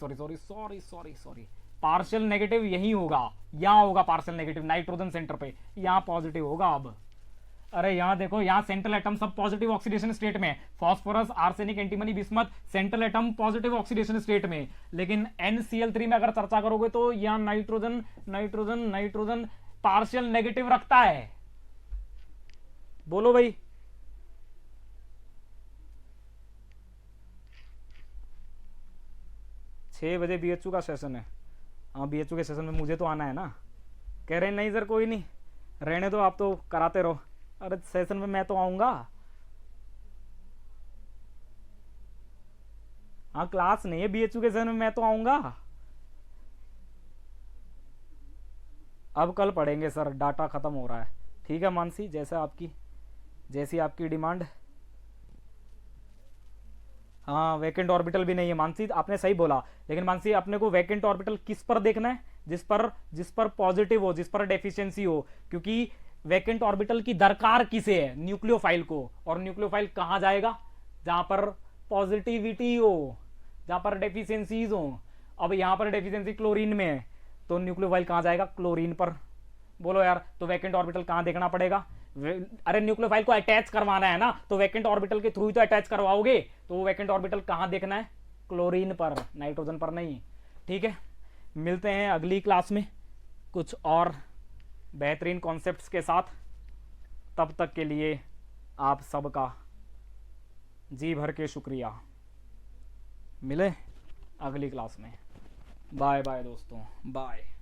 पार्शियल नेगेटिव यही होगा, यहां होगा पार्शियल नेगेटिव, नाइट्रोजन सेंटर पे, यहां पॉजिटिव होगा। अब अरे यहां देखो, यहां सेंट्रल एटम सब पॉजिटिव ऑक्सीडेशन स्टेट में, phosphorus, arsenic, antimony, bismuth, central atom positive oxidation state में। लेकिन NCl3 में अगर चर्चा करोगे तो यहां नाइट्रोजन पार्शियल नेगेटिव रखता है। बोलो भाई। छह बजे BHU का सेशन है। हाँ, BHU के सेशन में मुझे तो आना है ना। कह रहे नहीं सर कोई नहीं, रहने दो, आप तो कराते रहो। अरे सेशन में मैं तो आऊंगा। हाँ, क्लास नहीं है BHU के सेशन में, मैं तो आऊंगा। अब कल पढ़ेंगे सर, डाटा खत्म हो रहा है। ठीक है मानसी, जैसी आपकी डिमांड। हाँ, वैकेंट ऑर्बिटल भी नहीं है मानसी, आपने सही बोला। लेकिन मानसी, अपने को वैकेंट ऑर्बिटल किस पर देखना है? जिस पर पॉजिटिव हो, जिस पर डेफिशिएंसी हो, क्योंकि वैकेंट ऑर्बिटल की दरकार किसे है? न्यूक्लियोफाइल को। और न्यूक्लियोफाइल कहां जाएगा? जहां पर पॉजिटिविटी हो, जहां पर डेफिशिएंसीज हो। अब यहां पर डेफिशिएंसी क्लोरीन में है तो न्यूक्लियोफाइल कहां जाएगा? क्लोरीन पर। बोलो यार, तो वैकेंट ऑर्बिटल कहां देखना पड़ेगा? अरे न्यूक्लियोफाइल को अटैच करवाना है ना, तो वैकेंट ऑर्बिटल के थ्रू ही तो अटैच करवाओगे। तो वो वैकेंट ऑर्बिटल कहां देखना है? क्लोरीन पर, नाइट्रोजन पर नहीं। ठीक है, मिलते हैं अगली क्लास में कुछ और बेहतरीन कॉन्सेप्ट्स के साथ। तब तक के लिए आप सबका जी भर के शुक्रिया। मिले अगली क्लास में। बाय बाय दोस्तों, बाय।